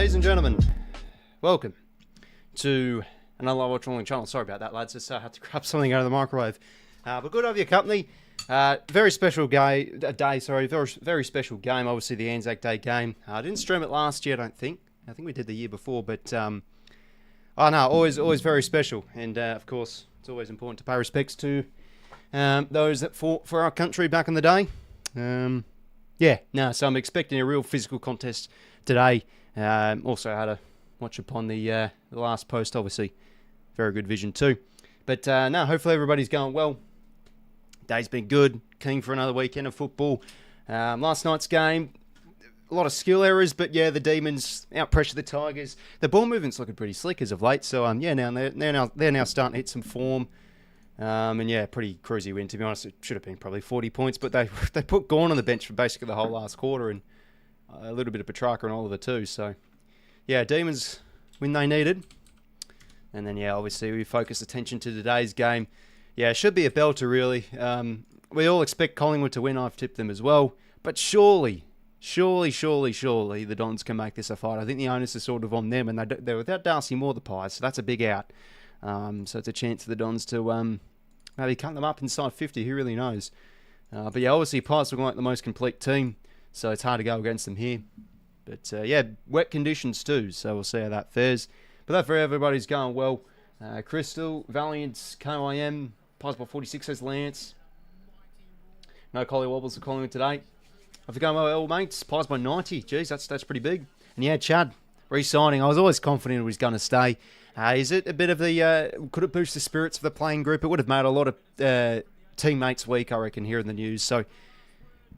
Ladies and gentlemen, welcome to another Live Watch Wrong channel. Sorry about that, lads. Just had to grab something out of the microwave. But good to have your company. Very special day. Very special game. Obviously, the ANZAC Day game. I didn't stream it last year, I don't think. I think we did the year before, but always very special. And of course, it's always important to pay respects to those that fought for our country back in the day. So I'm expecting a real physical contest today. Also had a watch upon the last post, obviously. Very good vision too. But hopefully everybody's going well. Day's been good. Keen for another weekend of football. Last night's game, a lot of skill errors, but yeah, the Demons out-pressure the Tigers. The ball movement's looking pretty slick as of late, so they're now starting to hit some form. Pretty cruisy win, to be honest. It should have been probably 40 points, but they put Gawn on the bench for basically the whole last quarter, and a little bit of Petrarca and Oliver too. So, yeah, Demons win they needed. And then, obviously we focus attention to today's game. Yeah, it should be a belter, really. We all expect Collingwood to win. I've tipped them as well. But surely, the Dons can make this a fight. I think the onus is sort of on them, and they're without 𝐼𝐶𝐼𝐿, the Pies, so that's a big out. So it's a chance for the Dons to maybe cut them up inside 50. Who really knows? Obviously, Pies look like the most complete team, so it's hard to go against them here. But, wet conditions too, so we'll see how that fares. But that for everybody's going well. Crystal, Valiant, 𝐼𝐿, Pies by 46 says Lance. No collie wobbles for Collingwood today. I've gone well, mates. Pies by 90. Jeez, that's pretty big. And yeah, Chad, re-signing. I was always confident he was going to stay. Is it a bit of the... could it boost the spirits of the playing group? It would have made a lot of teammates weak, I reckon, here in the news. So,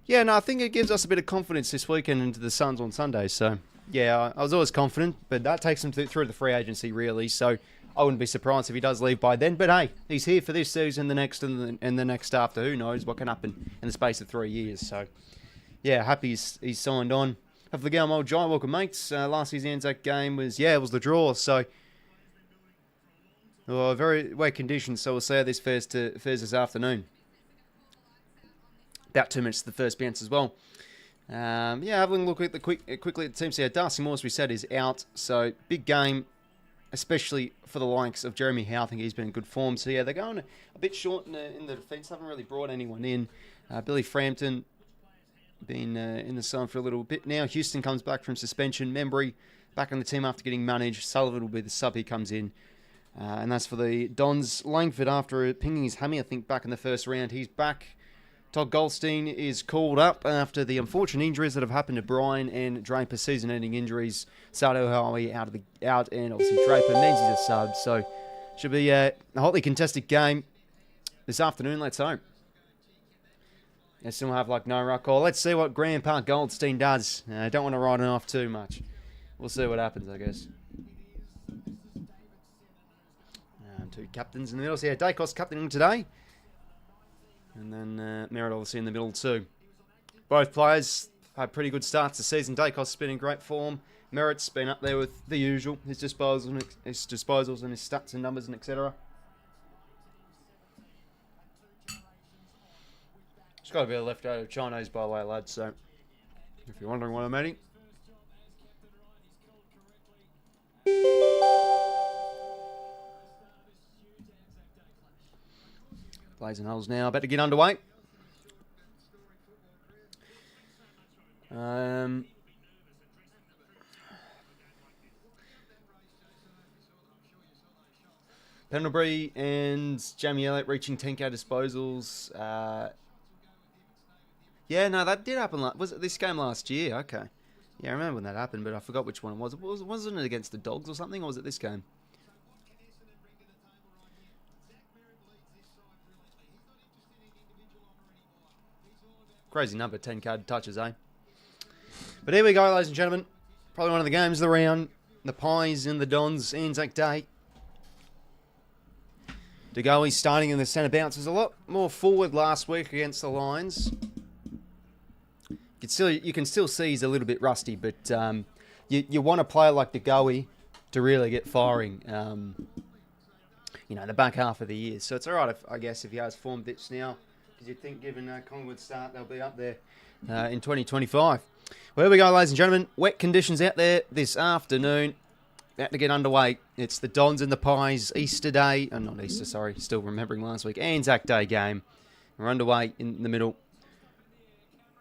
I think it gives us a bit of confidence this weekend into the Suns on Sunday. So, I was always confident. But that takes him through the free agency, really. So, I wouldn't be surprised if he does leave by then. But hey, he's here for this season, the next, and the next after. Who knows what can happen in the space of 3 years. So, happy he's signed on. Have the game, old giant. Welcome, mates. Last year's ANZAC game was the draw. So, very wet conditions. So we'll see how this fares this afternoon. About 2 minutes to the first bounce as well. Having a look at quickly at the team. So 𝐼𝐶𝐼𝐿, as we said, is out. So big game, especially for the likes of Jeremy Howe. I think he's been in good form. So they're going a bit short in the defence. Haven't really brought anyone in. Billy Frampton been in the side for a little bit now. Houston comes back from suspension. Membry back on the team after getting managed. Sullivan will be the sub. He comes in. And that's for the Dons. Langford, after pinging his hammy, I think, back in the first round, he's back. Todd Goldstein is called up after the unfortunate injuries that have happened to Brian and Draper, season-ending injuries. Sardo Howie out, and obviously Draper means he's a sub. So should be a hotly contested game this afternoon. Let's hope. And still have no ruck. Let's see what Grandpa Goldstein does. I don't want to write him off too much. We'll see what happens, I guess. Two captains in the middle. So 𝐼𝐿𝐿 captaining today. And then Merritt obviously in the middle too. Both players had pretty good starts this season. 𝐼𝐿𝐿's been in great form. Merritt's been up there with the usual. His disposals and his stats and numbers and etc. It's got to be a leftover Chinese, by the way, lads. So if you're wondering what I'm eating. Blazing holes now. About to get underway. Pendlebury and Jamie Elliott reaching 10k disposals. That did happen. Was it this game last year? Okay. Yeah, I remember when that happened, but I forgot which one it was. Wasn't it against the Dogs or something, or was it this game? Crazy number, 10k touches, eh? But here we go, ladies and gentlemen. Probably one of the games of the round. The Pies and the Dons, ANZAC Day. 𝐼𝐿𝐿 starting in the centre bounce. There's a lot more forward last week against the Lions. You can still see he's a little bit rusty, but you want a player like 𝐼𝐿𝐿 to really get firing. The back half of the year. So it's all right, I guess, if he has form dips now. Because you'd think, given Collingwood's start, they'll be up there in 2025. Well, here we go, ladies and gentlemen. Wet conditions out there this afternoon. About to get underway. It's the Dons and the Pies Easter Day. Oh, not Easter, sorry. Still remembering last week. ANZAC Day game. We're underway in the middle.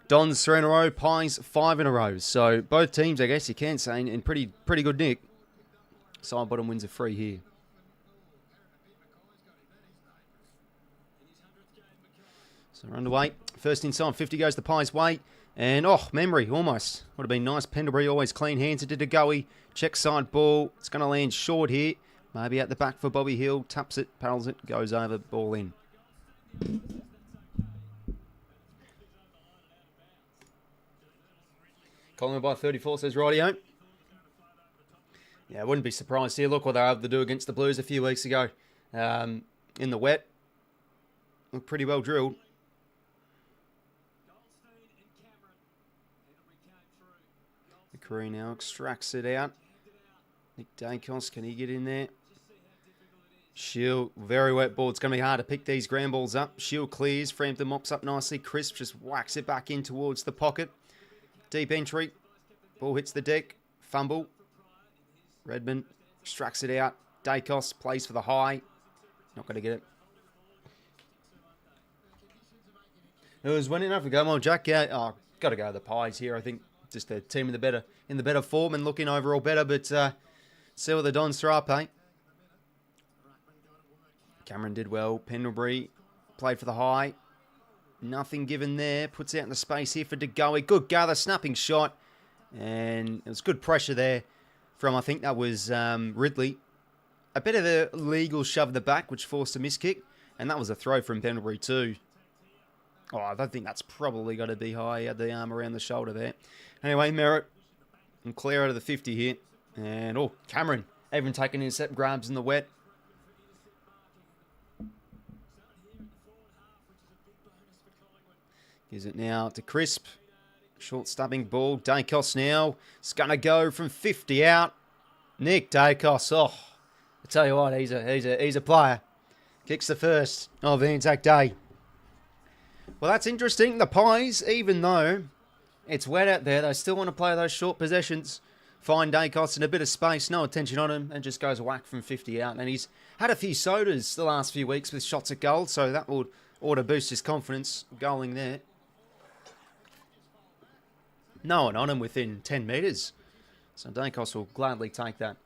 Dons 3 in a row. Pies 5 in a row. So both teams, I guess you can say, in pretty good nick. Side bottom wins are free here. So we're underway. First inside 50 goes the Pies' way. And, memory, almost. Would have been nice. Pendlebury always clean hands. It did a 𝐼𝐴. Check side ball. It's going to land short here. Maybe at the back for Bobby Hill. Taps it, paddles it, goes over, ball in. Collingwood by 34, says Rightio. Yeah, I wouldn't be surprised here. Look what they were able to do against the Blues a few weeks ago. In the wet. Looked pretty well drilled. McCree now extracts it out. 𝐓𝐴, can he get in there? Shield, very wet ball. It's going to be hard to pick these ground balls up. Shield clears. Frampton mops up nicely. Crisp just whacks it back in towards the pocket. Deep entry. Ball hits the deck. Fumble. Redmond extracts it out. 𝐴 plays for the high. Not going to get it. It was winning enough to go. Well, Jack, got to go to the Pies here, I think. Just the team in the better form and looking overall better, but see what the Dons throw up, eh? Cameron did well. Pendlebury played for the high. Nothing given there. Puts out in the space here for 𝐴. Good gather, snapping shot. And it was good pressure there from, I think that was Ridley. A bit of a legal shove in the back, which forced a miss kick. And that was a throw from Pendlebury too. Oh, I don't think that's probably got to be high. He had the arm around the shoulder there. Anyway, Merritt and clear out of the 50 here. And, Cameron even taking intercept grabs in the wet. Gives it now to Crisp. Short stubbing ball. 𝐴 now. It's going to go from 50 out. Nick 𝐴. I tell you what, he's a player. Kicks the first of ANZAC Day. Well, that's interesting. The Pies, even though it's wet out there, they still want to play those short possessions. Find 𝐴 in a bit of space, no attention on him, and just goes whack from 50 out. And he's had a few sodas the last few weeks with shots at goal, so that ought to boost his confidence goaling there. No one on him within 10 metres. So 𝐴 will gladly take that.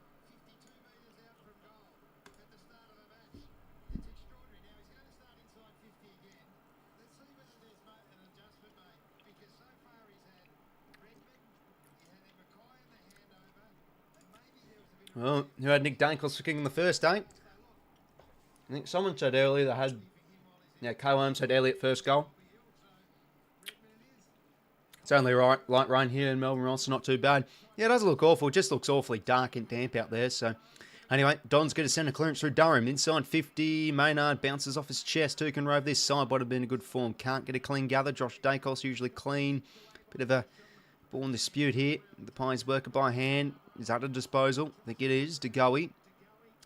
Well, who had Nick 𝐴 for kicking the first, eh? I think someone said earlier they had... Yeah, 𝐴 said Elliott first goal. It's only right, light rain here in Melbourne, so not too bad. Yeah, it doesn't look awful. It just looks awfully dark and damp out there, so... Anyway, Dons get a centre clearance through Durham. Inside 50, Maynard bounces off his chest. Who can rove this side? Would have been in good form. Can't get a clean gather. Josh 𝐴 usually clean. Bit of a ball in dispute here. The Pies work it by hand. Is that a disposal? I think it is. 𝐴.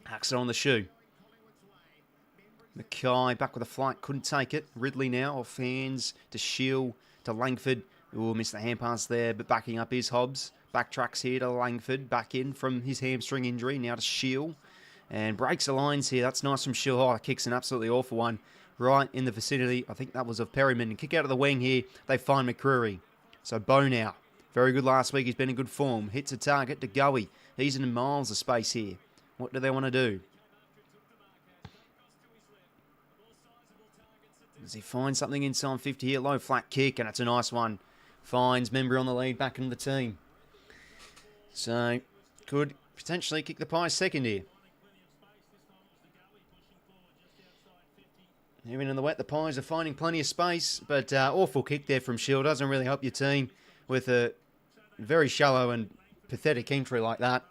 Hacks it on the shoe. Mackay back with a flight. Couldn't take it. Ridley now off hands to Shield to Langford. Missed the hand pass there, but backing up is Hobbs. Backtracks here to Langford. Back in from his hamstring injury. Now to Shield. And breaks the lines here. That's nice from Shield. Kicks an absolutely awful one. Right in the vicinity. I think that was of Perryman. And kick out of the wing here. They find McCreary. So Bo now. Very good last week. He's been in good form. Hits a target to 𝐴. He's in miles of space here. What do they want to do? Does he find something inside 50 here? Low flat kick, and it's a nice one. Finds Member on the lead back into the team. So, could potentially kick the Pies second here. Even in the wet, the Pies are finding plenty of space, but awful kick there from Shield. Doesn't really help your team with a very shallow and pathetic entry like that.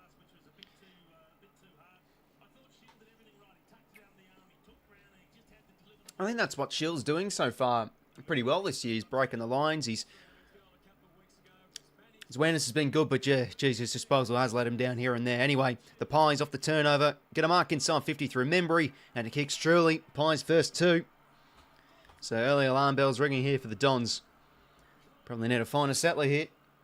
I think that's what Shield's doing so far pretty well this year. He's breaking the lines. His awareness has been good, but yeah, geez, his disposal has let him down here and there. Anyway, the Pies off the turnover. Get a mark inside 50 through Membry, and it kicks truly. Pies first two. So early alarm bells ringing here for the Dons. Probably need to find a settler here.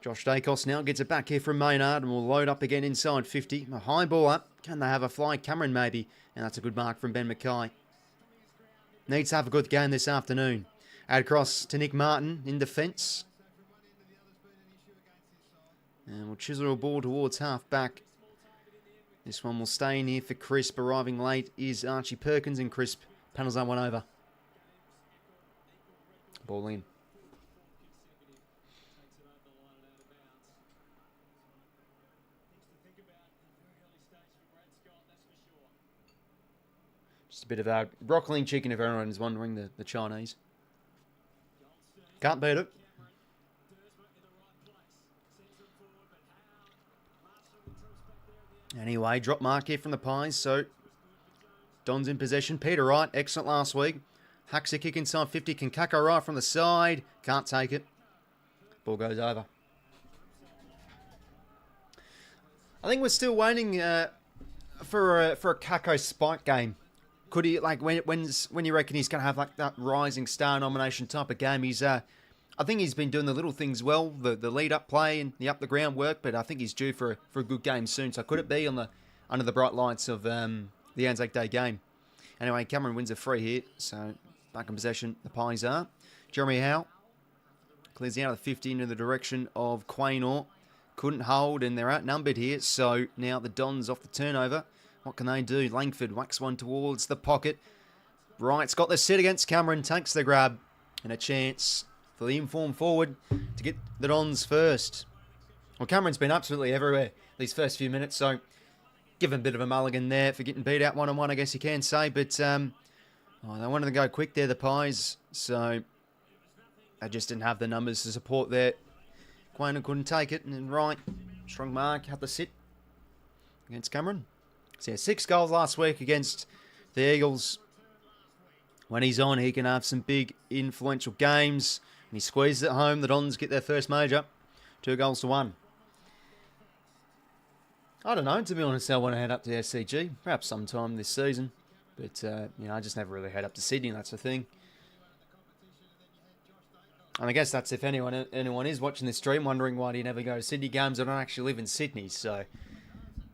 Josh Dacos now gets it back here from Maynard and will load up again inside 50. A high ball up. Can they have a fly? Cameron maybe. And that's a good mark from Ben Mackay. Needs to have a good game this afternoon. Add across to Nick Martin in defence. And we'll chisel a ball towards half back. This one will stay in here for Crisp. Arriving late is Archie Perkins, and Crisp panels that one over. Ball in. Just a bit of a broccoli and chicken if everyone's wondering, the Chinese. Can't beat it. Anyway, drop mark here from the Pies, so Don's in possession. Peter Wright, excellent last week. Hacks a kick inside 50. 𝐼𝐶𝐞 right from the side. Can't take it. Ball goes over. I think we're still waiting for a 𝐼𝐶𝐞 spike game. Could he, like, when you reckon he's going to have like that rising star nomination type of game? He's I think he's been doing the little things well, the lead up play and the up the ground work, but I think he's due for a good game soon. So could it be under the bright lights of the Anzac Day game? Anyway, Cameron wins a free here, so back in possession the Pies are. Jeremy Howe clears out of the 50 into the direction of 𝐲𝐿𝐴. Couldn't hold, and they're outnumbered here, so now the Dons off the turnover. What can they do? Langford whacks one towards the pocket. Wright's got the set against Cameron, takes the grab, and a chance for the informed forward to get the Dons first. Well, Cameron's been absolutely everywhere these first few minutes, so give him a bit of a mulligan there for getting beat out one-on-one, I guess you can say. But they wanted to go quick there, the Pies, so they just didn't have the numbers to support there. 𝐲𝐿𝐴 couldn't take it, and then Wright, strong mark, had the sit against Cameron. So yeah, 6 goals last week against the Eagles. When he's on, he can have some big influential games. And he squeezes it home. The Dons get their first major. 2-1. I don't know, to be honest, I want to head up to the SCG. Perhaps sometime this season. But, I just never really head up to Sydney, that's the thing. And I guess that's if anyone is watching this stream wondering why do you never go to Sydney games. I don't actually live in Sydney, so...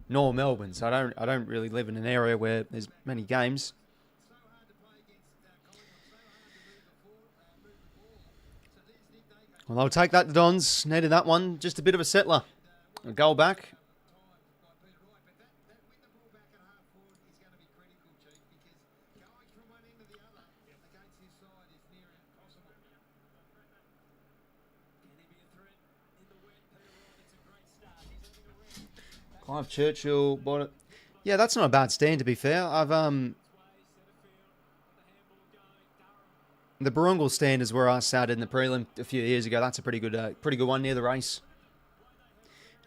nor Melbourne, so I don't really live in an area where there's many games. Well, I'll take that, the Dons. Needed that one. Just a bit of a settler. A goal back. 𝐼𝐶𝐞 𝐎𝐥𝐝. Yeah, that's not a bad stand, to be fair. The Barungal stand is where I started in the prelim a few years ago. That's a pretty good one near the race.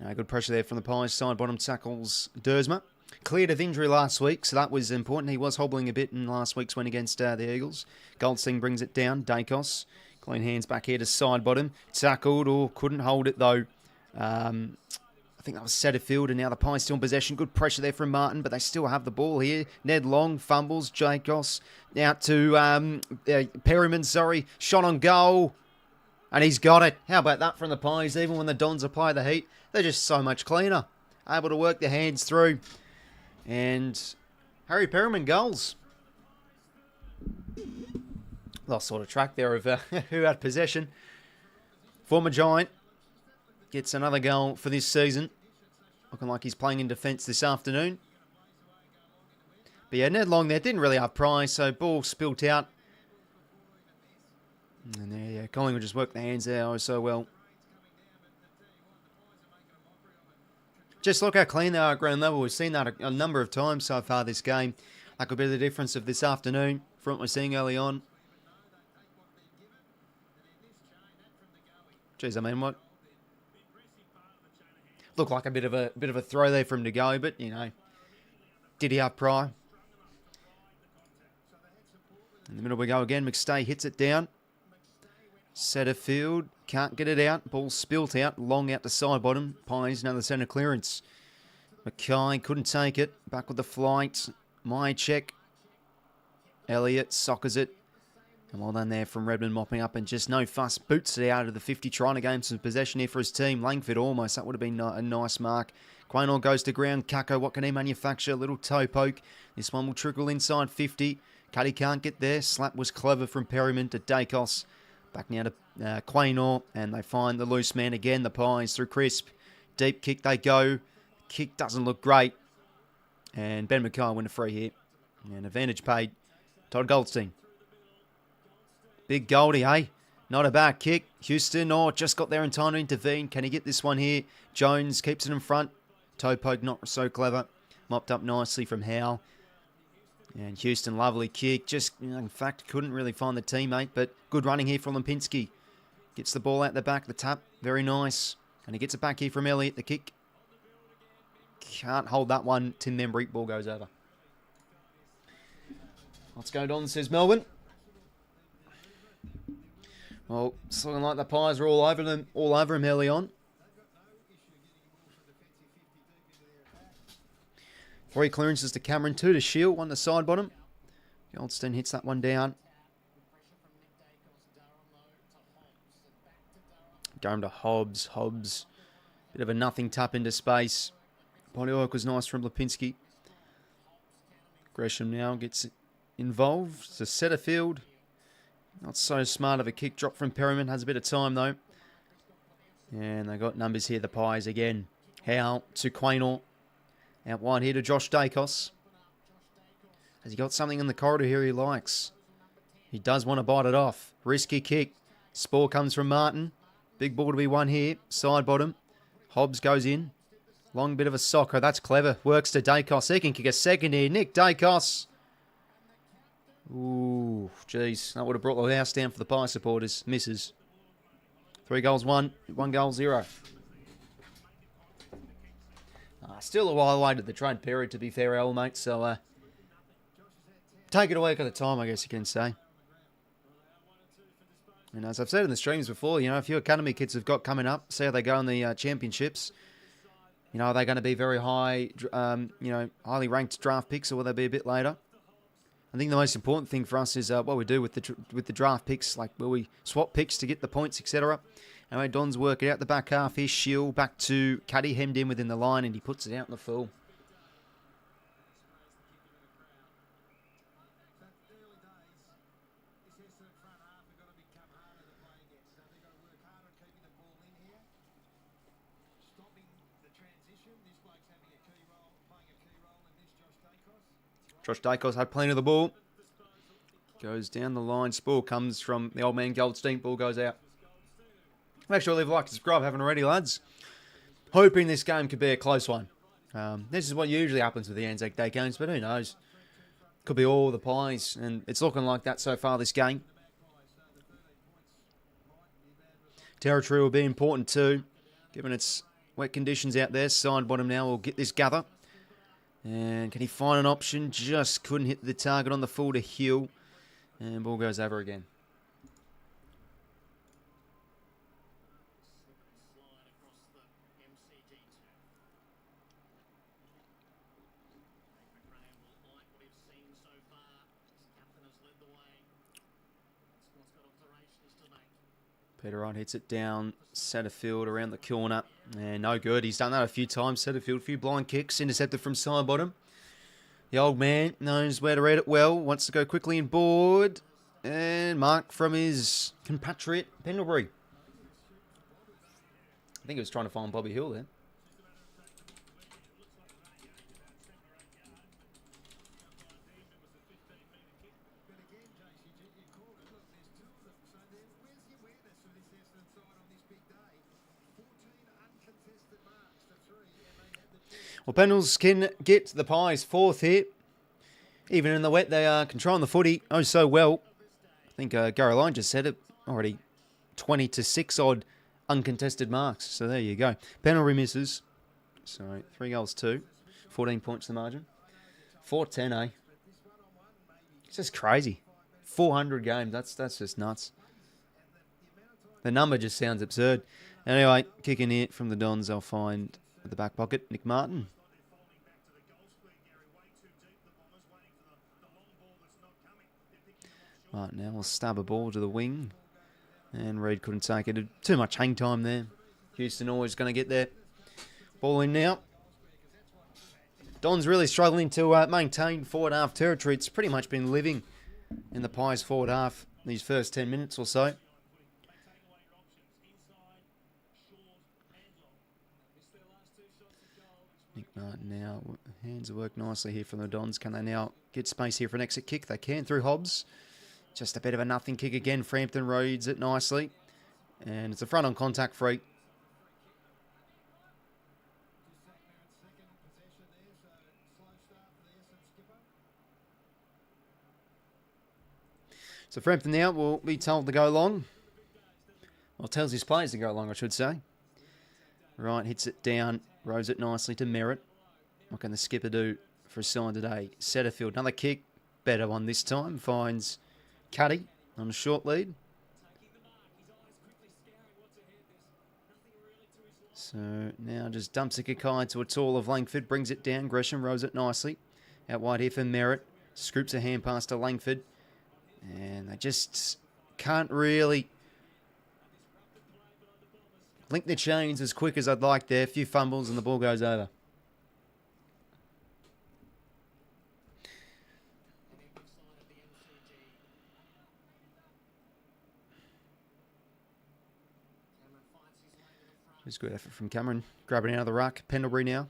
Good pressure there from the Pies side. Bottom tackles 𝐷𝐸𝐻𝐻. Cleared of injury last week, so that was important. He was hobbling a bit in last week's win against the Eagles. 𝐼𝐴𝐴 brings it down. 𝐼𝐴𝐴𝐿. Clean hands back here to side bottom. Tackled or couldn't hold it though. I think that was Setterfield, and now the Pies still in possession. Good pressure there from Martin, but they still have the ball here. Ned Long fumbles. 𝐼𝐴𝐴𝐿 out to Perryman, shot on goal. And he's got it. How about that from the Pies? Even when the Dons apply the heat, they're just so much cleaner. Able to work their hands through. And Harry Perryman goals. Lost sort of track there of who had possession. Former Giant gets another goal for this season. Looking like he's playing in defence this afternoon. But yeah, Ned Long there didn't really have prize, so ball spilt out. And there, yeah, Collingwood just worked their hands there oh so well. Just look how clean they are at ground level. We've seen that a number of times so far this game. That could be the difference of this afternoon from what we're seeing early on. Jeez, I mean, what? Looked like a bit of a throw there from 𝐼𝐴𝐴, but you know, did he have pry? In the middle we go again. McStay hits it down. Setterfield can't get it out. Ball spilt out. Long out to side bottom. Pies another centre clearance. Mackay couldn't take it. Back with the flight. 𝐼𝐴𝐴𝐿. Elliott soccers it. And well done there from Redmond mopping up and just no fuss. Boots it out of the 50. Trying to gain some possession here for his team. Langford almost. That would have been a nice mark. 𝐼𝐴𝐴𝐿 goes to ground. 𝐓𝐡𝐞, what can he manufacture? A little toe poke. This one will trickle inside 50. Cuddy can't get there. Slap was clever from Perryman to 𝐼𝐴𝐴𝐿. Back now to 𝐼𝐴𝐴𝐿. And they find the loose man again. The Pies through Crisp. Deep kick they go. Kick doesn't look great. And Ben Mackay win a free here. And advantage paid. Todd Goldstein. Big Goldie, hey? Not a bad kick. Houston, just got there in time to intervene. Can he get this one here? Jones keeps it in front. Toe poke, not so clever. Mopped up nicely from Howe. And Houston, lovely kick. Just, in fact, couldn't really find the teammate, but good running here from 𝐼𝐴𝐴𝐿. Gets the ball out the back, the tap. Very nice. And he gets it back here from Elliott, the kick. Can't hold that one. Tim Membry, ball goes over. Let's go Don, says Melbourne. Well, it's looking like the Pies are all over him early on. 3 clearances to Cameron, 2 to 𝐓𝐡𝐞, 1 to side bottom. Goldstein hits that one down. Going to 𝐓𝐴𝐿. Bit of a nothing tap into space. Body work was nice from 𝐼𝐴𝐴𝐿. Gresham now gets involved. It's a Setterfield. Not so smart of a kick drop from Perryman. Has a bit of time though. And they got numbers here, the Pies again. Howe to 𝐼𝐴𝐴𝐿. Out wide here to Josh 𝐼𝐴𝐴𝐿. Has he got something in the corridor here he likes? He does want to bite it off. Risky kick. Spore comes from Martin. Big ball to be won here. Side bottom. 𝐓𝐴𝐿 goes in. Long bit of a soccer. That's clever. Works to 𝐼𝐴𝐴𝐿. He can kick a second here. Nick 𝐼𝐴𝐴𝐿. Ooh, jeez. That would have brought the house down for the Pie supporters. Misses. 3 goals, 1 goal, 0. Still a while away to the trade period, to be fair, Al, mate. So, take it a week at a time, I guess you can say. And as I've said in the streams before, you know, a few academy kids have got coming up. See how they go in the championships. You know, are they going to be very high, you know, highly ranked draft picks, or will they be a bit later? I think the most important thing for us is what we do with the draft picks, like will we swap picks to get the points, etc. Anyway, Don's working out the back half here. 𝐓𝐡𝐿 back to Cuddy, hemmed in within the line, and he puts it out in the full. Josh 𝐼𝐴𝐴𝐿 had plenty of the ball. Goes down the line. Spore comes from the old man Goldstein. Ball goes out. Make sure to leave a like and subscribe if you haven't already, lads. Hoping this game could be a close one. This is what usually happens with the Anzac Day games, but who knows? Could be all the Pies, and it's looking like that so far this game. Territory will be important too, given it's wet conditions out there. Side bottom now will get this gather. And can he find an option? Just couldn't hit the target on the full to Hill. And ball goes over again. Peter Wright hits it down Setterfield around the corner. And no good. He's done that a few times. Setterfield, a few blind kicks. Intercepted from side bottom. The old man knows where to read it well. Wants to go quickly and board. And mark from his compatriot, Pendlebury. I think he was trying to find Bobby Hill there. Well, Pendles can get the Pies fourth here. Even in the wet, they are controlling the footy oh so well. I think Caroline just said it already. 20-6 odd uncontested marks. So there you go. Penalty misses. So 3 goals 2. 14 points the margin. 4-10, eh? It's just crazy. 400 games. That's just nuts. The number just sounds absurd. Anyway, kicking it from the Dons, they'll find at the back pocket, Nick Martin. Martin now will stab a ball to the wing. And Reed couldn't take it. Too much hang time there. Houston always going to get there. Ball in now. Don's really struggling to maintain forward half territory. It's pretty much been living in the Pies forward half these first 10 minutes or so. Nick Martin now. Hands work nicely here from the Dons. Can they now get space here for an exit kick? They can through Hobbs. Just a bit of a nothing kick again. Frampton reads it nicely. And it's a front on contact free. So Frampton now will be told to go long. Well, tells his players to go long, I should say. Right, hits it down. Rows it nicely to Merritt. What can the skipper do for a sign today? Setterfield, another kick. Better one this time. Finds 𝐼𝐶 on a short lead. So now just dumps a 𝐼𝐶 to a tall of Langford. Brings it down. Gresham rows it nicely. Out wide here for Merritt. Scoops a hand pass to Langford. And they just can't really link the chains as quick as I'd like there. A few fumbles and the ball goes over. Just good effort from Cameron. Grabbing out of the ruck. Pendlebury now.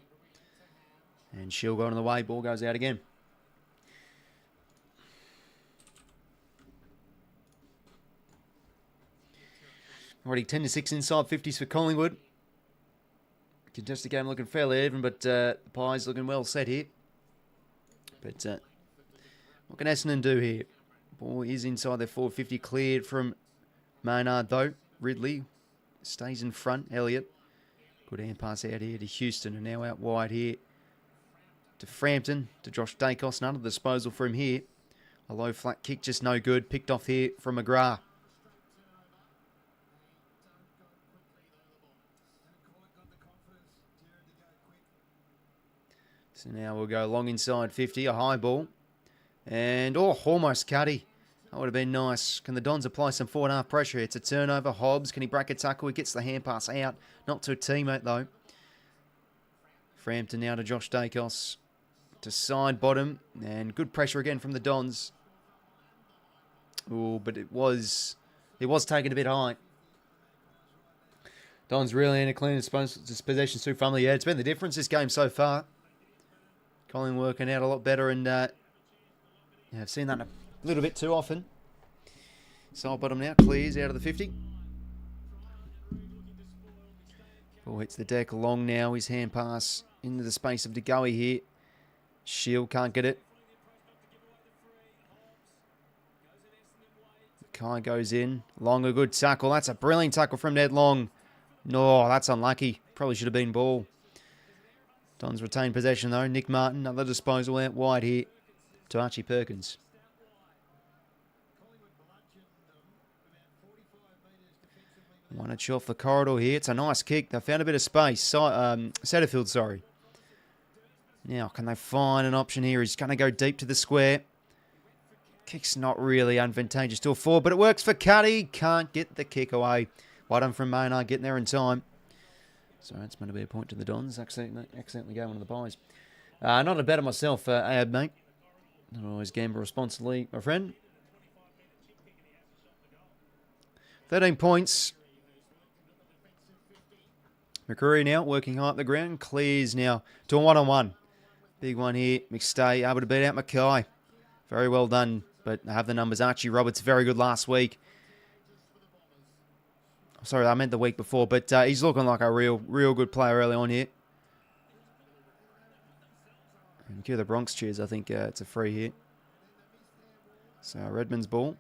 And she'll go on the way. Ball goes out again. Already 10-6 inside 50s for Collingwood. Contested game looking fairly even, but the Pies looking well set here. But what can Essendon do here? Ball is inside their 450, cleared from Maynard though. Ridley stays in front. Elliott. Good hand pass out here to Houston, and now out wide here to Frampton, to Josh Dacos. None of the disposal for him here. A low flat kick, just no good. Picked off here from McGrath. So now we'll go long inside 50, a high ball. And, almost cutty. That would have been nice. Can the Dons apply some forward half pressure? It's a turnover. Hobbs, can he break a tackle? He gets the hand pass out. Not to a teammate, though. Frampton now to Josh Dacos. To side bottom. And good pressure again from the Dons. Oh, but it was taken a bit high. Dons really in a clean possession too firmly. Yeah, it's been the difference this game so far. Colin working out a lot better, and I've seen that a little bit too often. Side bottom now, clears out of the 50. Ball hits the deck long now. His hand pass into the space of 𝐸 here. Shield can't get it. Kai goes in. Long, a good tackle. That's a brilliant tackle from Ned Long. No, that's unlucky. Probably should have been ball. Dons retain possession though. Nick Martin, another disposal out wide here to Archie Perkins. One itch off the corridor here. It's a nice kick. They found a bit of space. Setterfield, sorry. Now, can they find an option here? He's going to go deep to the square. Kick's not really advantageous to a forward, but it works for Cuddy. Can't get the kick away. Well done from Maynard getting there in time. So that's meant to be a point to the Dons. Accidentally going one of the pies. Not a better myself, Ab, mate. Not always gamble responsibly, my friend. 13 points. McCreary now working high up the ground. Clears now to a one-on-one. Big one here. McStay able to beat out Mackay. Very well done. But I have the numbers. Archie Roberts, very good last week. Sorry, I meant the week before. But he's looking like a real good player early on here. And cue the Bronx cheers. I think it's a free here. So Redmond's ball.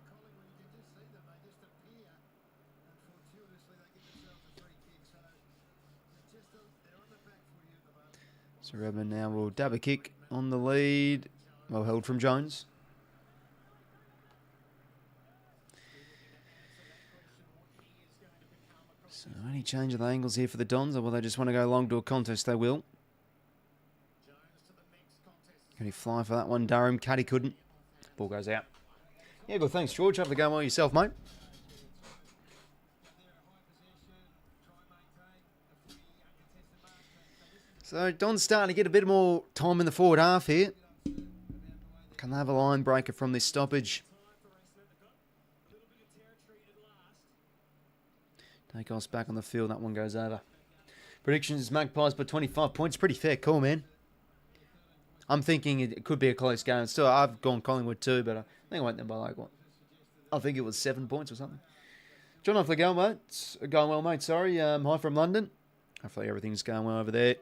So Redmond now will dab a kick on the lead. Well held from Jones. So any change of the angles here for the Dons, or will they just want to go long to a contest? They will. Can he fly for that one? Durham. Cuddy couldn't. Ball goes out. Yeah, good. Thanks, George. Have the game well yourself, mate. So Don's starting to get a bit more time in the forward half here. Can they have a line breaker from this stoppage? Take us back on the field. That one goes over. Predictions, Magpies by 25 points. Pretty fair call, man. I'm thinking it could be a close game. Still, I've gone Collingwood too, but I think I went them by like what? I think it was 7 points or something. John, off the going, mate. Going well, mate. Sorry. Hi from London. Hopefully everything's going well over there.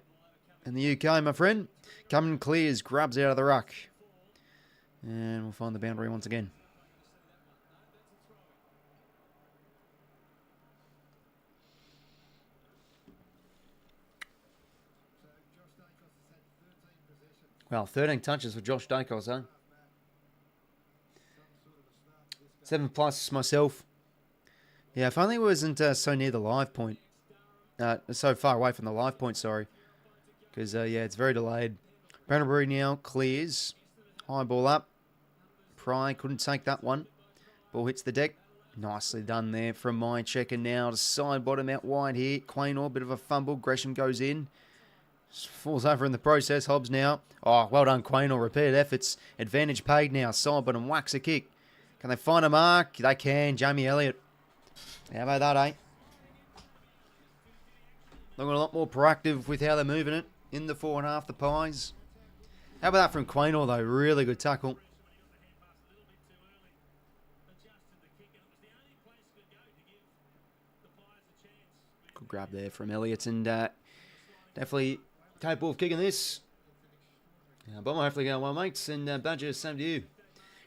In the UK, my friend. Coming clears, grabs out of the ruck. And we'll find the boundary once again. Well, 13 touches for Josh Dacos, huh? 7+ myself. Yeah, if only it wasn't so near the live point. So far away from the live point, sorry. Because, yeah, it's very delayed. Banterbury now clears. High ball up. Pry couldn't take that one. Ball hits the deck. Nicely done there from my checker now to side bottom out wide here. 𝐴𝐿𝐴, bit of a fumble. Gresham goes in. Falls over in the process. Hobbs now. Oh, well done, 𝐴𝐿𝐴. Repeated efforts. Advantage paid now. Side bottom whacks a kick. Can they find a mark? They can. Jamie Elliott. How about that, eh? Looking a lot more proactive with how they're moving it. In the forward half, the Pies. How about that from 𝐴𝐿𝐴, though? Really good tackle. Good grab there from Elliott, and definitely capable of kicking this. Bomber hopefully going well, mates, and Badger, same to you.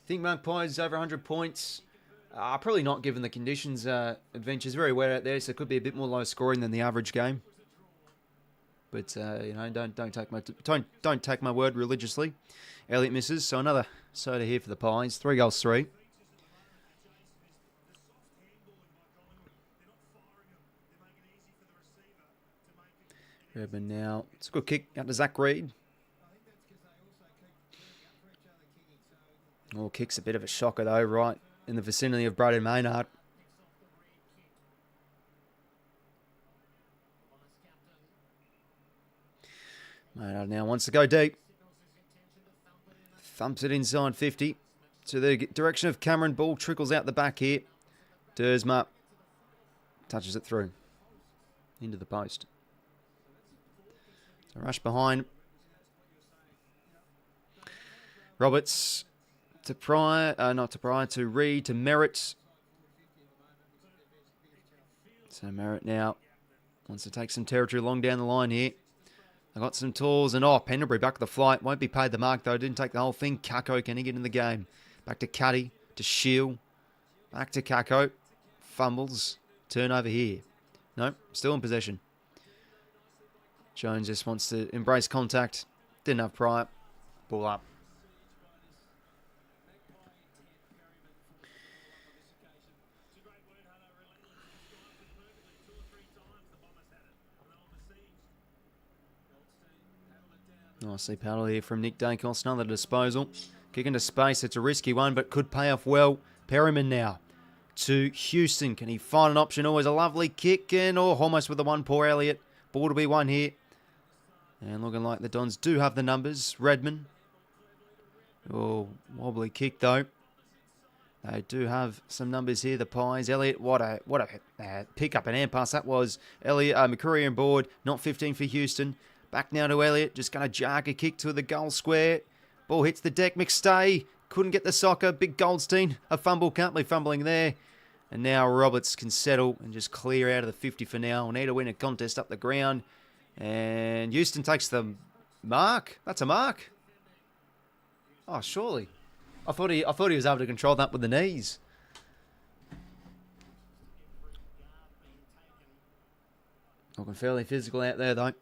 Think Magpies over 100 points? Probably not, given the conditions. Adventure's very wet out there, so it could be a bit more low scoring than the average game. But you know, don't take my word religiously. Elliott misses, so another soda here for the Pies. 3 goals, 3. Redmond now. It's a good kick out to Zach Reid. Oh, kick's a bit of a shocker though, right in the vicinity of Braden Maynard. Maynard now wants to go deep. Thumps it inside 50. To the direction of Cameron. Ball trickles out the back here. Dersma touches it through. Into the post. So rush behind. Roberts to Pryor. Not to Pryor. To Reid. To Merritt. So Merritt now wants to take some territory along down the line here. They got some tools, and Pendlebury back to the flight. Won't be paid the mark though. Didn't take the whole thing. 𝐴𝐿𝐴, can he get in the game? Back to Cuddy, to 𝐼𝐿𝐴, back to 𝐴𝐿𝐴. Fumbles. Turnover here. No, still in possession. Jones just wants to embrace contact. Didn't have prior. Ball up. Nicely paddled here from Nick Dacos. Another disposal. Kick into space. It's a risky one, but could pay off well. Perryman now to Houston. Can he find an option? Always a lovely kick. And almost with the one. Poor Elliott. Ball to be won here. And looking like the Dons do have the numbers. Redman. Oh, wobbly kick though. They do have some numbers here. The Pies. Elliott. What a pick up and hand pass that was. Elliott. McCreary on board. Not 15 for Houston. Back now to Elliott. Just going to jag a kick to the goal square. Ball hits the deck. McStay couldn't get the soccer. Big Goldstein. A fumble. Can't be fumbling there. And now Roberts can settle and just clear out of the 50 for now. We'll need to win a contest up the ground. And Houston takes the mark. That's a mark. Oh, surely. I thought he was able to control that with the knees. Looking fairly physical out there though.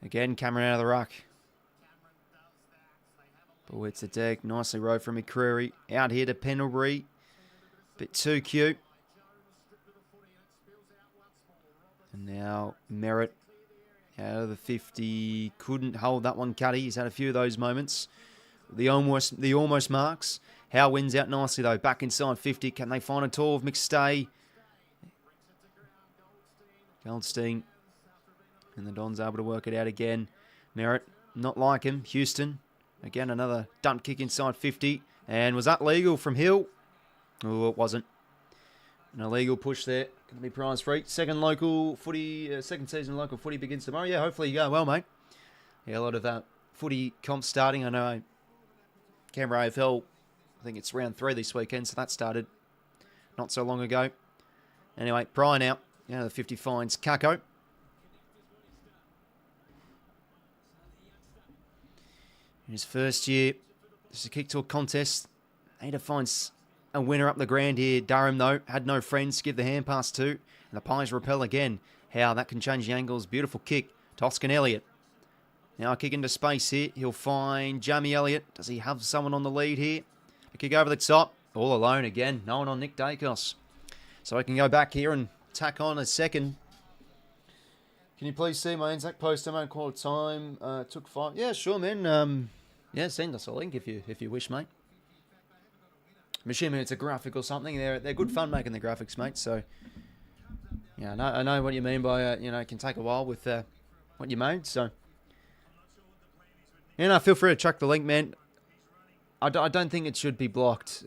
Again, Cameron out of the ruck. Ball hits the deck. Nicely rode from McCreary. Out here to Pendlebury. Bit too cute. And now Merritt out of the 50. Couldn't hold that one, Cuddy. He's had a few of those moments. The almost marks. Howe wins out nicely though. Back inside 50. Can they find a tall of McStay? Goldstein. And the Dons able to work it out again. Merritt, not like him. Houston. Again, another dump kick inside 50. And was that legal from Hill? Oh, it wasn't. An illegal push there. Going to be prize free. Second season local footy begins tomorrow. Yeah, hopefully you go well, mate. Yeah, a lot of footy comps starting. I know Canberra AFL, I think it's round 3 this weekend, so that started not so long ago. Anyway, Brian out. Out of the 50 finds 𝐓𝐶. In his first year, just a kick to a contest. Need to find a winner up the ground here. Durham, though, had no friends to give the hand pass to. And the Pies repel again. How that can change the angles. Beautiful kick. Toscan Elliott. Now a kick into space here. He'll find Jamie Elliott. Does he have someone on the lead here? A kick over the top. All alone again. No one on Nick Dacos. So I can go back here and tack on a second. Can you please see my ANZAC post? I'm on call time. Took 5. Yeah, sure, man. Yeah, send us a link if you wish, mate. I'm assuming it's a graphic or something. They're good fun making the graphics, mate. So yeah, I know what you mean by it can take a while with what you made. So yeah, feel free to chuck the link, man. I don't think it should be blocked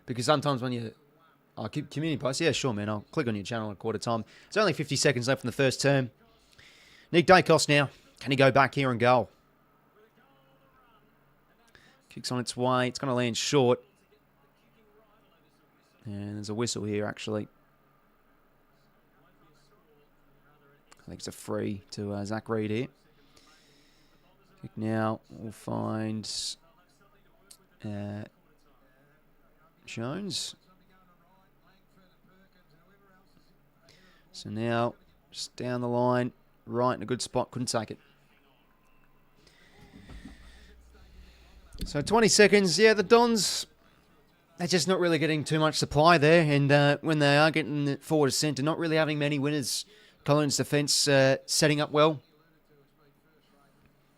because sometimes when you keep community posts, yeah, sure, man. I'll click on your channel at quarter time. It's only 50 seconds left in the first term. Nick Dacos now. Can he go back here and goal? Kicks on its way. It's going to land short. And there's a whistle here, actually. I think it's a free to Zach Reid here. Kick now. We'll find Jones. So now, just down the line, right in a good spot. Couldn't take it. So 20 seconds. Yeah, the Dons, they're just not really getting too much supply there. And when they are getting it forward to centre, not really having many winners. Collins' defence setting up well.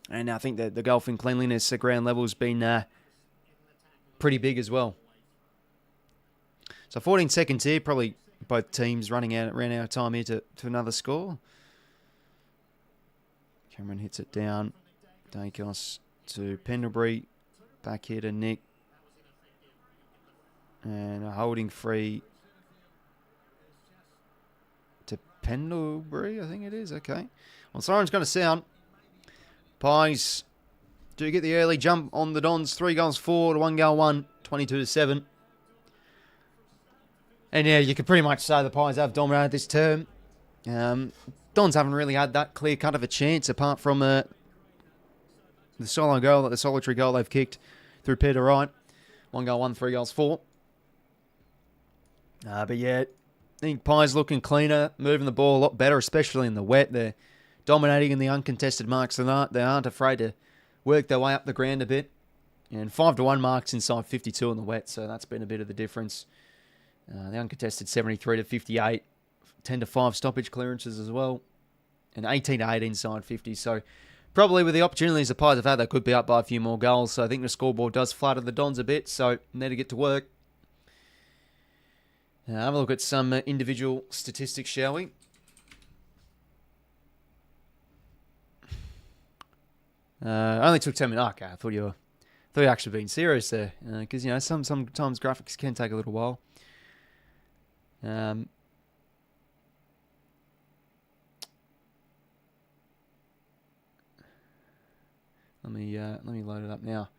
And I think that the golf and cleanliness at ground level has been pretty big as well. So 14 seconds here. Probably both teams ran out of time here to another score. Cameron hits it down. Dacos to Pendlebury. Back here to Nick. And a holding free to Pendlebury, I think it is. Okay. Well, siren's going to sound. Pies do get the early jump on the Dons. 3 goals 4 to 1 goal 1. 22-7. And yeah, you could pretty much say the Pies have dominated this term. Dons haven't really had that clear cut of a chance apart from the solitary goal they've kicked through Peter Wright. 1 goal 1, 3 goals 4. But yeah, I think Pies looking cleaner, moving the ball a lot better, especially in the wet. They're dominating in the uncontested marks. They aren't afraid to work their way up the ground a bit. And 5-1 marks inside 52 in the wet, so that's been a bit of the difference. The uncontested 73 to 58, 10 to 5 stoppage clearances as well, and 18 to 8 inside 50. So probably with the opportunities the Pies have had, they could be up by a few more goals. So I think the scoreboard does flatter the Dons a bit, so need to get to work. Have a look at some individual statistics, shall we? Only took 10 minutes. Okay, I thought you were actually being serious there, because you know sometimes graphics can take a little while. Let me load it up now.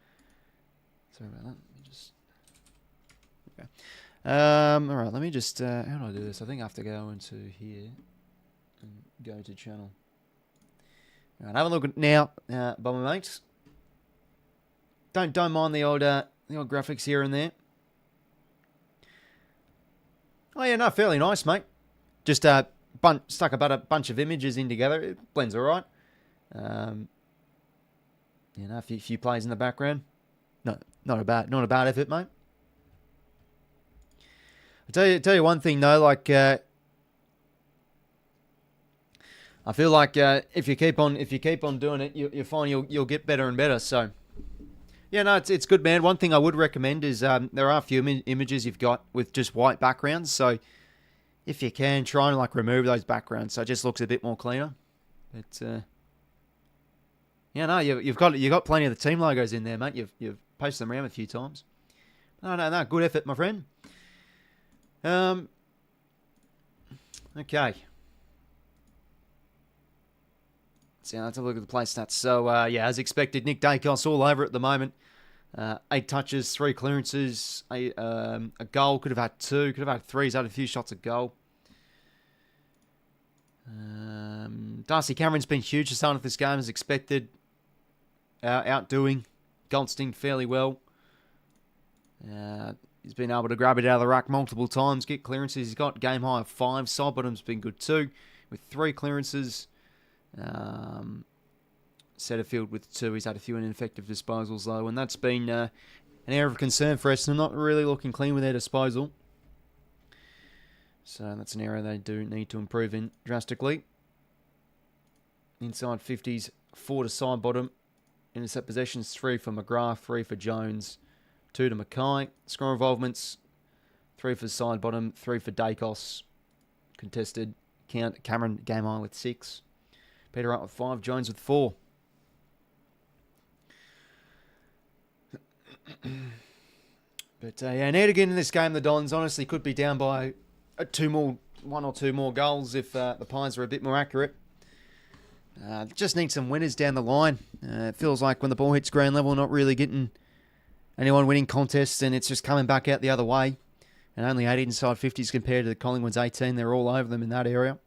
Sorry about that. Okay. All right. Let me just. How do I do this? I think I have to go into here and go to channel. All right. Have a look at now, by my mates. Don't mind the old graphics here and there. Oh yeah, no, fairly nice, mate. Just stuck about a bunch of images in together. It blends all right. You know, a few plays in the background. No, not a bad effort, mate. I tell you one thing though, like I feel like if you keep on doing it, you find you'll get better and better. So yeah, no, it's good, man. One thing I would recommend is there are a few images you've got with just white backgrounds. So if you can, try and like remove those backgrounds so it just looks a bit more cleaner. But yeah, no, you've got plenty of the team logos in there, mate. You've posted them around a few times. No, good effort, my friend. Okay. So let's have a look at the play stats. So yeah, as expected, Nick Daicos all over at the moment. 8 touches, 3 clearances, a goal. Could have had 2, could have had 3. He's had a few shots at goal. Darcy Cameron's been huge to start off this game as expected. Outdoing 𝐓𝐡𝐞 fairly well. He's been able to grab it out of the ruck multiple times, get clearances. He's got game high of 5. Sidebottom's been good too, with 3 clearances. Setterfield with 2. He's had a few ineffective disposals though, and that's been an area of concern for Essendon. Not really looking clean with their disposal. So that's an area they do need to improve in drastically. Inside 50s, 4 to Sidebottom. Intercept possessions, 3 for McGrath, 3 for Jones, 2 to Mackay. Score involvements, 3 for Sidebottom, 3 for Daicos. Contested count. Cameron game high with 6. Peter up with 5. Jones with 4. But yeah, need to get in this game. The Dons honestly could be down by 1 or 2 more goals if the Pies are a bit more accurate. Just need some winners down the line. It feels like when the ball hits ground level, not really getting anyone winning contests, and it's just coming back out the other way. And only 8 inside 50s compared to the Collingwood's 18. They're all over them in that area.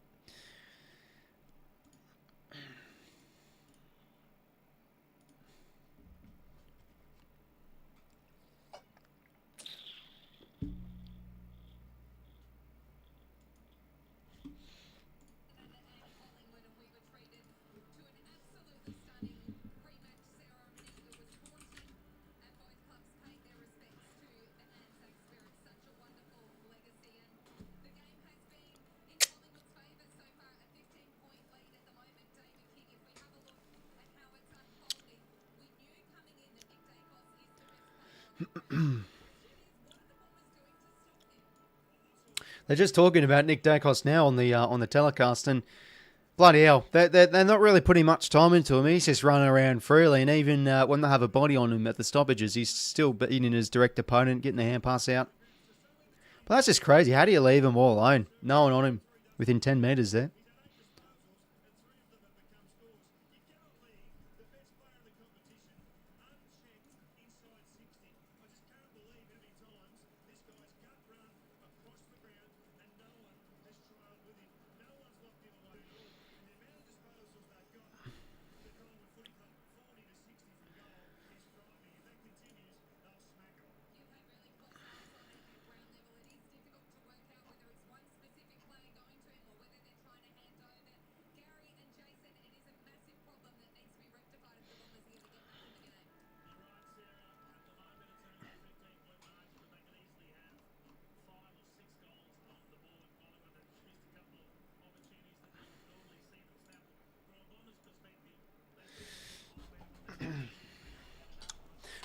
They're just talking about Nick Daicos now on the telecast, and bloody hell, they're not really putting much time into him. He's just running around freely, and even when they have a body on him at the stoppages, he's still beating his direct opponent, getting the hand pass out. But that's just crazy. How do you leave him all alone? No one on him within 10 metres there.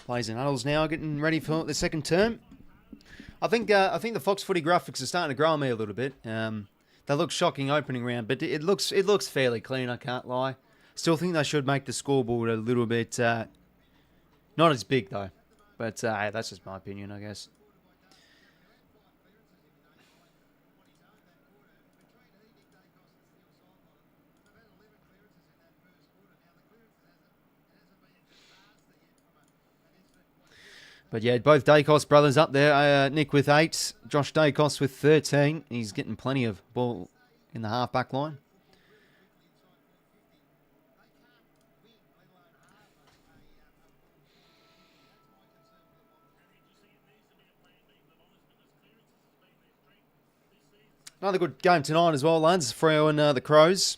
Plays in huddles now, getting ready for the second term. I think the Fox Footy graphics are starting to grow on me a little bit. They look shocking opening round, but it looks fairly clean. I can't lie. Still think they should make the scoreboard a little bit not as big though. But hey, that's just my opinion, I guess. But yeah, both Daicos brothers up there. Nick with 8, Josh Daicos with 13. He's getting plenty of ball in the half-back line. Another good game tonight as well, lads. Freo and the Crows.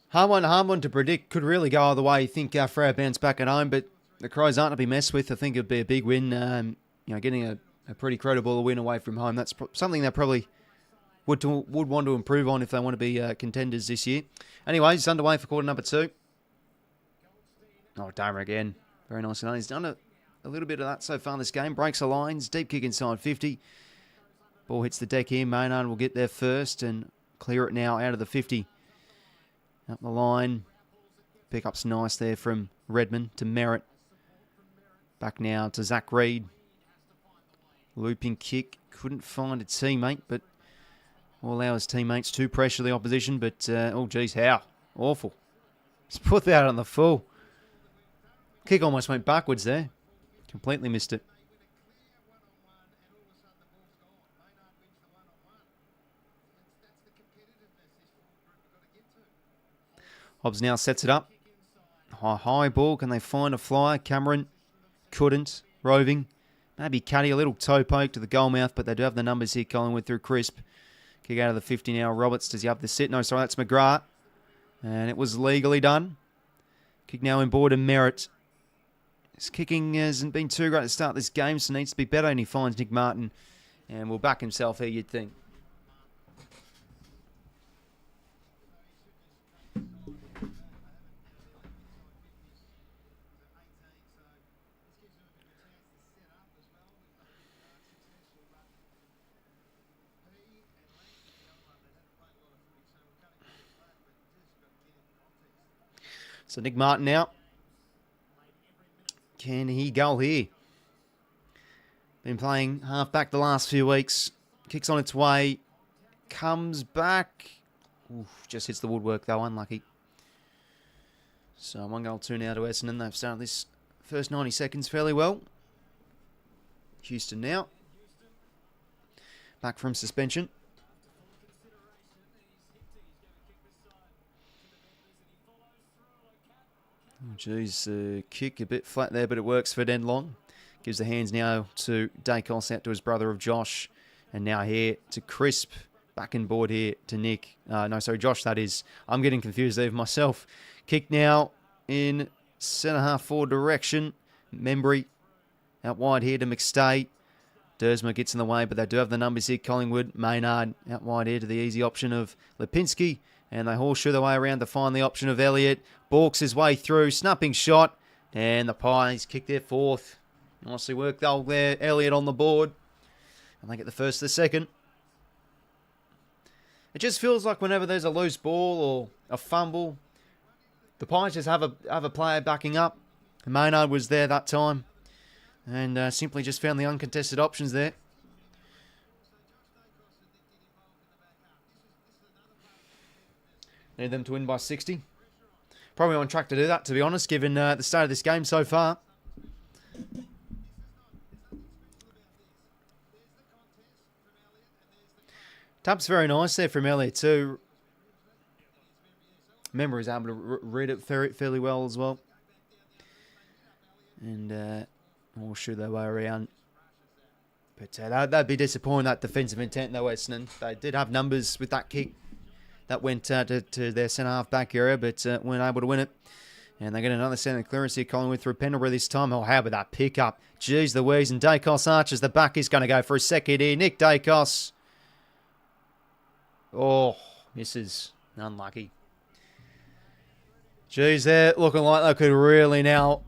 Hard one to predict. Could really go either way. You think Freo bounce back at home, but the Crows aren't to be messed with. I think it'd be a big win. Getting a pretty credible win away from home. That's something they probably would want to improve on if they want to be contenders this year. Anyway, it's underway for quarter number 2. Oh, Damer again. Very nice. He's done a little bit of that so far in this game. Breaks the lines. Deep kick inside 50. Ball hits the deck here. Maynard will get there first and clear it now out of the 50. Up the line. Pickup's nice there from Redmond to Merritt. Back now to Zach Reed. Looping kick. Couldn't find a teammate, but will allow his teammates to pressure the opposition. But, oh, geez, how? Awful. Just put that on the full. Kick almost went backwards there. Completely missed it. Hobbs now sets it up. High ball. Can they find a flyer? Cameron couldn't. Roving. Maybe Cuddy, a little toe poke to the goal mouth, but they do have the numbers here. Collingwood through Crisp. Kick out of the 50 now. Roberts, does he have the sit? No, sorry, that's McGrath. And it was legally done. Kick now in board and Merritt. His kicking hasn't been too great to start this game, so needs to be better. And he finds Nick Martin and will back himself here, you'd think. So Nick Martin out. Can he go here? Been playing half-back the last few weeks. Kicks on its way. Comes back. Oof, just hits the woodwork though, unlucky. So 1-2 now to Essendon. They've started this first 90 seconds fairly well. Houston now. Back from suspension. Oh, geez, kick a bit flat there, but it works for Denlong. Gives the hands now to Daicos out to his brother of Josh. And now here to Crisp. Back in board here to Nick. Josh, that is. I'm getting confused there myself. Kick now in centre half forward direction. Membry out wide here to McStay. Dersma gets in the way, but they do have the numbers here. Collingwood, Maynard out wide here to the easy option of 𝐼𝐴𝐿𝐼𝐻𝐾. And they horseshoe their way around to find the option of Elliott. Balks his way through. Snapping shot. And the Pies kick their fourth. Nicely worked though there. Elliott on the board. And they get the first to the second. It just feels like whenever there's a loose ball or a fumble, the Pies just have a player backing up. And Maynard was there that time. And simply just found the uncontested options there. Need them to win by 60. Probably on track to do that, to be honest, given the start of this game so far. Tap's very nice there from Elliott too. Remember, he's able to read it fairly well as well. And we'll shoot their way around. But that'd be disappointing, that defensive intent though, Essendon. They did have numbers with that kick. That went to their centre-half back area, but weren't able to win it. And they get another centre clearance here. Collingwood through Pendlebury this time. Oh, how about that pick-up? Jeez Louise, and Daicos arches the back. He's going to go for a second here. Nick Daicos. Oh, misses. Unlucky. Jeez, they're looking like they could really now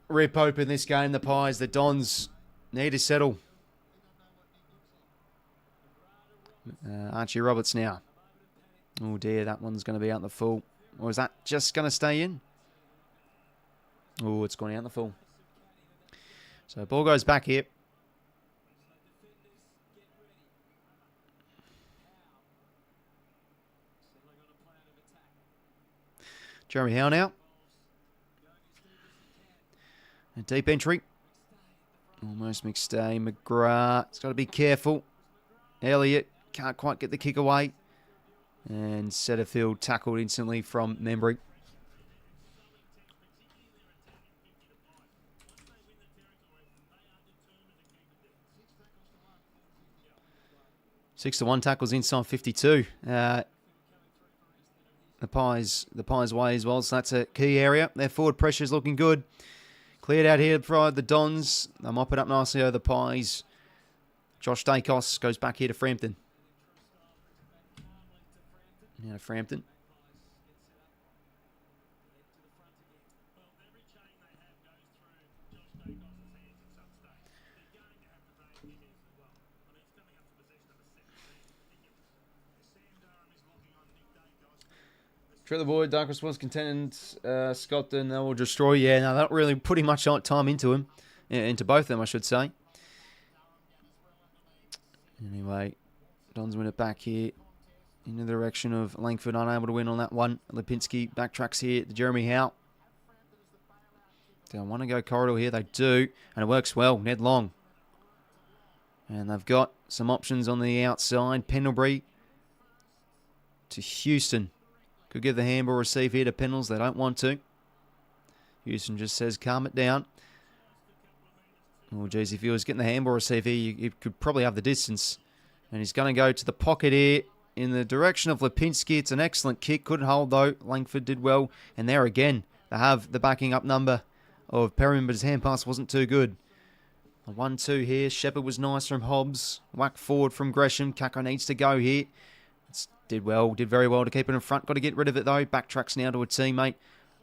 rip open this game, the Pies. The Dons need to settle. 𝐼𝐗𝐿𝐴 now. Oh dear, that one's going to be out in the full. Or is that just going to stay in? Oh, it's gone out in the full. So ball goes back here. Jeremy Howe now. A deep entry. Almost 𝐓𝐡𝐞 He's got to be careful. Elliott can't quite get the kick away. And Setterfield tackled instantly from Membry. Six to 1 tackles inside 52. The Pies way as well, so that's a key area. Their forward pressure is looking good. Cleared out here for the Dons. They mop it up nicely over the Pies. Josh Dacos goes back here to Frampton. Now to Frampton. Trevor Boyd, Dark Response contend, Scotland, they will destroy. Yeah, no, not really putting much time into him. Into both of them, I should say. Anyway, Dons win it back here. In the direction of Langford, unable to win on that one. 𝐓𝐴 backtracks here to Jeremy Howe. They want to go corridor here. They do. And it works well. Ned Long. And they've got some options on the outside. Pendlebury to Houston. Could give the handball receive here to Pendles. They don't want to. Houston just says, calm it down. Oh, geez, if he was getting the handball receive here, you could probably have the distance. And he's going to go to the pocket here in the direction of 𝐓𝐴. It's an excellent kick. Couldn't hold, though. Langford did well. And there again, they have the backing up number of Perryman, but his hand pass wasn't too good. A 1-2 here. Shepherd was nice from Hobbs. Whack forward from Gresham. �𝐞𝐿 needs to go here. Did very well to keep it in front. Got to get rid of it, though. Backtracks now to a teammate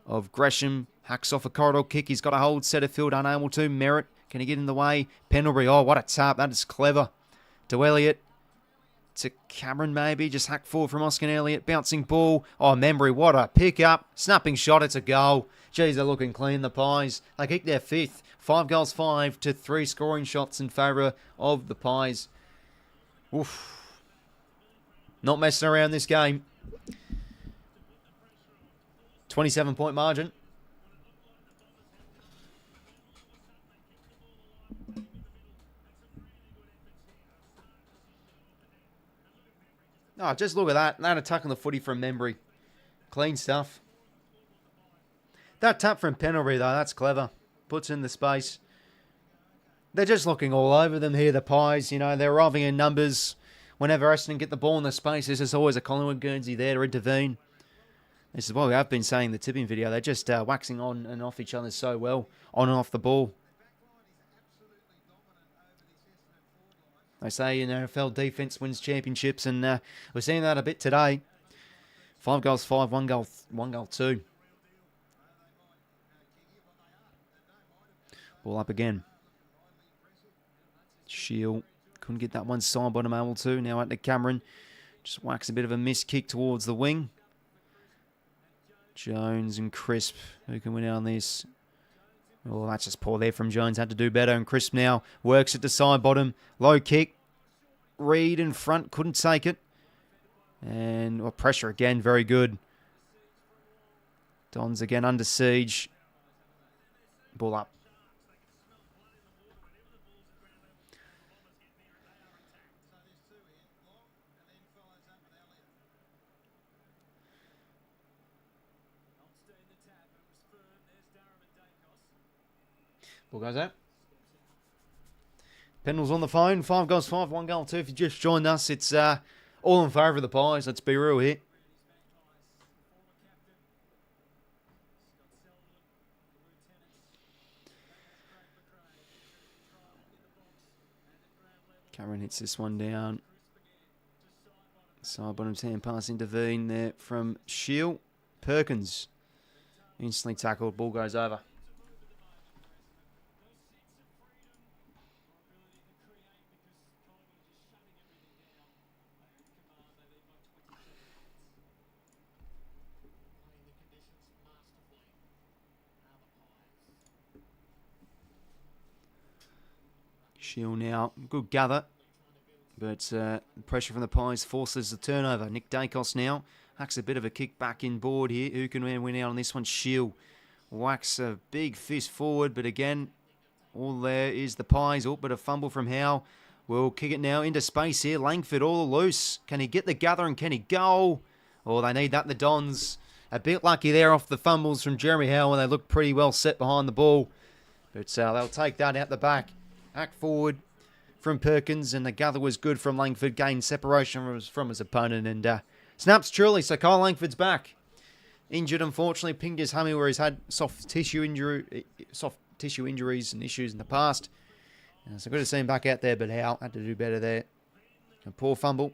of Gresham. Hacks off a corridor kick. He's got a hold. Setterfield unable to. Merritt. Can he get in the way? Pendlebury. Oh, what a tap. That is clever. To Elliott. To Cameron, maybe. Just hack forward from Oscar and Elliott. Bouncing ball. Oh, Membry. What a pick up. Snapping shot. It's a goal. Geez, they're looking clean, the Pies. They kicked their fifth. 5 goals, 5 to 3 scoring shots in favour of the Pies. Oof. Not messing around this game. 27-point margin. Oh, just look at that. That attack on the footy from Membry. Clean stuff. That tap from Pendlebury, though, that's clever. Puts in the space. They're just looking all over them here, the Pies. You know, they're arriving in numbers. Whenever Essendon get the ball in the space, there's always a Collingwood Guernsey there to intervene. This is what we have been saying in the tipping video. They're just waxing on and off each other so well, on and off the ball. They say in AFL, defence wins championships, and we're seeing that a bit today. 5 goals, 5, 1 goal, 2. Ball up again. Shield. Couldn't get that one side bottom able to. Now out to Cameron. Just whacks a bit of a missed kick towards the wing. Jones and Crisp. Who can win out on this? Oh, that's just poor there from Jones. Had to do better. And Crisp now works it to side bottom. Low kick. Reed in front. Couldn't take it. And pressure again. Very good. Dons again under siege. Ball up. Ball goes out. Pendle's on the phone. 5 goals, 5, 1 goal, 2. If you just joined us, it's all in favour of the Pies. Let's be real here. Cameron hits this one down. Side bottom's hand pass intervened there from 𝐓𝐿𝐴. Perkins instantly tackled. Ball goes over. Shield now. Good gather. But pressure from the Pies forces the turnover. 𝐓𝐡𝐞 now. Hacks a bit of a kick back in board here. Who can win out on this one? Shield whacks a big fist forward. But again, all there is the Pies. Oh, but a fumble from Howe. We'll kick it now into space here. Langford all loose. Can he get the gather and can he go? Oh, they need that, the Dons. A bit lucky there off the fumbles from Jeremy Howe when they look pretty well set behind the ball. But they'll take that out the back. Hack forward from Perkins, and the gather was good from Langford. Gained separation from his opponent, and snaps truly. So Kyle Langford's back. Injured, unfortunately, pinged his hammy where he's had soft tissue injuries and issues in the past. So good to see him back out there, but Howe had to do better there. A poor fumble.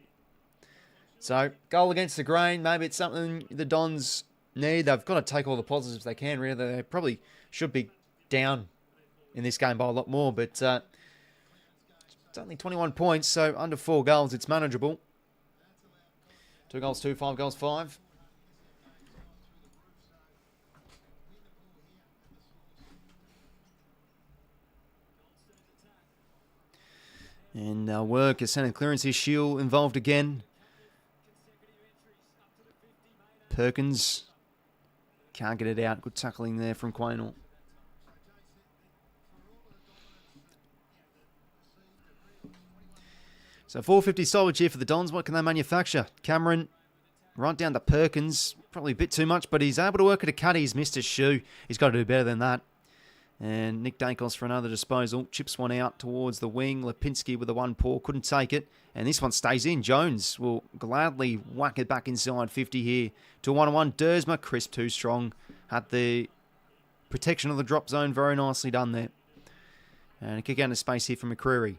So goal against the grain. Maybe it's something the Dons need. They've got to take all the positives they can. Really, they probably should be down in this game by a lot more, but it's only 21 points, so under 4 goals, it's manageable. 2 goals, 2, 5 goals, 5. And work, a centre clearance here. Shield involved again. Perkins can't get it out. Good tackling there from 𝐲𝐿. So 450 stoppage here for the Dons. What can they manufacture? Cameron, right down to Perkins. Probably a bit too much, but he's able to work at a cut. He's missed his shoe. He's got to do better than that. And 𝐓𝐡𝐞 for another disposal. Chips one out towards the wing. 𝐼𝐵𝐿𝐴 with the one paw. Couldn't take it. And this one stays in. Jones will gladly whack it back inside 50 here. To 1-1. 𝐷𝐸𝐻𝐻. Crisp too strong. Had the protection of the drop zone. Very nicely done there. And a kick out into space here from McCreary.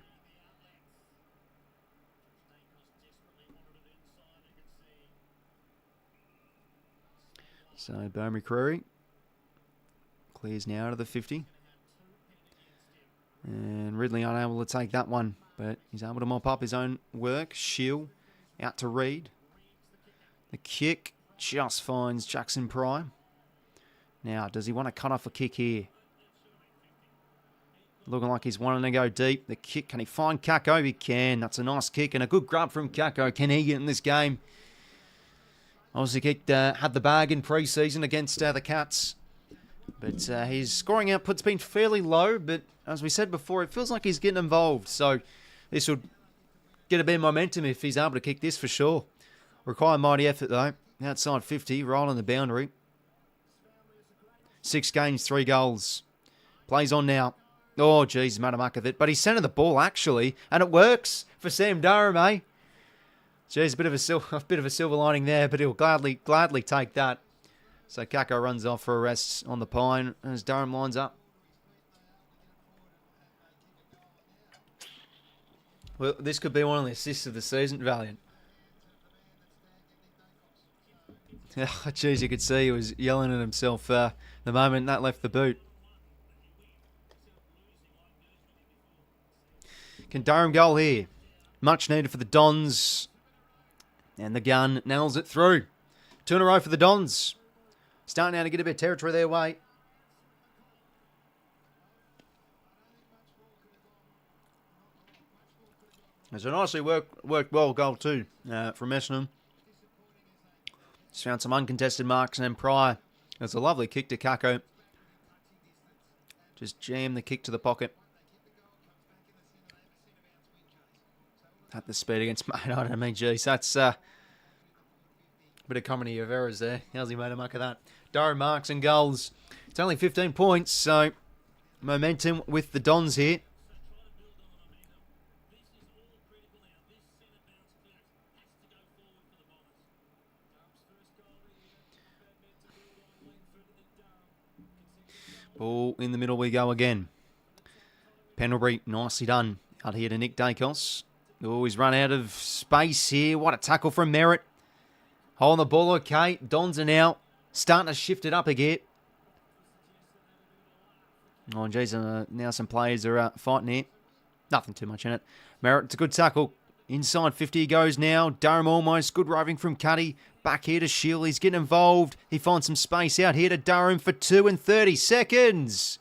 So Beau McCreary clears now out of the 50. And Ridley unable to take that one, but he's able to mop up his own work. Shield out to Reed. The kick just finds Jackson Pry. Now, does he want to cut off a kick here? Looking like he's wanting to go deep. The kick, can he find 𝐶𝐞𝐿? He can. That's a nice kick and a good grab from 𝐶𝐞𝐿. Can he get in this game? Obviously, had the bag in pre-season against the Cats. But his scoring output's been fairly low. But as we said before, it feels like he's getting involved. So this would get a bit of momentum if he's able to kick this for sure. Require mighty effort, though. Outside 50, right on the boundary. 6 games, 3 goals. Plays on now. Oh, geez, made a muck of it. But he centred the ball, actually. And it works for Sam Durham, eh? Geez, a bit of a silver lining there, but he'll gladly take that. So 𝐶𝐞𝐿 runs off for a rest on the pine as Durham lines up. Well, this could be one of the assists of the season, Valiant. Oh, geez, you could see he was yelling at himself the moment that left the boot. Can Durham goal here? Much needed for the Dons. And the gun nails it through. 2 in a row for the Dons. Starting now to get a bit of territory their way. It's a nicely worked well goal too from Essendon. Just found some uncontested marks and then Pryor. It's a lovely kick to 𝐶𝐞𝐿. Just jam the kick to the pocket. At the speed against mate. I don't mean, geez, that's a bit of comedy of errors there. How's he made a muck of that? Durham marks and goals. It's only 15 points, so momentum with the Dons here. Ball in the middle we go again. Pendlebury, nicely done. Out here to 𝐓𝐡𝐞. Oh, he's run out of space here. What a tackle from Merritt. Holding the ball okay. Dons are now starting to shift it up again. Oh, geez, now some players are fighting here. Nothing too much in it. Merritt, it's a good tackle. Inside 50 he goes now. Durham almost. Good roving from Cuddy. Back here to Shield. He's getting involved. He finds some space out here to Durham for 2 in 30 seconds.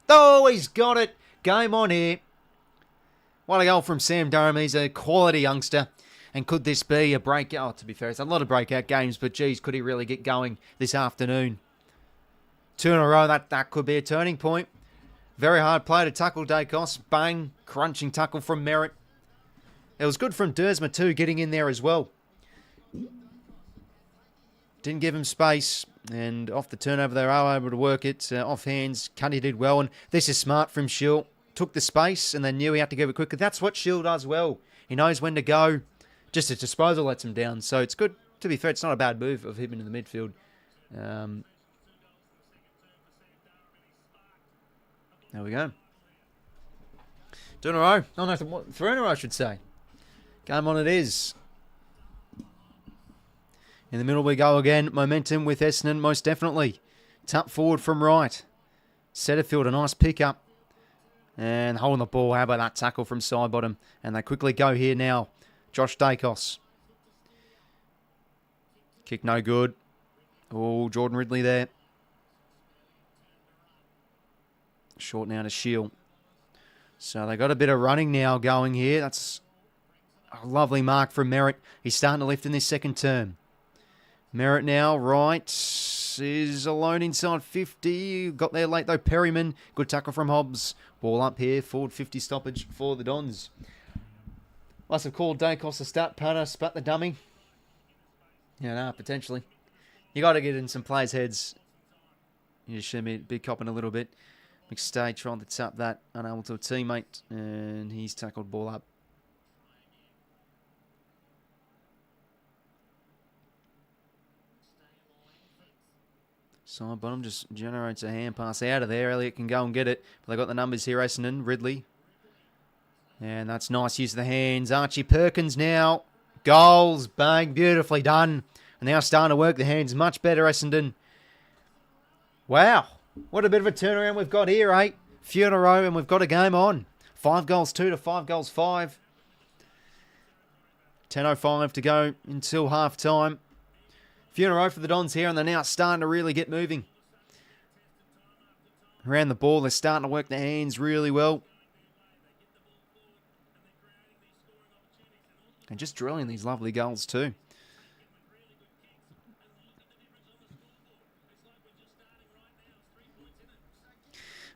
Oh, he's got it. Game on here. What a goal from Sam Durham. He's a quality youngster. And could this be a breakout? Oh, to be fair, it's a lot of breakout games, but geez, could he really get going this afternoon? 2 in a row, that could be a turning point. Very hard play to tackle 𝐼𝐴. Bang, crunching tackle from Merritt. It was good from 𝐷𝗛𝗻 too, getting in there as well. Didn't give him space, and off the turnover they were able to work it. Off hands, Cuddy did well, and this is smart from 𝐼𝐴. Took the space, and they knew he had to give it quicker. That's what 𝐼𝐴 does well. He knows when to go. Just his disposal lets him down, so it's good. To be fair, it's not a bad move of him into the midfield. There we go. 2 in a row. Oh no, 3 in a row I should say. Game on it is. In the middle we go again. Momentum with Essendon, most definitely. Tap forward from right. Setterfield, a nice pickup. And holding the ball. How about that tackle from side bottom? And they quickly go here now. Josh 𝐼𝐴. Kick no good. Oh, Jordan Ridley there. Short now to 𝐼𝐴. So they got a bit of running now going here. That's a lovely mark from Merritt. He's starting to lift in this second term. Merritt now, right, is alone inside 50. Got there late though, Perryman. Good tackle from Hobbs. Ball up here, forward 50 stoppage for the Dons. Must have called 𝐼𝐴 a stat patter, spat the dummy. Yeah, no, potentially. You got to get in some players' heads. You should be copping a little bit. McStay trying to tap that, unable to a teammate, and he's tackled ball up. Side bottom just generates a hand pass out of there. Elliott can go and get it. But they got the numbers here, Essendon, Ridley. And that's nice use of the hands. Archie Perkins now. Goals. Bang. Beautifully done. And now starting to work the hands much better, Essendon. Wow. What a bit of a turnaround we've got here, eh? Few in a row and we've got a game on. 5 goals 2 to 5 goals 5. 10:05 to go until half time. Few in a row for the Dons here and they're now starting to really get moving. Around the ball, they're starting to work the hands really well. And just drilling these lovely goals too.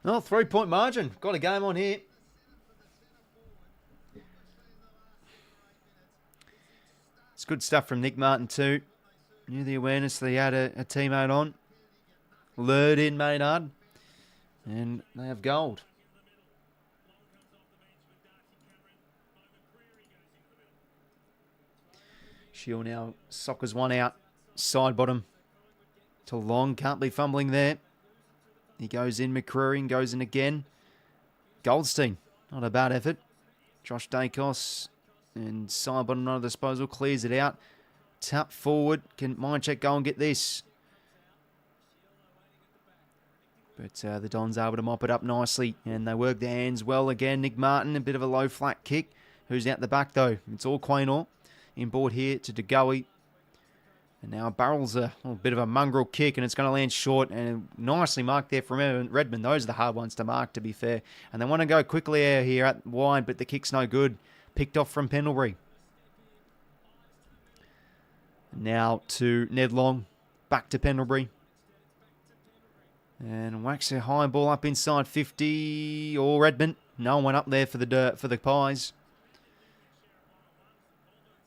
Well, 3-point margin. Got a game on here. It's good stuff from Nick Martin too. Knew the awareness that he had a teammate on. Lured in Maynard. And they have gold. 𝐼𝐴 now soccers one out. Side bottom to Long. Can't be fumbling there. He goes in. McCreary goes in again. Goldstein. Not a bad effort. Josh 𝐼𝐴. And side bottom under disposal. Clears it out. Tap forward. Can Mindcheck go and get this? But the Dons able to mop it up nicely. And they work their hands well again. Nick Martin, a bit of a low flat kick. Who's out the back though? It's all 𝐴𝐿. Inboard here to 𝐷𝐿𝐿. And now barrels a little bit of a mongrel kick. And it's going to land short. And nicely marked there from Redmond. Those are the hard ones to mark, to be fair. And they want to go quickly here at wide. But the kick's no good. Picked off from Pendlebury. Now to Ned Long. Back to Pendlebury. And whacks a high ball up inside 50. Or Redmond. No one up there for the Pies.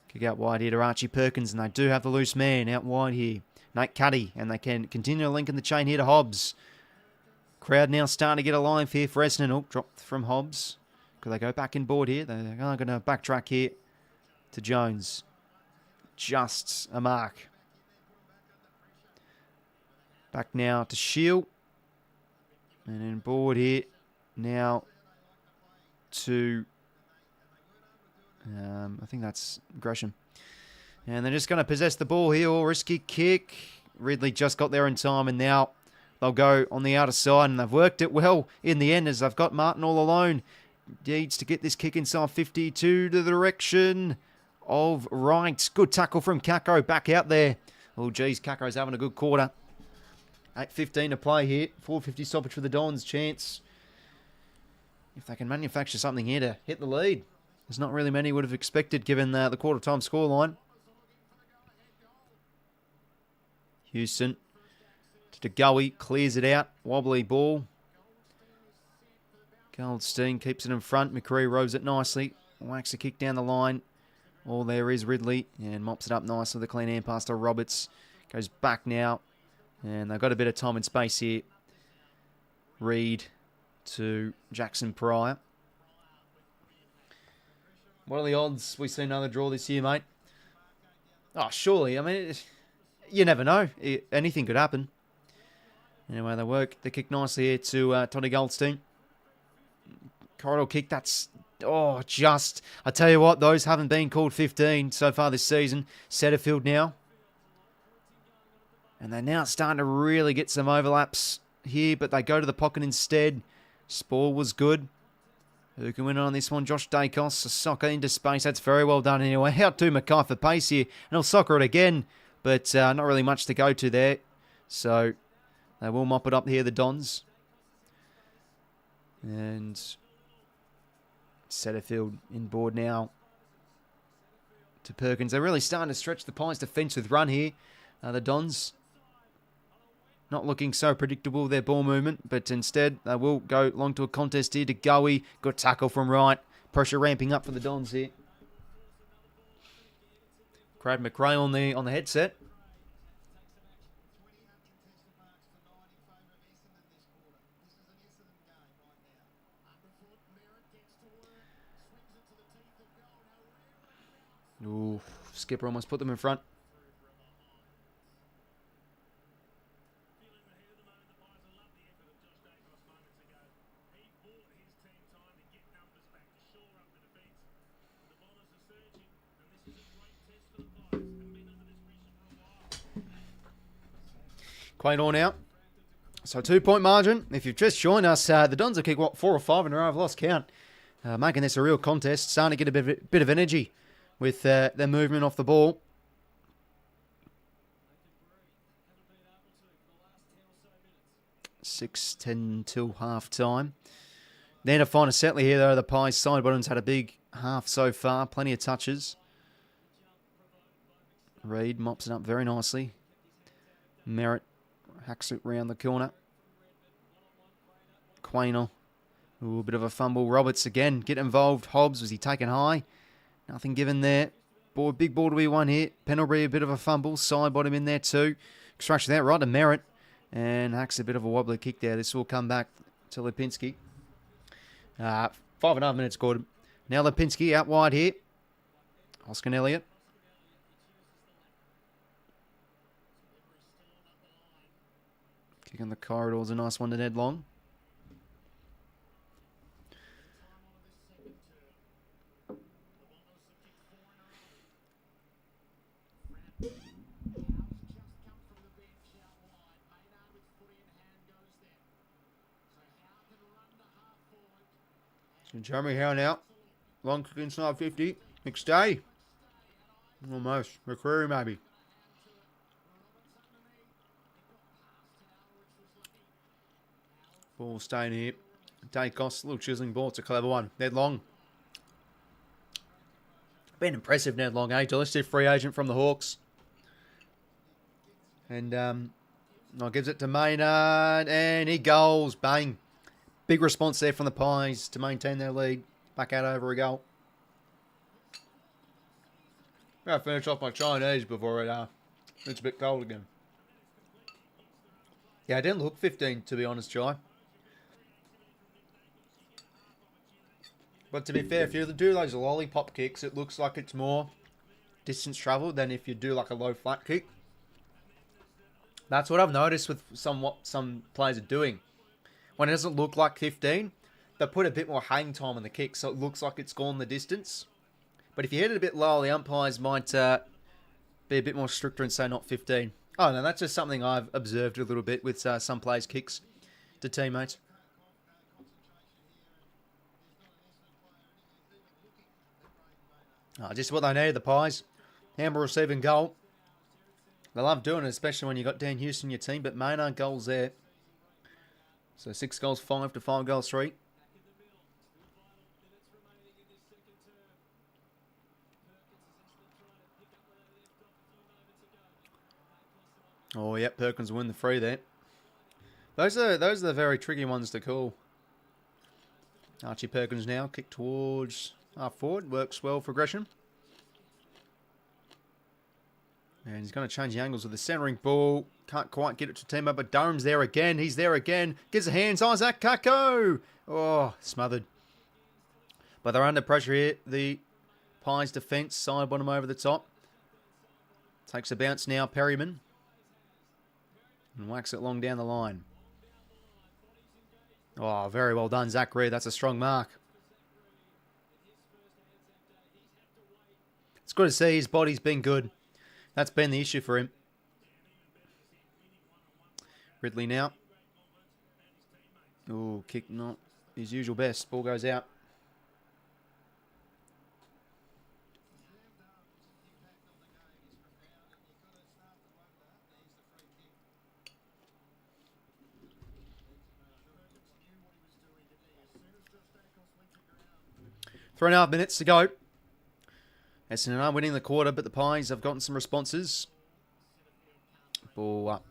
Kick out wide here to Archie Perkins. And they do have the loose man out wide here. Nate Cuddy. And they can continue to link in the chain here to Hobbs. Crowd now starting to get alive here for Essendon. Oh, dropped from Hobbs. Could they go back in board here? They're going to backtrack here to Jones. Just a mark. Back now to 𝐼𝐴. And in board here now to, I think that's Gresham. And they're just going to possess the ball here. Or risky kick. Ridley just got there in time. And now they'll go on the outer side. And they've worked it well in the end as they've got Martin all alone. Needs to get this kick inside 52 to the direction of right. Good tackle from 𝐼𝐴. Back out there. Oh, geez, 𝐼𝐴's having a good quarter. 8:15 to play here. 4:50 stoppage for the Dons. Chance, if they can manufacture something here to hit the lead. There's not really many would have expected given the quarter-time scoreline. Houston to 𝐼𝐴, clears it out. Wobbly ball. Goldstein keeps it in front. McCree rows it nicely. Whacks a kick down the line. All there is Ridley. And mops it up nicely with a clean hand pass to Roberts. Goes back now. And they've got a bit of time and space here. Reed to Jackson Pryor. What are the odds we see another draw this year, mate? Oh, surely. I mean, you never know. Anything could happen. Anyway, they work the kick nicely here to Toddy Goldstein. Corridor kick, that's... Oh, just... I tell you what, those haven't been called 15 so far this season. Setterfield now. And they're now starting to really get some overlaps here, but they go to the pocket instead. Spore was good. Who can win on this one? Josh Dacos, a soccer into space. That's very well done anyway. Out to 𝐸𝐼 for pace here. And he'll soccer it again, but not really much to go to there. So they will mop it up here, the Dons. And Setterfield inboard now to Perkins. They're really starting to stretch the Pies' defence with run here. The Dons not looking so predictable, their ball movement, but instead they will go long to a contest here to 𝐼𝐴. Good tackle from right. Pressure ramping up for the Dons here. Brad McRae on the headset. Ooh, skipper almost put them in front. 𝐸𝐴 now. So 2-point margin. If you've just joined us, the Dons have kicked, 4 or 5 in a row? I've lost count. Making this a real contest. Starting to get a bit of energy with their movement off the ball. 6:10 till half time. Then to find a settler here, though. The Pies side bottoms had a big half so far. Plenty of touches. Reed mops it up very nicely. Merritt hacks it round the corner. 𝐸𝐴. Ooh, a bit of a fumble. Roberts again. Get involved. Hobbs, was he taken high? Nothing given there. Big ball to be won here. Pendlebury, a bit of a fumble. Side bottom in there too. Construction that right to Merritt. And hacks a bit of a wobbly kick there. This will come back to 𝐸𝐼𝐶. 5.5 minutes scored. Now 𝐸𝐼𝐶 out wide here. Oscar Elliott. Kick in the corridors, a nice one to Ned Long. So Jeremy Howe now. Long kick inside 50. McStay. Almost. McCreary maybe. Ball staying here. Dacos, a little chiseling ball. It's a clever one. Ned Long. Been impressive, Ned Long, eh? Delicious free agent from the Hawks. And gives it to Maynard. And he goals. Bang. Big response there from the Pies to maintain their lead. Back out over a goal. I'll finish off my Chinese before it's a bit cold again. Yeah, it didn't look 15, to be honest, Jai. But to be fair, if you do those lollipop kicks, it looks like it's more distance travel than if you do like a low flat kick. That's what I've noticed with what some players are doing. When it doesn't look like 15, they put a bit more hang time on the kick, so it looks like it's gone the distance. But if you hit it a bit lower, the umpires might be a bit more stricter and say not 15. Oh, no, that's just something I've observed a little bit with some players' kicks to teammates. Just what they need, the Pies. Hamble receiving goal. They love doing it, especially when you've got Dan Houston in your team, but Maynard goals there. So 6 goals, 5 to 5 goals, 3. Oh, yep, Perkins will win the free there. Those are the very tricky ones to call. Archie Perkins now, kick towards half forward, works well for Gresham. And he's going to change the angles with the centering ball. Can't quite get it to team up, but Durham's there again. He's there again. Gives the hands. 𝐼𝐴𝐶𝐞 𝐎𝐥𝐝. Oh, smothered. But they're under pressure here. The Pies defence, side bottom over the top. Takes a bounce now, Perryman. And whacks it long down the line. Oh, very well done, 𝐓𝐴𝐶. That's a strong mark. It's good to see his body's been good. That's been the issue for him. Ridley now. Oh, kick not his usual best. Ball goes out. Three and a half minutes to go. Essendon are winning the quarter, but the Pies have gotten some responses. Ball up.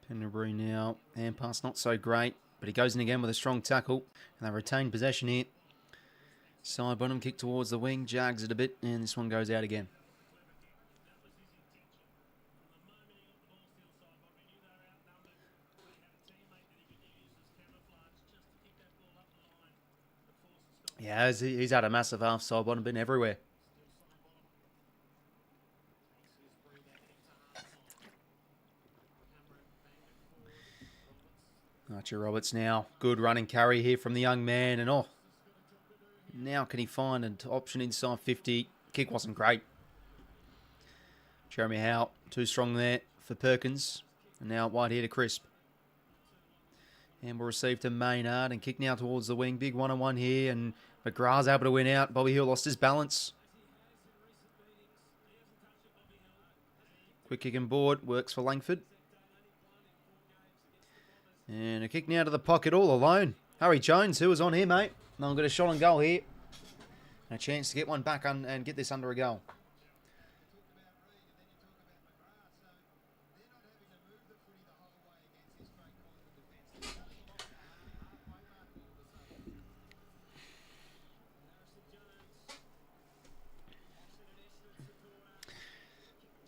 Pendlebury now. Hand pass not so great, but he goes in again with a strong tackle. And they retain possession here. Side bottom kick towards the wing. Jags it a bit, and this one goes out again. Yeah, he's had a massive half side bottom, been everywhere. 𝐼𝐴𝐶𝐞 now. Good running carry here from the young man. And oh, now can he find an option inside 50? Kick wasn't great. Jeremy Howe, too strong there for Perkins. And now wide here to Crisp. And we'll receive to Maynard and kick now towards the wing. Big one-on-one here. And McGrath's able to win out. Bobby Hill lost his balance. Quick kick and board. Works for Langford. And a kick now to the pocket all alone. Harry Jones, who was on here, mate. No one got a shot on goal here. And a chance to get one back and get this under a goal.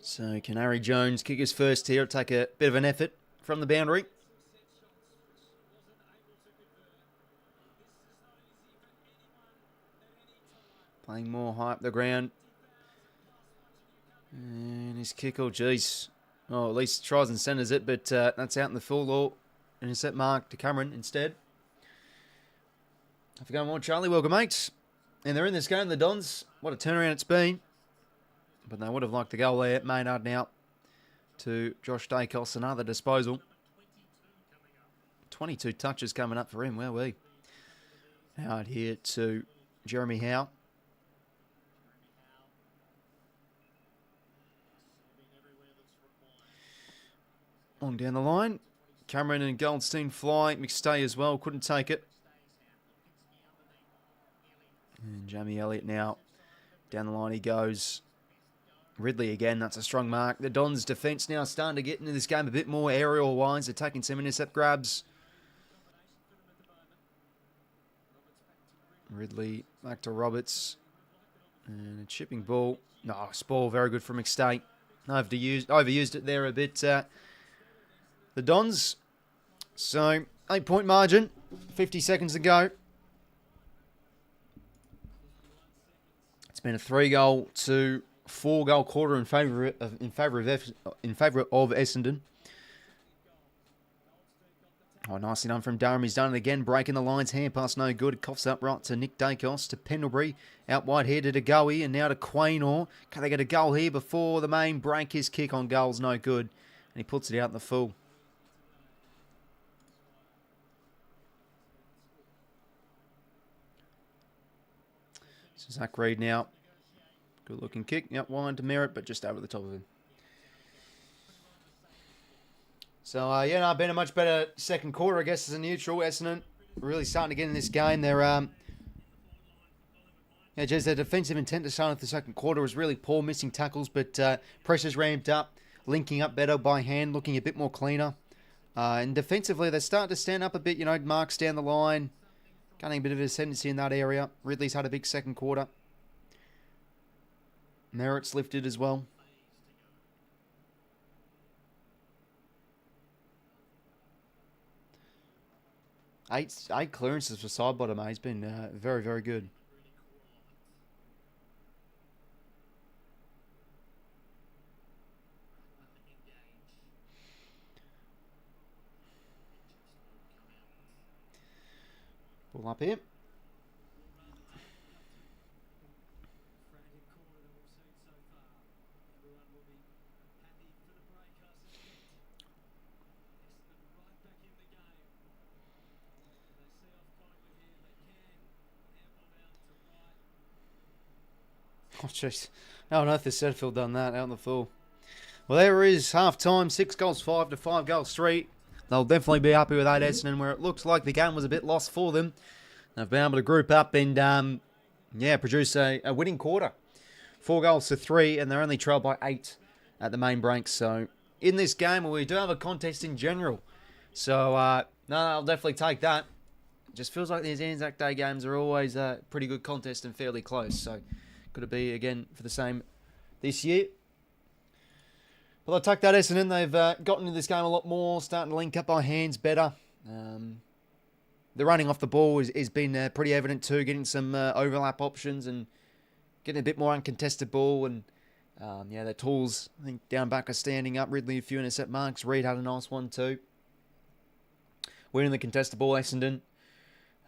So can Harry Jones kick his first here? Take a bit of an effort from the boundary. Playing more high up the ground. And his kick, oh geez. Oh, at least tries and centres it, but that's out in the full or an intercept mark to Cameron instead. Have to go more, Charlie. Welcome, mates. And they're in this game, the Dons. What a turnaround it's been. But they would have liked the goal there. Maynard now to Josh Dacos, another disposal. 22 touches coming up for him. Where we? Howard here to Jeremy Howe. On down the line. Cameron and Goldstein fly. McStay as well. Couldn't take it. And Jamie Elliott now. Down the line he goes. Ridley again. That's a strong mark. The Dons' defence now starting to get into this game a bit more aerial-wise. They're taking some intercept grabs. Ridley back to Roberts. And a chipping ball. No, ball very good from McStay. Overused it there a bit. The Dons. So, 8-point margin. 50 seconds to go. It's been a 3-goal to 4-goal quarter in favour of Essendon. Oh, nicely done from Durham. He's done it again, breaking the lines. Hand pass no good. Coughs up right to Nick Dacos, to Pendlebury. Out wide here to 𝐴𝐴𝐶𝐞, and now to 𝐴𝐴𝐶𝐞. Can they get a goal here before the main break? His kick on goal's no good. And he puts it out in the full. So Zach Reid now. Good looking kick. Out wide to Merritt, but just over the top of him. So, yeah, no, been a much better second quarter, I guess, as a neutral. Essendon really starting to get in this game. They're, yeah, just their defensive intent to start off the second quarter was really poor, missing tackles, but pressure's ramped up, linking up better by hand, looking a bit more cleaner. And defensively, they're starting to stand up a bit, marks down the line, getting a bit of a ascendancy in that area. Ridley's had a big second quarter. Merritt's lifted as well. Eight clearances for Sidebottom, mate. He's been very, very good. Ball up here. Oh, jeez. How on earth has Setterfield done that out on the full? Well, there is half-time. 6 goals 5 to 5 goals 3. They'll definitely be happy with that, Essendon, where it looks like the game was a bit lost for them. They've been able to group up and, produce a winning quarter. 4 goals to 3, and they're only trailed by 8 at the main break. So, in this game, we do have a contest in general. So, no, I'll definitely take that. It just feels like these Anzac Day games are always a pretty good contest and fairly close. So, could it be, again, for the same this year? Well, I'll take that, Essendon. They've gotten into this game a lot more, starting to link up by hands better. The running off the ball has been pretty evident too, getting some overlap options and getting a bit more uncontested ball. And, their tools, I think, down back are standing up. Ridley, a few intercept marks. Reid had a nice one too. Winning the contested ball, Essendon.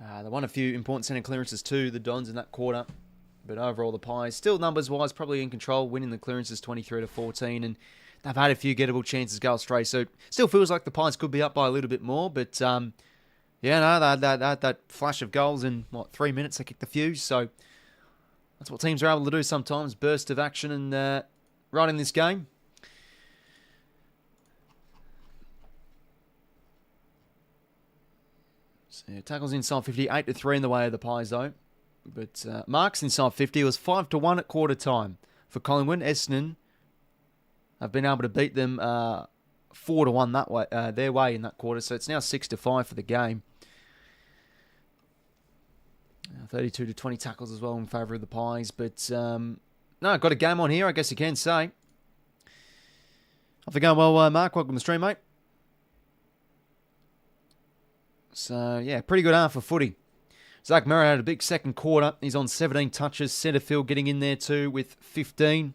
They won a few important centre clearances too, the Dons in that quarter. But overall, the Pies, still numbers-wise, probably in control, winning the clearances 23 to 14. And they've had a few gettable chances go astray. So, still feels like the Pies could be up by a little bit more. But, they had that flash of goals in, 3 minutes. They kicked the fuse. So, that's what teams are able to do sometimes. Burst of action and right in this game. So, tackles inside 50, 8 to 3 in the way of the Pies, though. But marks inside 50 was 5 to 1 at quarter time for Collingwood. Essendon have been able to beat them 4 to 1 that way, their way in that quarter. So it's now 6 to 5 for the game. 32 to 20 tackles as well in favour of the Pies. But no, got a game on here, I guess you can say. Off it going well, Mark. Welcome to the stream, mate. So yeah, pretty good half of footy. Zach Merritt had a big second quarter. He's on 17 touches. Setterfield getting in there too with 15.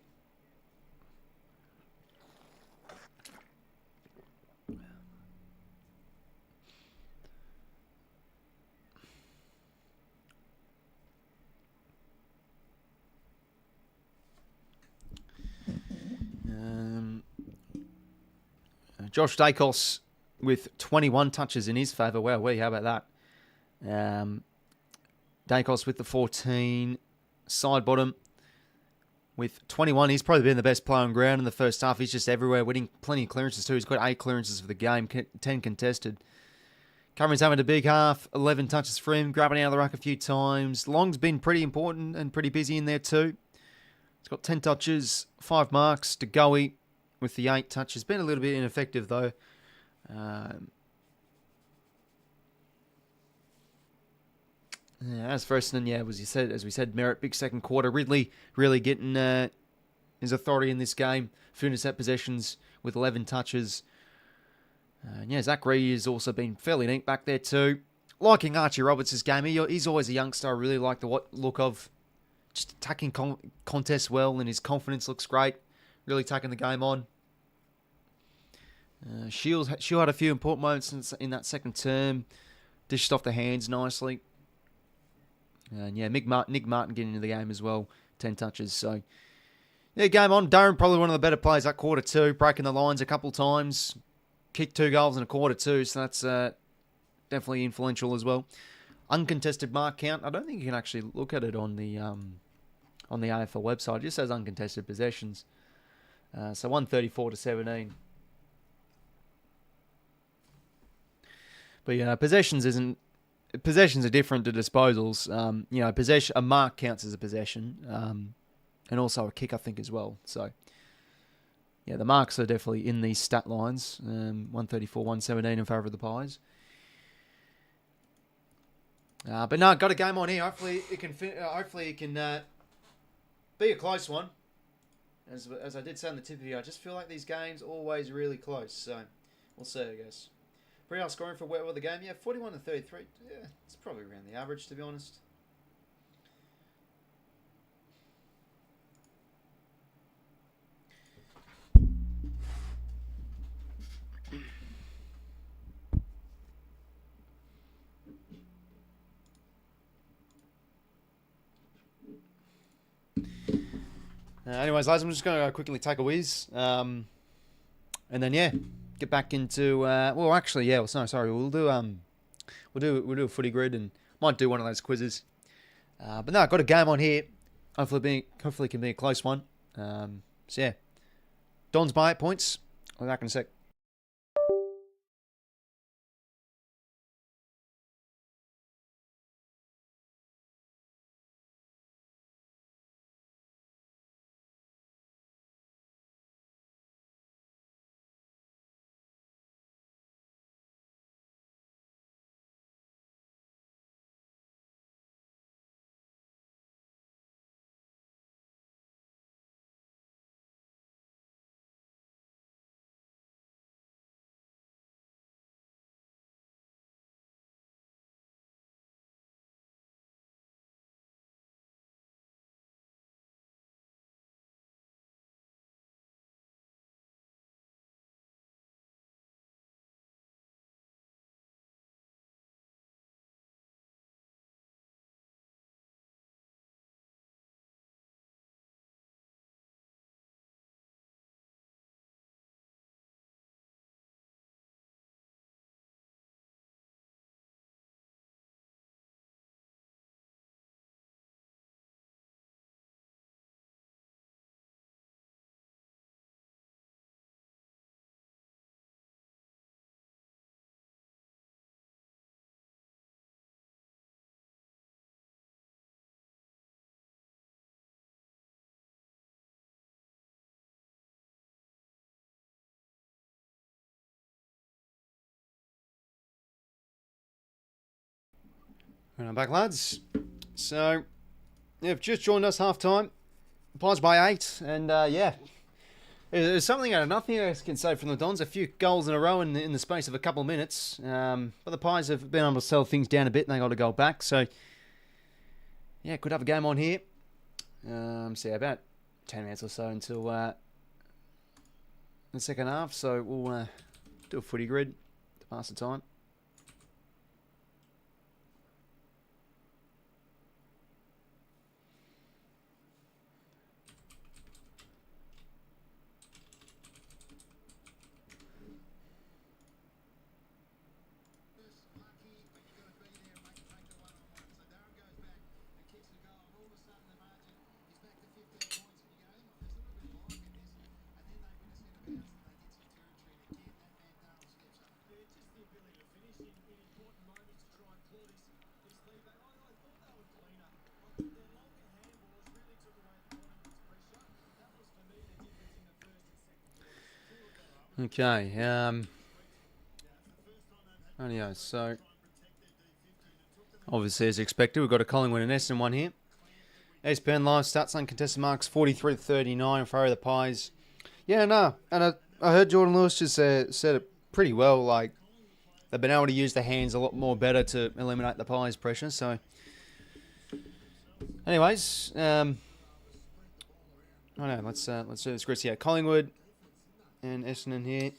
Josh Dacos with 21 touches in his favour. Wow, how about that? Dacos with the 14. Sidebottom with 21. He's probably been the best player on ground in the first half. He's just everywhere, winning plenty of clearances too. He's got 8 clearances for the game, 10 contested. Cameron's having a big half, 11 touches for him, grabbing out of the ruck a few times. Long's been pretty important and pretty busy in there too. He's got 10 touches, 5 marks to 𝐼𝐿𝐴 with the 8 touches. Been a little bit ineffective though. As for Essendon, as we said, Merritt, big second quarter. Ridley really getting his authority in this game. Few intercept possessions with 11 touches. Zach Reid has also been fairly neat back there too. Liking Archie Roberts' game. He's always a youngster I really like the look of. Just attacking contests well, and his confidence looks great. Really taking the game on. Shield had a few important moments in that second term. Dished off the hands nicely. And Nick Martin getting into the game as well. 10 touches. So, game on. Durham probably one of the better players that quarter too. Breaking the lines a couple times. Kicked 2 goals in a quarter too. So that's definitely influential as well. Uncontested mark count. I don't think you can actually look at it on the AFL website. It just says uncontested possessions. So 134 to 17. But possessions are different to disposals. A mark counts as a possession, and also a kick, I think, as well. So yeah, the marks are definitely in these stat lines. 134, 117 in favour of the Pies. But no, got a game on here. Hopefully it can be a close one. As I did say in the tip video, I just feel like these games always really close. So we'll see, I guess. Pretty high scoring for wet weather game. Yeah, 41 to 33. Yeah, it's probably around the average, to be honest. Anyways, lads, I'm just going to quickly take a whiz, and then get back into. We'll do a footy grid and might do one of those quizzes. But no, I've got a game on here. Hopefully it can be a close one. Dons by 8 points. I'll be back in a sec. And I'm back, lads. So, you've just joined us half time. Pies by 8, and there's something out of nothing I can say from the Dons. A few goals in a row in the space of a couple of minutes. But the Pies have been able to settle things down a bit, and they got a goal back. So, yeah, could have a game on here. About 10 minutes or so until the second half. So we'll do a footy grid to pass the time. Okay, so obviously as expected, we've got a Collingwood and Essendon one here. ESPN live stats, uncontested marks, 43-39 for the Pies. Yeah, no, and I heard Jordan Lewis just said it pretty well. Like, they've been able to use their hands a lot more better to eliminate the Pies' pressure. So, anyways, let's do this. Chris, yeah, Collingwood and Essendon here.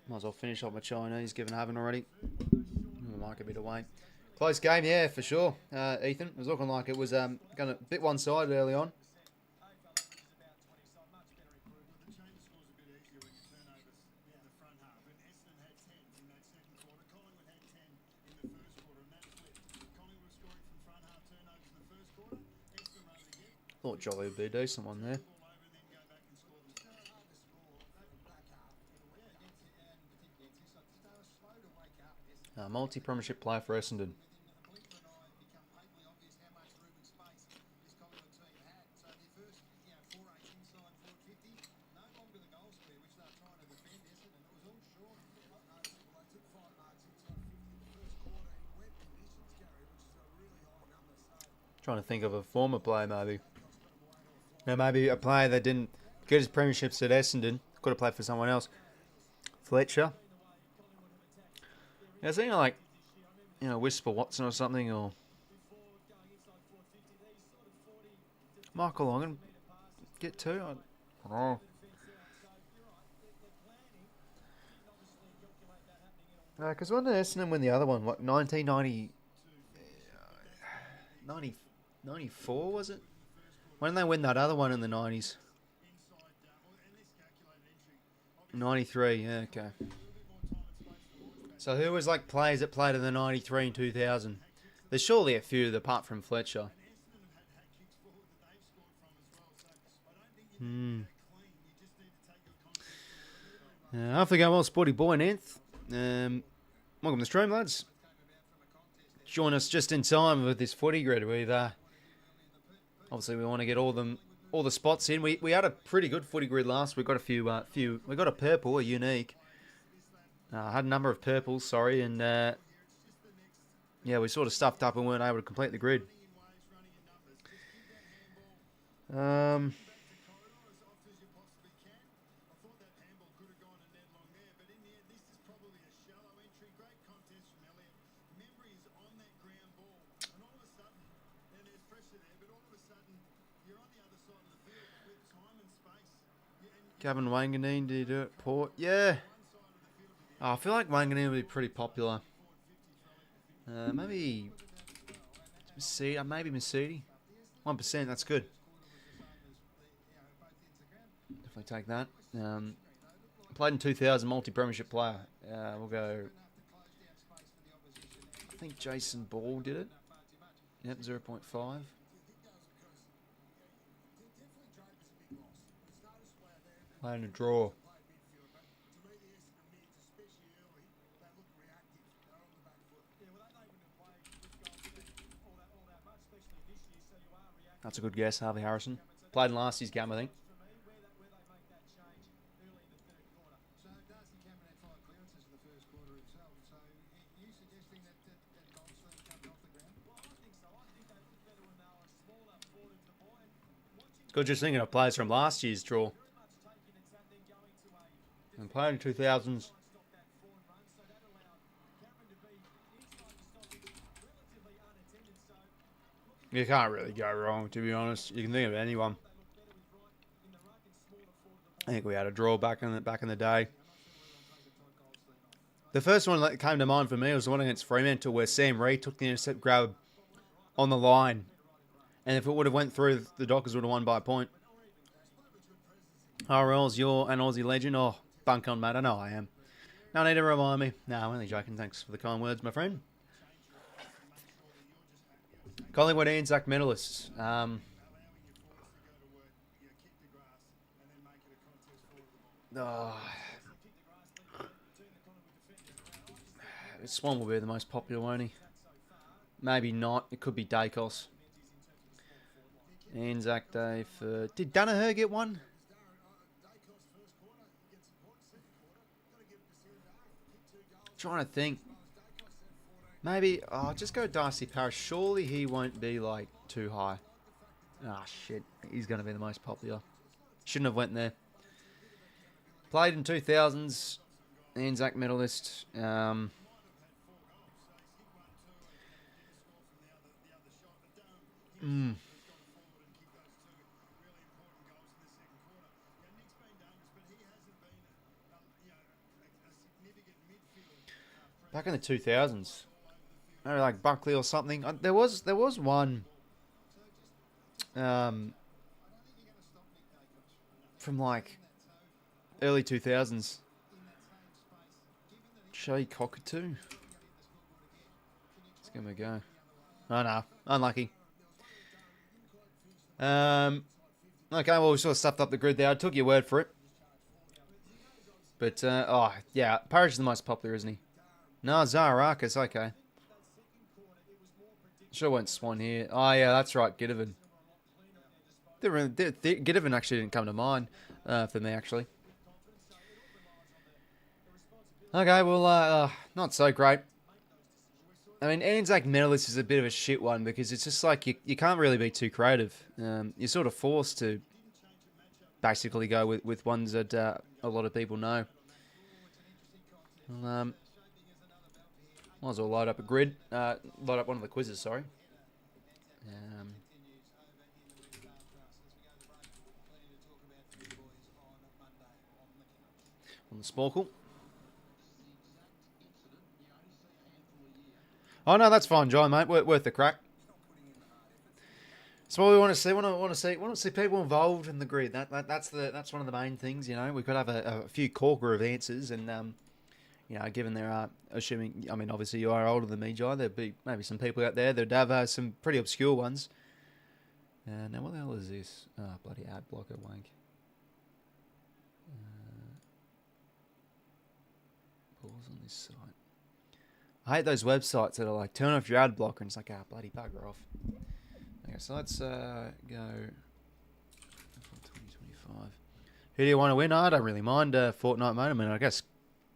Might as well finish off my Chinese, given I haven't already. I might get a bit away. Close game, yeah, for sure. Ethan, it was looking like it was going a bit one-sided early on. Thought Jolly would be a decent one there. multi-premiership player for Essendon. Trying to think of a former player, maybe. No, maybe a player that didn't get his premierships at Essendon. Could have played for someone else. Fletcher. Yeah, so, like, 𝐓𝐴𝐿𝐴𝐿 or something, or Michael, I'm going to get two. I don't know. Because when did Essendon win the other one? What, 1990... 94, was it? When did they win that other one in the 90s? 93, yeah, okay. So who was like players that played in the 93 and 2000? There's surely a few apart from Fletcher. Off we go, well, Sporty Boy and Nth. Welcome to the stream, lads. Join us just in time with this footy grid. We've obviously we want to get all the spots in. We had a pretty good footy grid last. We got a few. We got a purple, a unique. Had a number of purples, sorry, and yeah, we sort of stuffed up and weren't able to complete the grid. Gavin 𝐼𝐴𝐿𝐴𝐿, did he do it? Port? Yeah. Oh, I feel like 𝐼𝐼𝐿𝐴𝐿 would be pretty popular. Maybe 𝐬𝐿𝐴𝐿𝐴𝐿, maybe 𝐬𝐿𝐴𝐿𝐴𝐿. 1%, that's good. Definitely take that. Played in 2000, multi-premiership player. We'll go... I think Jason Ball did it. Yep, 0.5. Playing a draw. That's a good guess, Harvey Harrison. Played in last year's game, I think. It's good just thinking of players from last year's draw. And played in 2000s. You can't really go wrong, to be honest. You can think of anyone. I think we had a draw back in the day. The first one that came to mind for me was the one against Fremantle, where Sam Reid took the intercept grab on the line, and if it would have went through, the Dockers would have won by a point. RL's you're an Aussie legend. Oh, bunk on, mate. I know I am. No need to remind me. No, I'm only joking. Thanks for the kind words, my friend. Collingwood ANZAC medalists. Swan will be the most popular, won't he? Maybe not. It could be Dacos. ANZAC Day for... Did Danaher get one? Trying to think. Maybe, just go Darcy Parish. Surely he won't be, like, too high. Ah, shit. He's going to be the most popular. Shouldn't have went there. Played in 2000s. ANZAC medalist. Back in the 2000s. Maybe like Buckley or something. There was one from like early 2000s. 𝐓𝐡𝐞 𝐎𝐥𝐝. Let's give him a go. Oh no, unlucky. Okay, well, we sort of stuffed up the grid there. I took your word for it. But, yeah, Parish is the most popular, isn't he? No, Zaharakis, okay. Sure went Swan here. Oh, yeah, that's right, 𝐼𝐻𝐿𝐵. 𝐼𝐻𝐿𝐵 actually didn't come to mind for me, actually. Okay, well, not so great. I mean, ANZAC medalist is a bit of a shit one because it's just like you can't really be too creative. You're sort of forced to basically go with ones that a lot of people know. Might as well load up a grid. Load up one of the quizzes, sorry. On the Sporkle. Oh no, that's fine, John, mate. Worth the crack. That's what we want to see. Want to see people involved in the grid. That's one of the main things. You know, we could have a few corker of answers, and you know, given there are, assuming, I mean, obviously you are older than me, John, there'd be maybe some people out there that'd have some pretty obscure ones. Now, what the hell is this? Oh, bloody ad blocker wank. Pause on this site. I hate those websites that are like, turn off your ad blocker, and it's like, bloody bugger off. Okay, so let's go 2025. Who do you want to win? I don't really mind Fortnite mode. I mean, I guess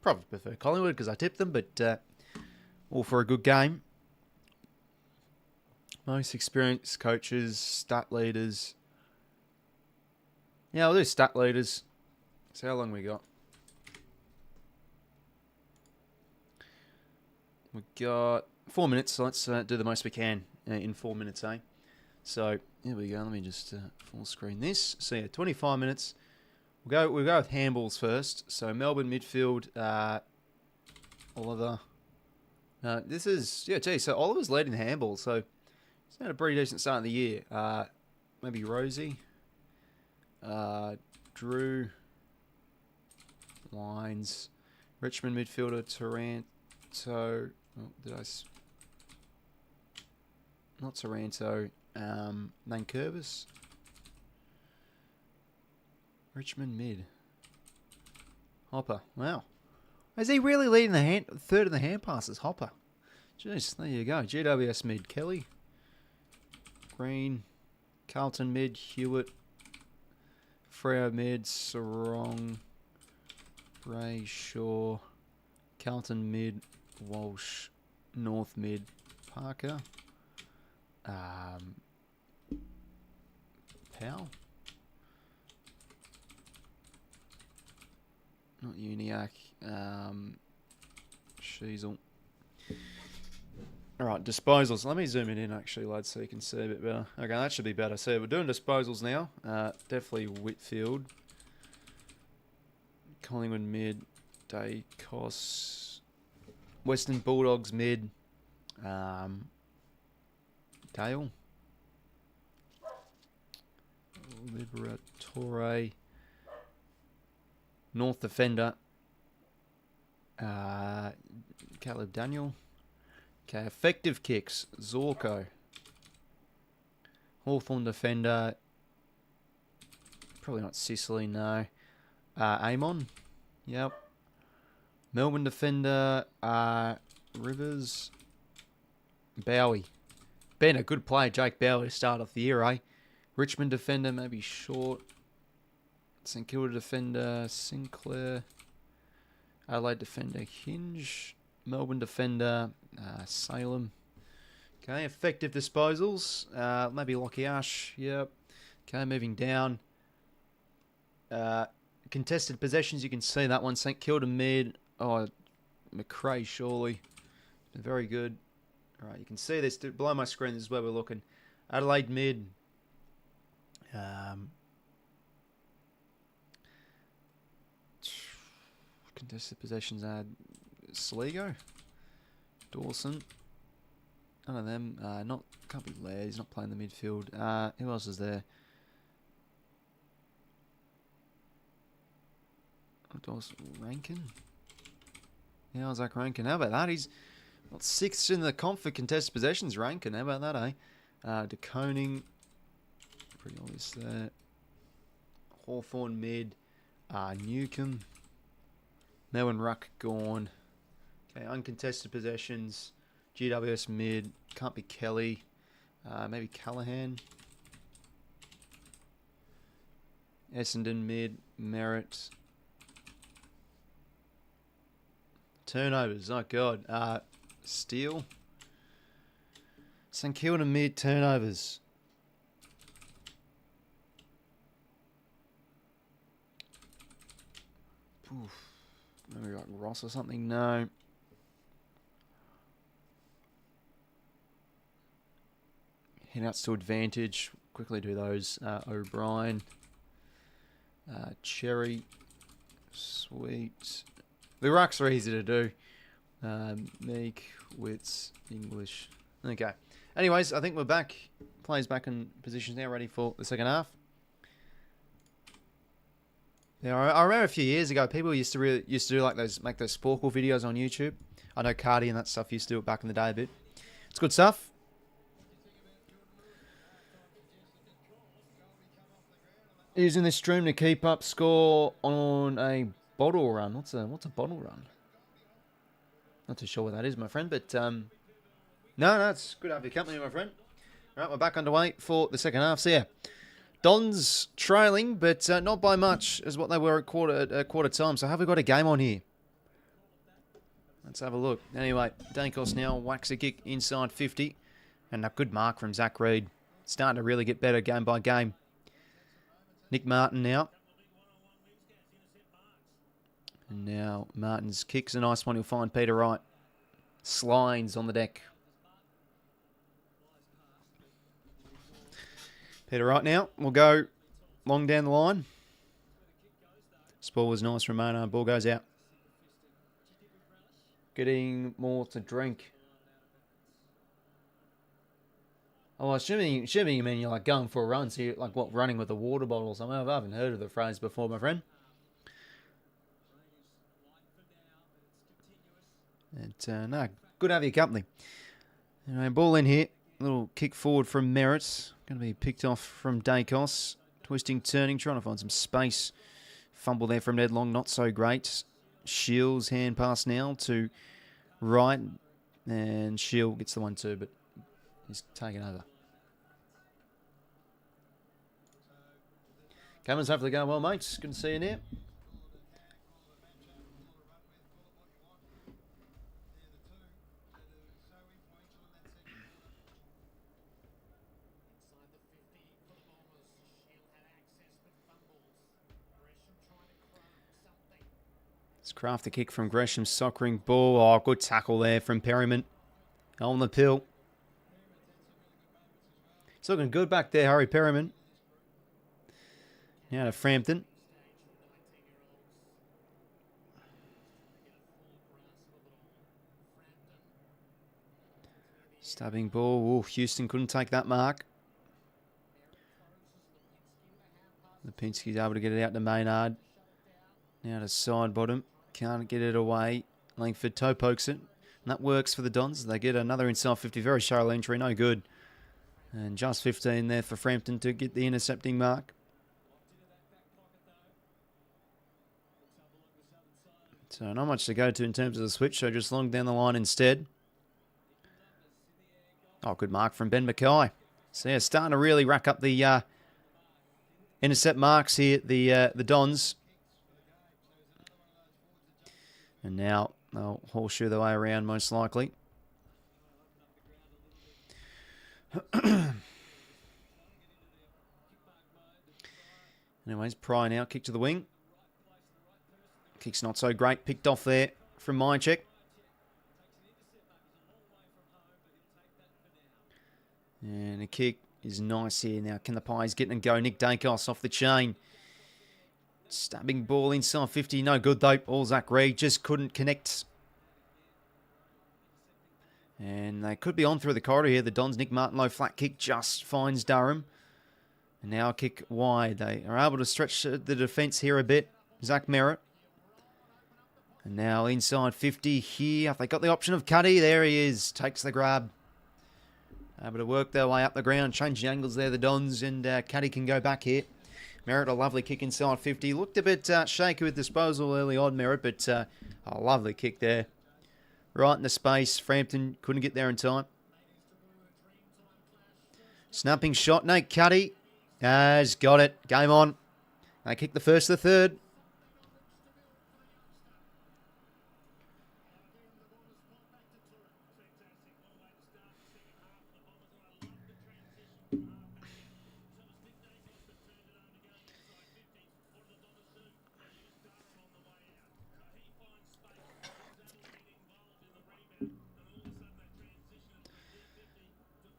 probably prefer Collingwood because I tipped them, but all for a good game. Most experienced coaches, stat leaders. Yeah, I'll do stat leaders. See how long we got. We got 4 minutes, so let's do the most we can in 4 minutes, eh? So here we go. Let me just full screen this. So yeah, 25 minutes. We'll go with handballs first. So Melbourne midfield, Oliver. This is so Oliver's leading the handball. So he's had a pretty decent start of the year. Maybe Rosie, Drew, Lines, Richmond midfielder Taranto. Oh, not Taranto. 𝐴𝐵𝐿𝐴. Richmond mid. Hopper. Wow. Is he really leading the third in the hand passes? Hopper. Jeez, there you go. GWS mid. Kelly. Green. Carlton mid. Hewitt. Freo mid. Sarong. Ray Shaw. Carlton mid. Walsh. North mid. Parker. Powell. Not Uniac. 𝐓𝐡𝐞. Alright, disposals. Let me zoom it in actually, lads, so you can see a bit better. Okay, that should be better. So we're doing disposals now. Definitely Whitfield. Collingwood mid. Dacos. Western Bulldogs mid. Dale. Liberatore. North defender. Caleb Daniel. Okay, effective kicks. Zorko. Hawthorn defender. Probably not Sicily, no. Amon. Yep. Melbourne defender. Rivers. Bowie. Been a good play, Jake Bowie, to start off the year, eh? Richmond defender, maybe Short. St Kilda defender, Sinclair. Adelaide defender, Hinge. Melbourne defender, Salem. Okay, effective disposals. Maybe 𝐼𝐻𝐿𝐵. Yep. Okay, moving down. Contested possessions, you can see that one. St Kilda mid. Oh, McRae, surely. Very good. Alright, you can see this below my screen. This is where we're looking. Adelaide mid. Contested possessions are Sligo, Dawson. None of them. Can't be Laird. He's not playing the midfield. Who else is there? Dawson, Rankin. Yeah, Isaac Rankin. How about that? He's sixth in the comp for contested possessions. Rankin. How about that, eh? De Koning. Pretty obvious there. Hawthorn mid. Newcomb. Melbourne Ruck gone. Okay, uncontested possessions. GWS mid. Can't be Kelly. Maybe Callaghan. Essendon mid. Merritt. Turnovers. Oh, God. Steele. St Kilda mid. Turnovers. Oof. Maybe like Ross or something. No. Handouts to advantage. Quickly do those. O'Brien. Cherry. Sweet. The rucks are easy to do. Meek, Wits, English. Okay. Anyways, I think we're back. Players back in positions now, ready for the second half. Yeah, I remember a few years ago, people used to do like make those Sporkle videos on YouTube. I know Cardi and that stuff used to do it back in the day a bit. It's good stuff. Using this stream to keep up score on a bottle run. What's a bottle run? Not too sure what that is, my friend. But no, it's good to have your company, my friend. All right, we're back underway for the second half. So yeah, Dons trailing, but not by much as what they were at quarter time. So have we got a game on here? Let's have a look. Anyway, Dankos now 𝐓𝐴𝐶 inside 50, and a good mark from Zach Reed. Starting to really get better game by game. Nick Martin now. And now Martin's kick's a nice one. He'll find Peter Wright. Slines on the deck. Peter Wright now. We'll go long down the line. Spall was nice from Mona. Ball goes out. Getting more to drink. Oh, assuming you mean you're like going for a run, so you're like what, running with a water bottle or something? I haven't heard of the phrase before, my friend. And no, good to have your company. Anyway, ball in here. Little kick forward from Merritt. Going to be picked off from Dankos. Twisting, turning, trying to find some space. Fumble there from Ned Long, not so great. Shields hand pass now to Wright. And Shield gets the 1-2, but he's taken over. Cameron's hopefully going well, mates. Good to see you now. It's Craft the kick from Gresham, soccering ball. Oh, good tackle there from Perryman. On the pill. It's looking good back there, Harry Perryman. Now to Frampton. Stabbing ball. Ooh, Houston couldn't take that mark. 𝐓𝐴𝐶𝐞's able to get it out to Maynard. Now to side bottom. Can't get it away. Langford toe pokes it. And that works for the Dons. They get another inside 50. Very shallow entry. No good. And just 15 there for Frampton to get the intercepting mark. So not much to go to in terms of the switch. So just long down the line instead. Oh, good mark from Ben Mackay. So yeah, starting to really rack up the intercept marks here, the Dons. And now they'll horseshoe their way around most likely. Anyways, Pry now, kick to the wing. Kick's not so great. Picked off there from 𝐼𝐿𝐴𝐿. And the kick is nice here. Now, can the Pies get and go? Nick Dankos off the chain. Stabbing ball inside 50. No good, though. All Zach Reed just couldn't connect. And they could be on through the corridor here. The Dons, Nick Martin, low flat kick just finds Durham. And now a kick wide. They are able to stretch the defence here a bit. Zach Merritt. And now inside 50 here. They got the option of Cuddy. There he is. Takes the grab. Able to work their way up the ground. Change the angles there, the Dons. And Cuddy can go back here. Merritt, a lovely kick inside 50. Looked a bit shaky with disposal early on, Merritt. But a lovely kick there. right in the space. Frampton couldn't get there in time. Snapping shot. 𝐓𝐿𝐶𝐞 has got it. Game on. They kick the first to the third.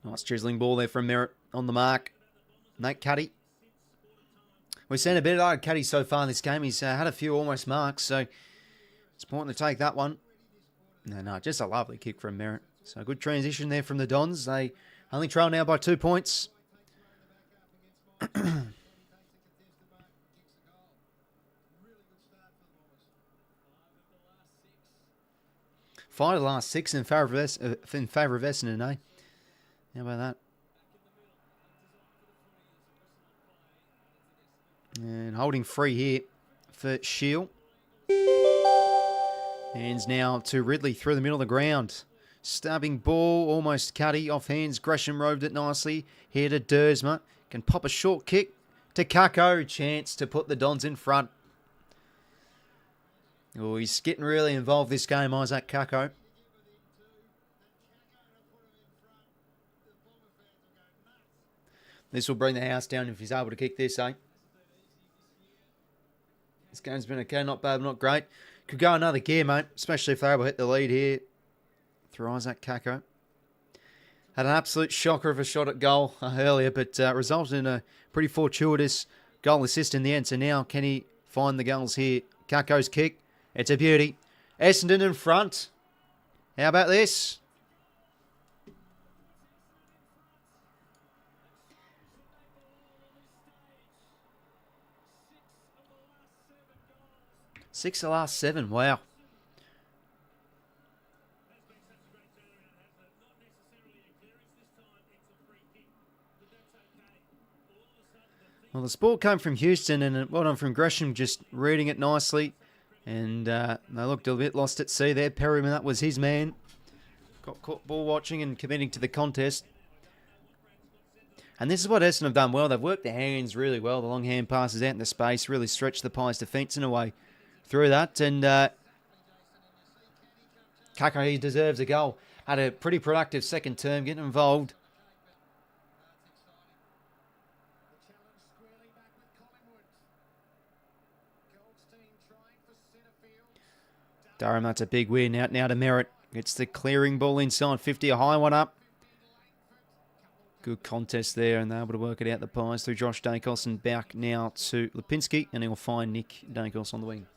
Nice drizzling ball there from Merritt on the mark. 𝐓𝐿𝐶𝐞. We've seen a bit of 𝐓𝐿𝐶𝐞 so far in this game. He's had a few almost marks, so it's important to take that one. No, just a lovely kick from Merritt. So a good transition there from the Dons. They only trail now by 2 points. Five of the last 6 in favour of Essendon, eh? How about that? And holding free here for 𝐓𝐿𝐶. Hands now to Ridley through the middle of the ground. Stabbing ball, almost 𝐓𝐿𝐶 off hands. 𝐵𝐵𝐿𝐶 roved it nicely. Here to 𝐷ersma. Can pop a short kick to 𝐶𝐞. Chance to put the Dons in front. Oh, he's getting really involved this game, Isaac 𝐶𝐞. This will bring the house down if he's able to kick this, eh? This game's been okay, not bad, not great. Could go another gear, mate, especially if they're able to hit the lead here through Isaac 𝐶𝐞. Had an absolute shocker of a shot at goal earlier, but resulted in a pretty fortuitous goal assist in the end. So now, can he find the goals here? 𝐶𝐞's kick. It's a beauty. Essendon in front. How about this? Six of the last 7. Wow. Well, the sport came from Houston, and well done from Gresham, just reading it nicely. And they looked a bit lost at sea there. Perryman, that was his man. Got caught ball watching and committing to the contest. And this is what Essendon have done well. They've worked their hands really well. The long hand passes out in the space, really stretched the Pies' defence in a way through that. And 𝐶𝐞, he deserves a goal. Had a pretty productive second term, getting involved. Durham, that's a big win. Out now to Merritt. Gets the clearing ball inside 50, a high one up. Good contest there, and they're able to work it out, the Pies, through Josh Daicos, and back now to Lipinski, and he'll find Nick Daicos on the wing.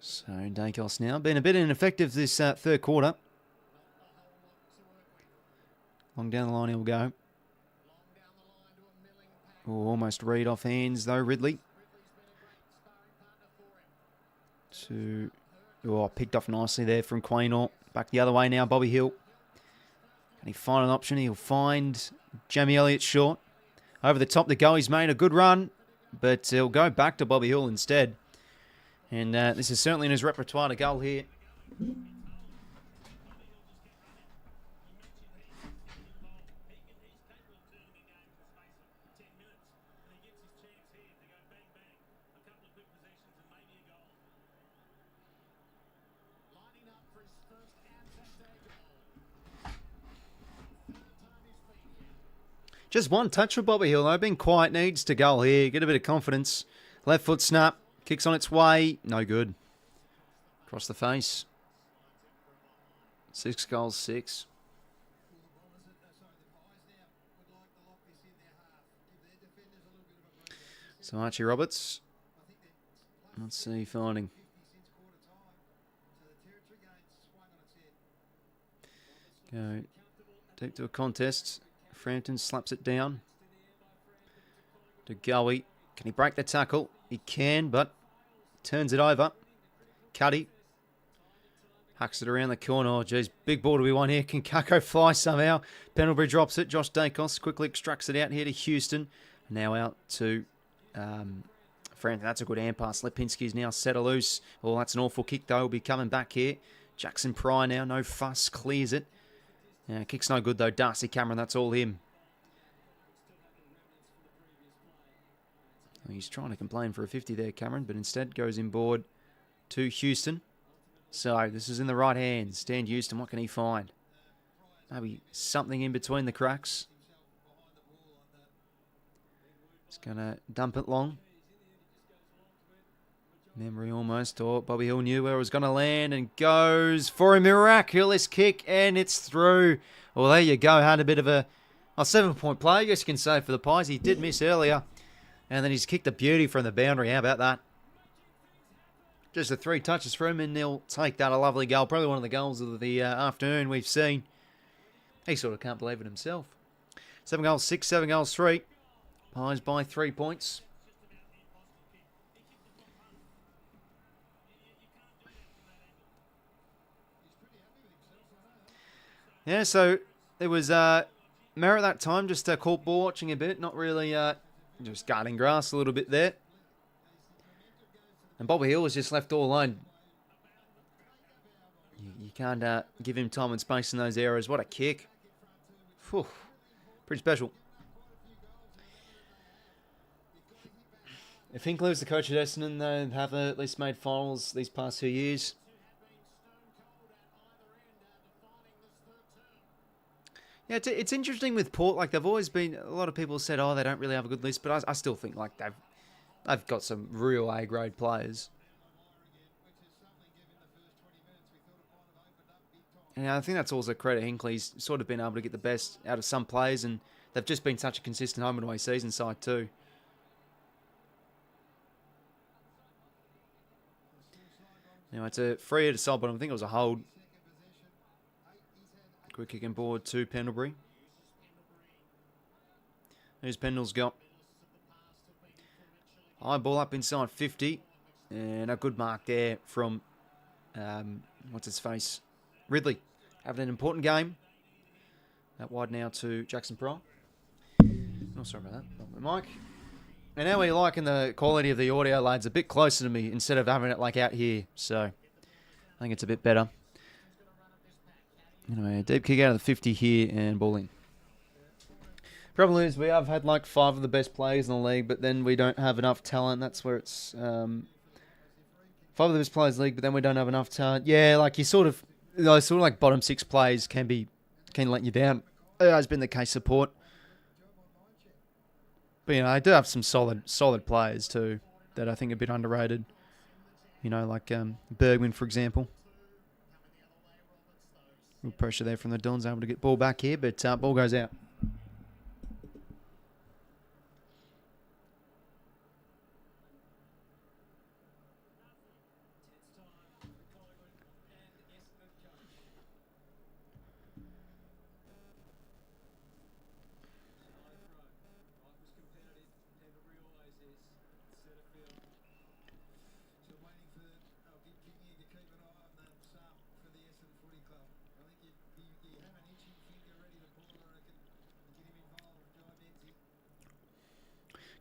So Daicos now been a bit ineffective this third quarter. Long down the line he'll go. Oh, almost read off hands though, Ridley. Picked off nicely there from 𝐴𝐿𝐶. Back the other way now, Bobby Hill. Can he find an option? He'll find Jamie Elliott short. Over the top to go. He's made a good run, but he'll go back to Bobby Hill instead. And this is certainly in his repertoire to goal here. Just one touch for Bobby Hill, though. Been quiet, needs to goal here. Get a bit of confidence. Left foot snap. Kicks on its way. No good. Across the face. 6 goals, 6. So Archie Roberts. Let's see, finding. Go deep to a contest. Frampton slaps it down to 𝐿𝐶𝐞. Can he break the tackle? He can, but turns it over. 𝐶𝐞 hucks it around the corner. Oh, geez, big ball to be won here. Can 𝐶𝐞 fly somehow? Pendlebury drops it. Josh Daicos quickly extracts it out here to Houston. Now out to That's a good hand pass. Lipinski's now set loose. Oh, that's an awful kick, though. He'll be coming back here. Jackson Pryor now, no fuss, clears it. Yeah, kick's no good, though. Darcy Cameron, that's all him. He's trying to complain for a 50 there, Cameron, but instead goes inboard to Houston. So this is in the right hands. Dan Houston, what can he find? Maybe something in between the cracks. He's going to dump it long. Memory almost thought Bobby Hill knew where it was going to land and goes for a miraculous kick, and it's through. Well, there you go. Had a bit of a 7-point play, I guess you can say, for the Pies. He did miss earlier, and then he's kicked a beauty from the boundary. How about that? Just the 3 touches for him, and he'll take that. A lovely goal. Probably one of the goals of the afternoon we've seen. He sort of can't believe it himself. 7 goals 6, 7 goals 3. Pies by 3 points. Yeah, so there was Merritt that time, just caught ball watching a bit, not really just guarding grass a little bit there. And Bobby Hill was just left all alone. You can't give him time and space in those areas. What a kick. Whew, pretty special. If Hinckley's the coach at Essendon, they have at least made finals these past 2 years. Yeah, it's interesting with Port. Like, they've always been, a lot of people said, oh, they don't really have a good list, but I still think like they've got some real A-grade players. And I think that's also credit Hinckley's sort of been able to get the best out of some players, and they've just been such a consistent home and away season side too. Now it's a free to side, but I think it was a hold. Quick kick and board to Pendlebury. Who's Pendle's got? High ball up inside 50. And a good mark there from, what's his face? Ridley. Having an important game. That wide now to Jackson Pryor. Oh, sorry about that. Mike. And now we're liking the quality of the audio, lads. A bit closer to me instead of having it like out here. So I think it's a bit better. Anyway, deep kick out of the 50 here and ball in. Problem is, we have had like 5 of the best players in the league, but then we don't have enough talent. That's where it's 5 of the best players in the league, but then we don't have enough talent. Yeah, like you sort of like bottom 6 players can let you down. It has been the case of Port. But you know, I do have some solid players too that I think are a bit underrated. You know, like Bergman, for example. Good pressure there from the Dons, able to get ball back here, but ball goes out.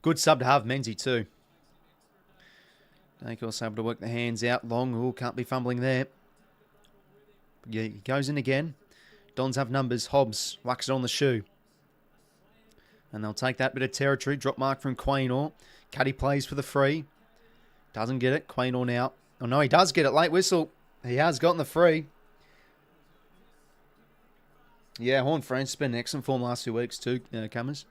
Good sub to have, Menzies too. Dank also able to work the hands out long. Oh, can't be fumbling there. Yeah, he goes in again. Dons have numbers. Hobbs whacks it on the shoe. And they'll take that bit of territory. Drop mark from 𝐓𝐿𝐴𝐽𝐻. Cuddy plays for the free. Doesn't get it. 𝐓𝐴𝐽𝐻 now. Oh no, he does get it. Late whistle. He has gotten the free. Yeah, Horn Francis has been in excellent form last 2 weeks too, Cummers.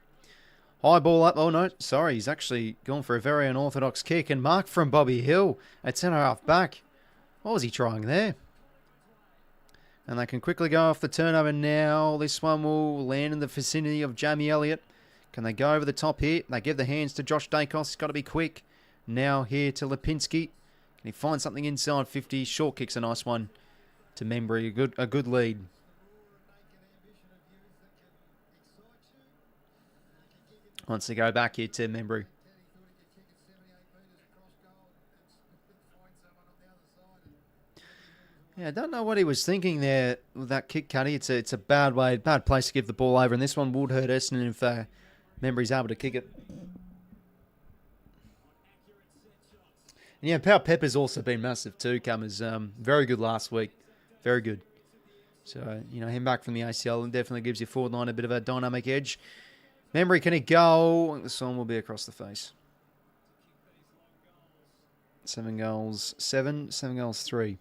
High ball up. Oh, no. Sorry. He's actually gone for a very unorthodox kick. And mark from Bobby Hill at centre-half back. What was he trying there? And they can quickly go off the turnover now. This one will land in the vicinity of Jamie Elliott. Can they go over the top here? They give the hands to Josh Dacos. He's got to be quick. Now here to Lipinski. Can he find something inside 50? Short kick's a nice one to Membry. A good lead. Wants to go back here to Membry. Yeah, I don't know what he was thinking there with that kick, Cuddy. It's a bad place to give the ball over, and this one would hurt Essendon if Membry's able to kick it. And yeah, 𝐼𝐴's also been massive too, Cummers. Very good last week. Very good. So, you know, him back from the ACL definitely gives your forward line a bit of a dynamic edge. Memory, can he go? This one will be across the face. 7 goals, 7. 7 goals, 3.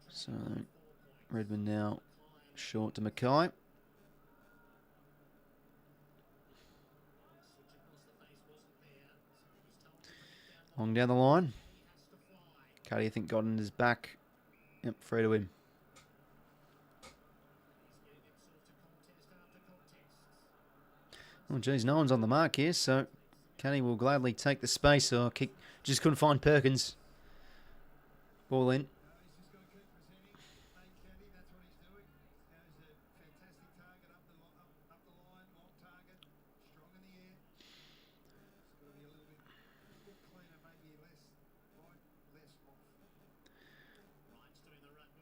So, Redmond now short to Mackay. Long down the line. Cuddy, I think, got in his back. Yep, free to him. Oh, geez, no one's on the mark here, so Cuddy will gladly take the space. Or kick. Just couldn't find Perkins. Ball in.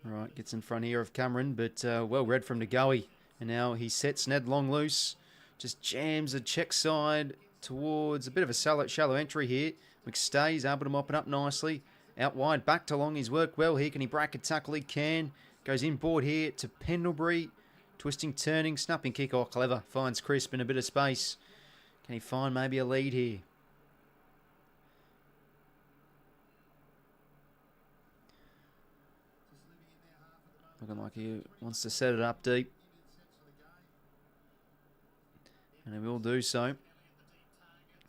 Right, gets in front here of Cameron, but well read from 𝐴𝐥𝐝. And now he sets Ned long loose. Just jams the check side towards a bit of a shallow entry here. McStay's able to mop it up nicely. Out wide, back to Long. He's worked well here. Can he bracket tackle? He can. Goes inboard here to Pendlebury. Twisting, turning, snapping kick. Oh, clever. Finds Crisp in a bit of space. Can he find maybe a lead here? Looking like he wants to set it up deep. And he will do so.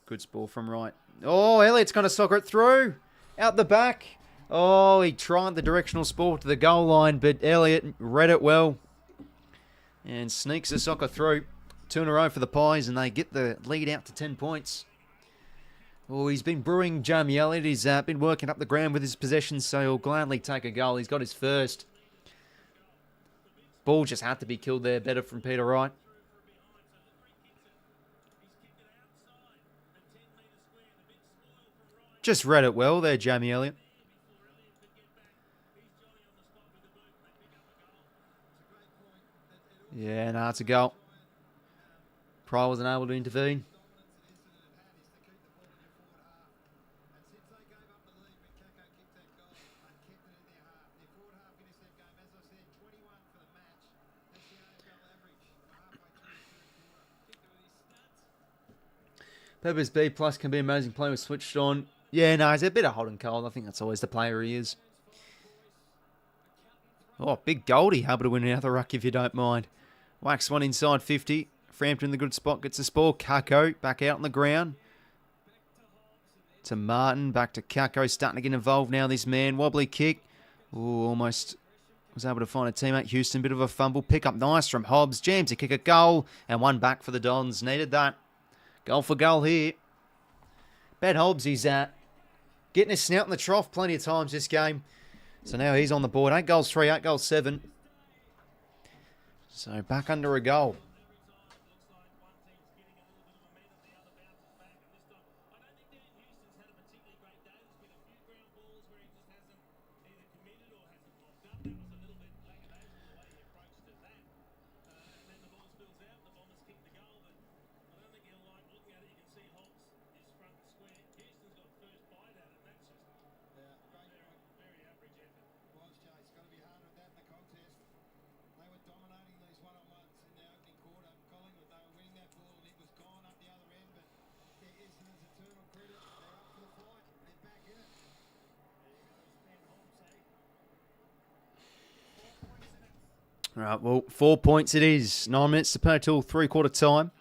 Good ball from right. Oh, Elliott's going to soccer it through. Out the back. Oh, he tried the directional sport to the goal line, but Elliott read it well. And sneaks the soccer through. 2 in a row for the Pies, and they get the lead out to 10 points. Oh, he's been brewing, Jamie Elliott. He's been working up the ground with his possessions, so he'll gladly take a goal. He's got his first. Ball just had to be killed there. Better from Peter Wright. Just read it well there, Jamie Elliott. Yeah, no, it's a goal. Pryor wasn't able to intervene. Peppers B+ can be amazing play with switched on. Yeah, no, he's a bit of hot and cold. I think that's always the player he is. Oh, big Goldie, able to win another ruck if you don't mind. Whacks one inside 50. Frampton in the good spot, gets the spore. 𝐼𝐴 back out on the ground. To Martin, back to 𝐼𝐴, starting to get involved now, this man. Wobbly kick. Ooh, almost was able to find a teammate. Houston, bit of a fumble. Pick up nice from Hobbs. Jams to kick a goal. And one back for the Dons. Needed that. Goal for goal here. Bet Hobbs, he's getting his snout in the trough plenty of times this game. So now he's on the board. 8 goals 3, 8 goals 7. So back under a goal. All right, well, 4 points it is. 9 minutes to play till 3/4 time.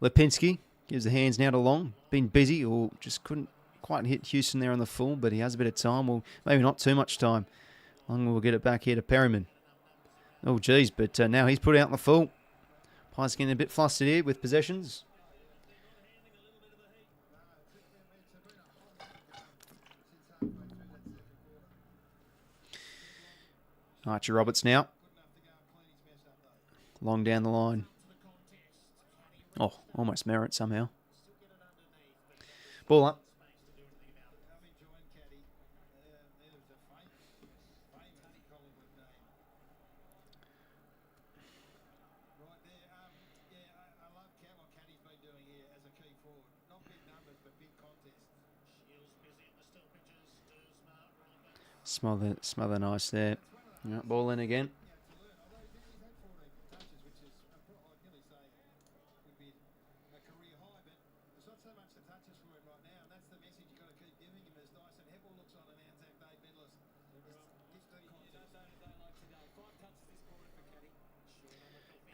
𝐼𝐴 gives the hands now to Long. Been busy, or just couldn't quite hit Houston there on the full, but he has a bit of time. Well, maybe not too much time. Long will get it back here to Perryman. Oh, geez, but now he's put out in the full. Pies getting a bit flustered here with possessions. Archie Roberts now. Long down the line. Oh, almost merit somehow. Ball up. Smother nice there. Yep, ball in again.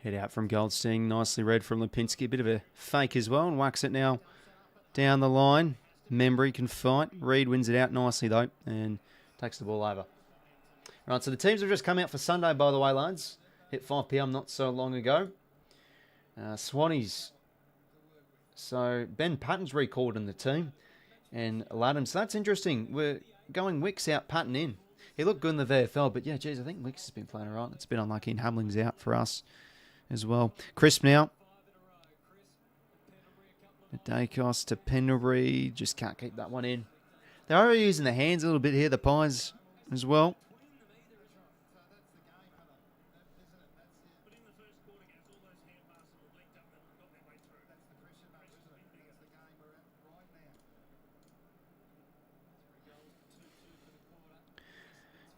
Head out from Goldstein, nicely read from Lipinski. A bit of a fake as well, and whacks it now down the line. Membry can fight. Reed wins it out nicely though, and takes the ball over. Right, so the teams have just come out for Sunday, by the way, lads. Hit 5 p.m. not so long ago. Swannies. So Ben Patton's recalled in the team, and Aladdin. So that's interesting. We're going Wicks out, Patton in. He looked good in the VFL, but yeah, geez, I think Wicks has been playing all right. It's been unlucky, and Hamling's out for us as well. Crisp now. Dacos to Pendlebury. Just can't keep that one in. They are using the hands a little bit here, the Pies as well.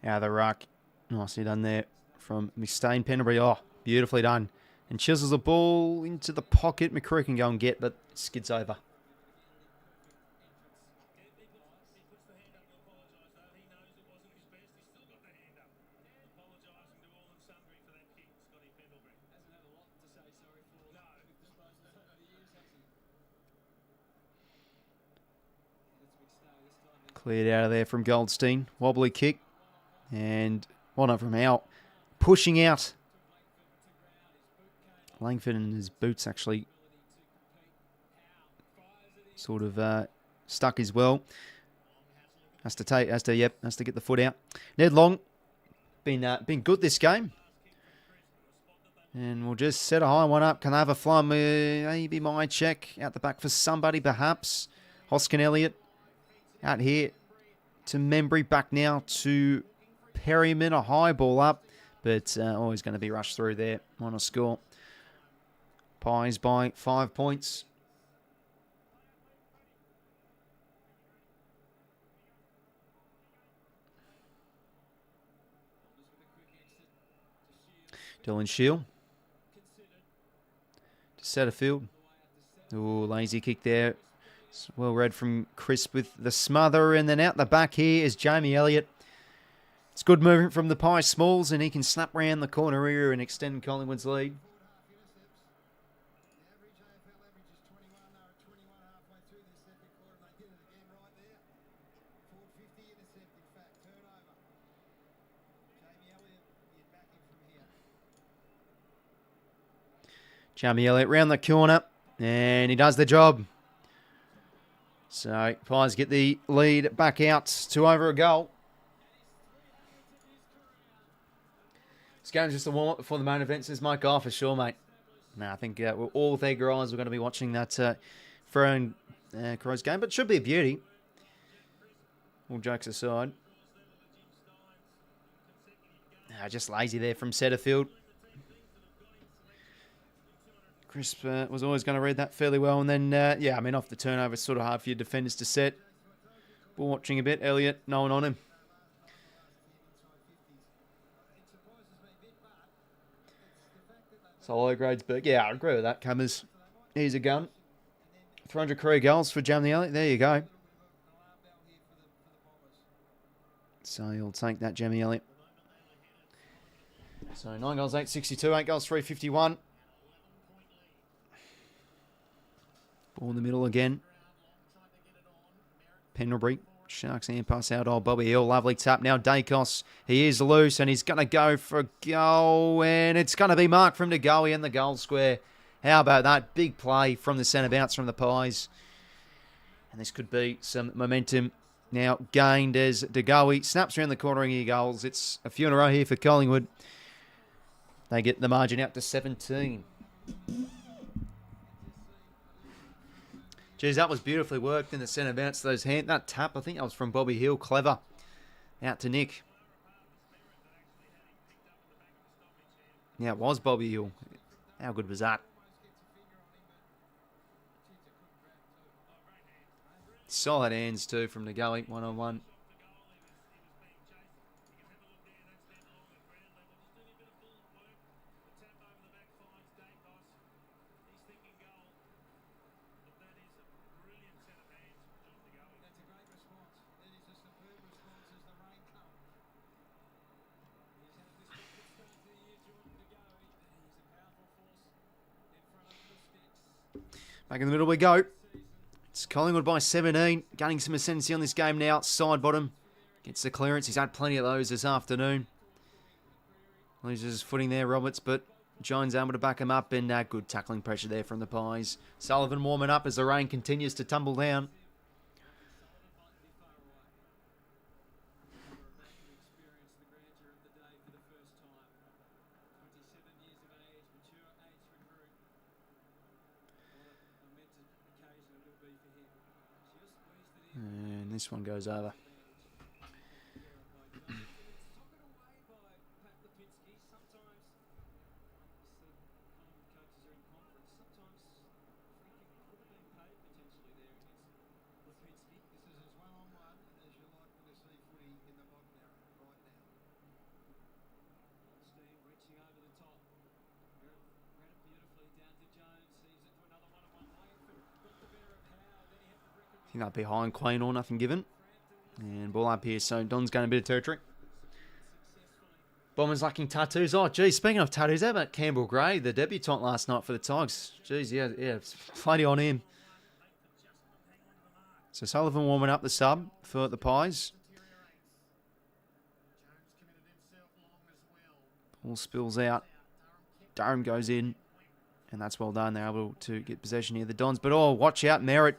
Out of the ruck. Nicely done there from Mistain. Pendlebury. Oh, beautifully done. And chisels the ball into the pocket. McCrew can go and get, but skids over. Cleared out of there from Goldstein. Wobbly kick. And one up from out. Pushing out. Langford and his boots actually sort of stuck as well. Has to get the foot out. Ned Long been good this game. And we'll just set a high one up. Can I have a fly? Maybe my check out the back for somebody perhaps. Hoskin Elliott out here to Membry. Back now to Perryman. A high ball up. But always going to be rushed through there. On a score. Pies by 5 points. Dylan Shield. To Setterfield. Ooh, lazy kick there. It's well read from Crisp with the smother. And then out the back here is Jamie Elliott. It's good movement from the Pies Smalls, and he can snap round the corner here and extend Collingwood's lead. Jamie Elliott round the corner, and he does the job. So Pies get the lead back out to over a goal. This game's just a warm-up before the main event, says Mike. For sure, mate. No, I think we're all with eager eyes. We're going to be watching that Freo and Crows game, but it should be a beauty. All jokes aside. Just lazy there from Setterfield. Crisp was always going to read that fairly well. And then, yeah, I mean, off the turnover, it's sort of hard for your defenders to set. Ball watching a bit. Elliott, no one on him. So low grades, but yeah, I agree with that. Cummers, here's a gun. 300 career goals for Jamie Elliott. There you go. So you'll take that, Jamie Elliott. So 9 goals, 862, 8 goals, 351. Ball in the middle again. Pendlebury. Sharks hand pass out. Oh, Bobby Hill. Lovely tap. Now Dacos. He is loose and he's going to go for a goal. And it's going to be marked from DeGoey in the goal square. How about that? Big play from the centre bounce from the Pies. And this could be some momentum now gained as DeGoey snaps around the corner and he goals. It's a few in a row here for Collingwood. They get the margin out to 17. Geez, that was beautifully worked in the centre bounce. That tap, I think that was from Bobby Hill. Clever. Out to Nick. Yeah, it was Bobby Hill. How good was that? Solid hands too from 𝐼𝐿𝐼, one-on-one. Back in the middle we go. It's Collingwood by 17. Gaining some ascendancy on this game now. Side bottom. Gets the clearance. He's had plenty of those this afternoon. Loses his footing there, Roberts, but Jones able to back him up, and good tackling pressure there from the Pies. Sullivan warming up as the rain continues to tumble down. And this one goes over. I think that'd be high and clean or nothing given. And ball up here, so Don's going a bit of territory. Bombers lacking tattoos. Oh, geez, speaking of tattoos, how about Campbell Gray, the debutant last night for the Tigers? Geez, yeah, plenty on him. So Sullivan warming up the sub for the Pies. Ball spills out. Durham goes in. And that's well done. They're able to get possession here. The Dons, but oh, watch out, Merritt.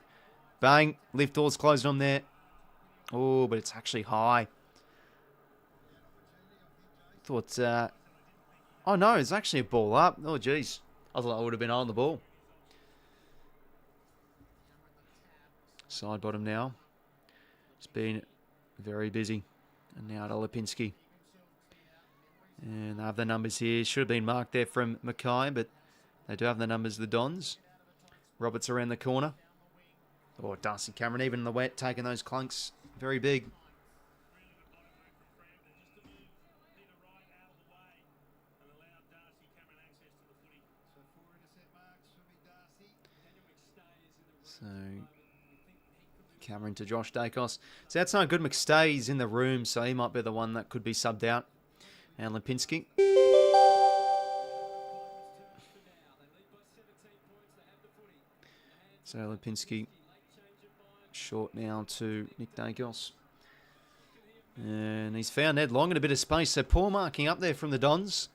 Bang, lift doors closed on there. Oh, but it's actually high. Thought, oh no, it's actually a ball up. Oh, geez. I thought I would have been on the ball. Side bottom now. It's been very busy. And now to Lipinski. And they have the numbers here. Should have been marked there from Mackay, but they do have the numbers of the Dons. Roberts around the corner. Oh, Darcy Cameron, even in the wet, taking those clunks. Very big. So, Cameron to Josh Dacos. So that's not good. 𝐬𝐿𝐼's in the room, so he might be the one that could be subbed out. And Lipinski. So Lipinski short now to Nick Dacos. And he's found Ed Long in a bit of space. So poor marking up there from the Dons.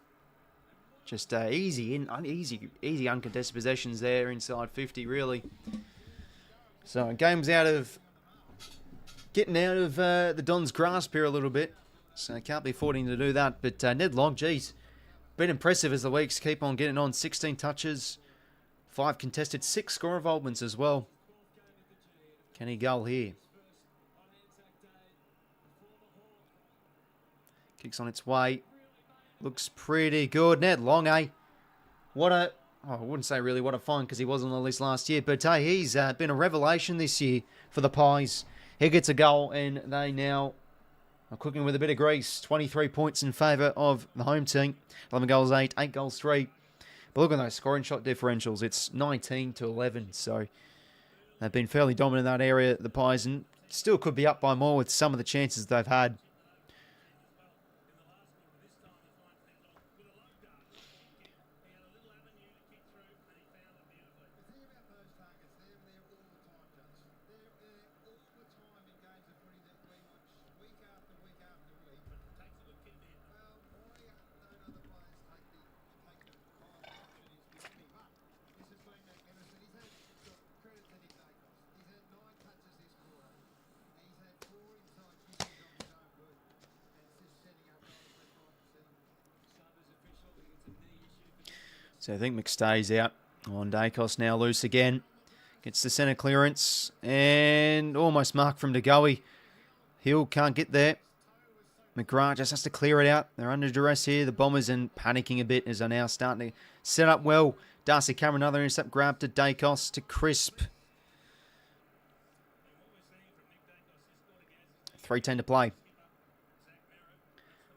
Just easy uncontested possessions there inside 50, really. So game's getting out of the Dons' grasp here a little bit. So can't be affording to do that. But Ned Long, geez, been impressive as the weeks keep on getting on. 16 touches, 5 contested, 6 score involvements as well. Can he goal here? Kicks on its way. Looks pretty good. Ned Long, eh? I wouldn't say really what a find because he was on the list last year. But hey, he's been a revelation this year for the Pies. He gets a goal and they now are cooking with a bit of grease. 23 points in favour of the home team. 11 goals 8, 8 goals 3. But look at those scoring shot differentials. It's 19 to 11. So they've been fairly dominant in that area, the Pies, and still could be up by more with some of the chances they've had. So I think McStay's out on Dacos now, loose again. Gets the centre clearance and almost marked from 𝐼𝐿𝐼. Hill can't get there. McGrath just has to clear it out. They're under duress here. The Bombers and panicking a bit as they're now starting to set up well. Darcy Cameron, another intercept grab to Dacos to Crisp. 3:10 to play.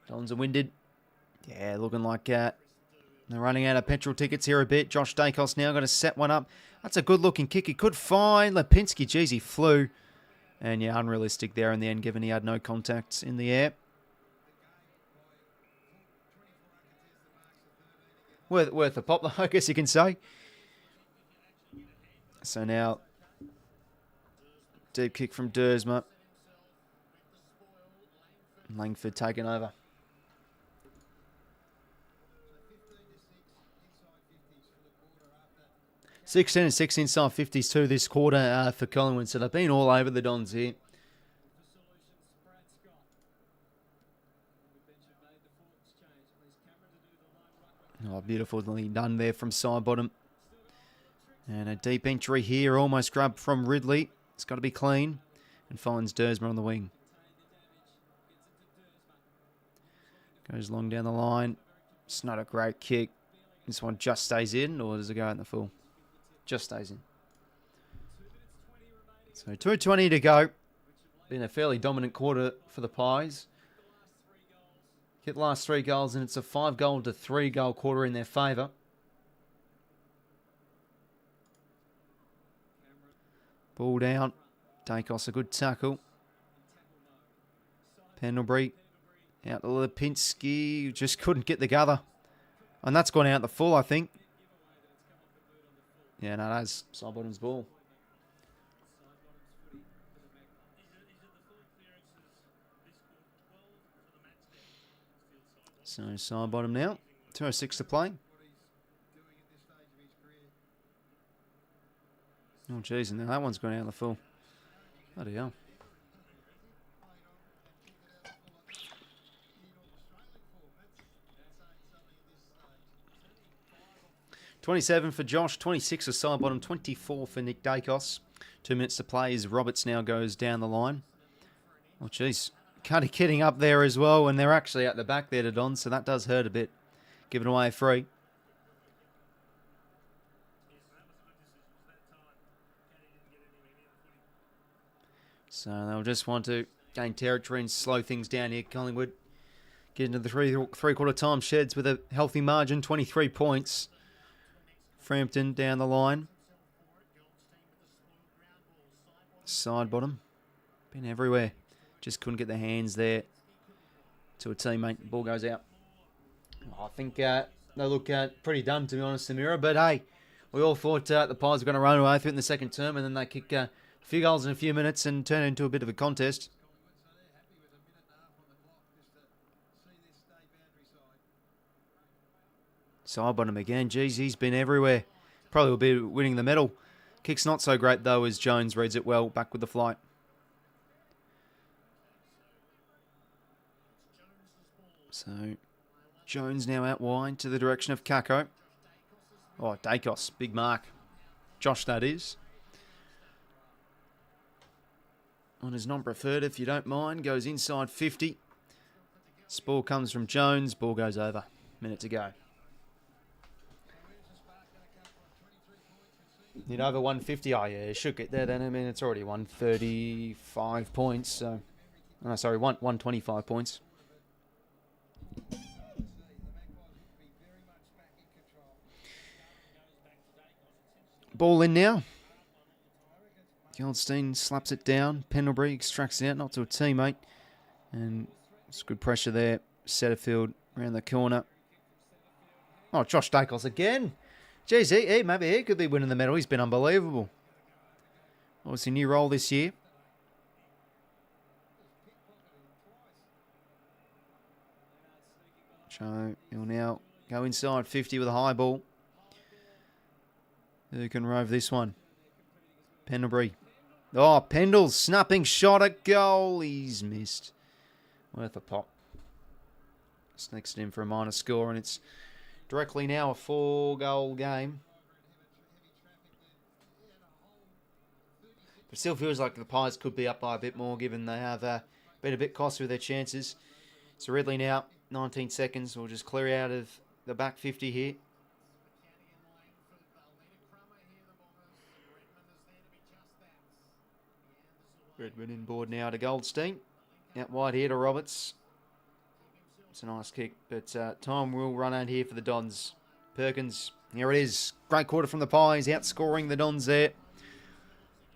Dons are winded. Yeah, looking like they're running out of petrol tickets here a bit. Josh Dacos now got to set one up. That's a good-looking kick. He could find 𝐼𝐴𝐶𝐞. Geez, he flew. And yeah, unrealistic there in the end, given he had no contact in the air. Worth a pop, I guess you can say. So now, deep kick from 𝐼𝐴𝐶𝐞. Langford taking over. 16 and 6 inside 50s too this quarter for Collingwood. So they've been all over the Dons here. Oh, beautifully done there from Sidebottom. And a deep entry here, almost grabbed from Ridley. It's got to be clean. And finds 𝐼𝐴𝐶𝐞 on the wing. Goes long down the line. It's not a great kick. This one just stays in, or does it go out in the full? Just stays in. So 2:20 to go. Been a fairly dominant quarter for the Pies. Hit the last 3 goals, and it's a 5-goal to 3-goal quarter in their favour. Ball down. Dacos a good tackle. Pendlebury out to 𝐼𝐴𝐶𝐞. Just couldn't get the gather. And that's gone out the full, I think. Yeah, no, that's Sidebottom's ball. So Sidebottom now. 2:06 to play. Oh, geez, and now that one's gone out the full. Bloody hell. $27 for Josh, 26 for Sidebottom, 24 for Nick Dacos. 2 minutes to play as Roberts now goes down the line. Oh, jeez. Kind of kidding up there as well, and they're actually at the back there to Don, so that does hurt a bit. Giving away a free. So they'll just want to gain territory and slow things down here, Collingwood. Get into the three-quarter time sheds with a healthy margin, 23 points. Frampton down the line. Sidebottom. Been everywhere. Just couldn't get the hands there to a teammate. The ball goes out. I think they look pretty done, to be honest, Samira. But hey, we all thought the Pies were going to run away with it in the second term, and then they kick a few goals in a few minutes and turn it into a bit of a contest. Sidebottom again. Geez, he's been everywhere. Probably will be winning the medal. Kick's not so great, though, as Jones reads it well. Back with the flight. So, Jones now out wide to the direction of 𝐼𝐶𝐞. Oh, Dacos. Big mark. Josh, that is. On his non-preferred, if you don't mind. Goes inside 50. Ball comes from Jones. Ball goes over. Minute to go. Need over 150. Oh, yeah, it should get there then. I mean, it's already 135 points. So, oh, sorry, 125 points. Ball in now. Goldstein slaps it down. Pendlebury extracts it out, not to a teammate. And it's good pressure there. Setterfield around the corner. Oh, Josh Dacos again. Geez, maybe he could be winning the medal. He's been unbelievable. Obviously, new role this year. So he'll now go inside 50 with a high ball. Who can rove this one? Pendlebury. Oh, Pendle's snapping shot at goal. He's missed. Worth a pop. Sneaks it in for a minor score, and it's directly now a 4-goal game. But still feels like the Pies could be up by a bit more, given they have been a bit costly with their chances. So Ridley now, 19 seconds. We'll just clear out of the back 50 here. Redmond inboard now to Goldstein. Out wide here to Roberts. It's a nice kick, but time will run out here for the Dons. Perkins, here it is. Great quarter from the Pies, outscoring the Dons there.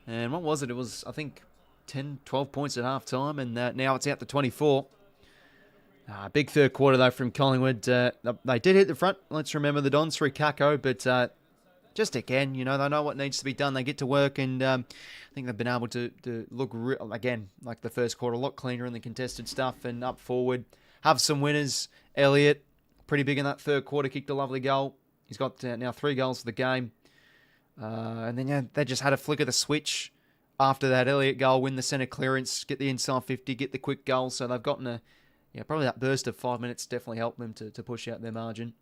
And what was it? It was, I think, 10, 12 points at half time, and now it's out to 24. Big third quarter, though, from Collingwood. They did hit the front. Let's remember the Dons through 𝐓𝐿, but just again, you know, they know what needs to be done. They get to work, and I think they've been able to look, again, like the first quarter, a lot cleaner in the contested stuff and up forward. Have some winners. 𝐿𝐿𝐿, pretty big in that third quarter, kicked a lovely goal. He's got now 3 goals for the game. And then they just had a flick of the switch after that 𝐿𝐿𝐿 goal, win the centre clearance, get the inside 50, get the quick goal. So they've gotten probably that burst of 5 minutes definitely helped them to push out their margin.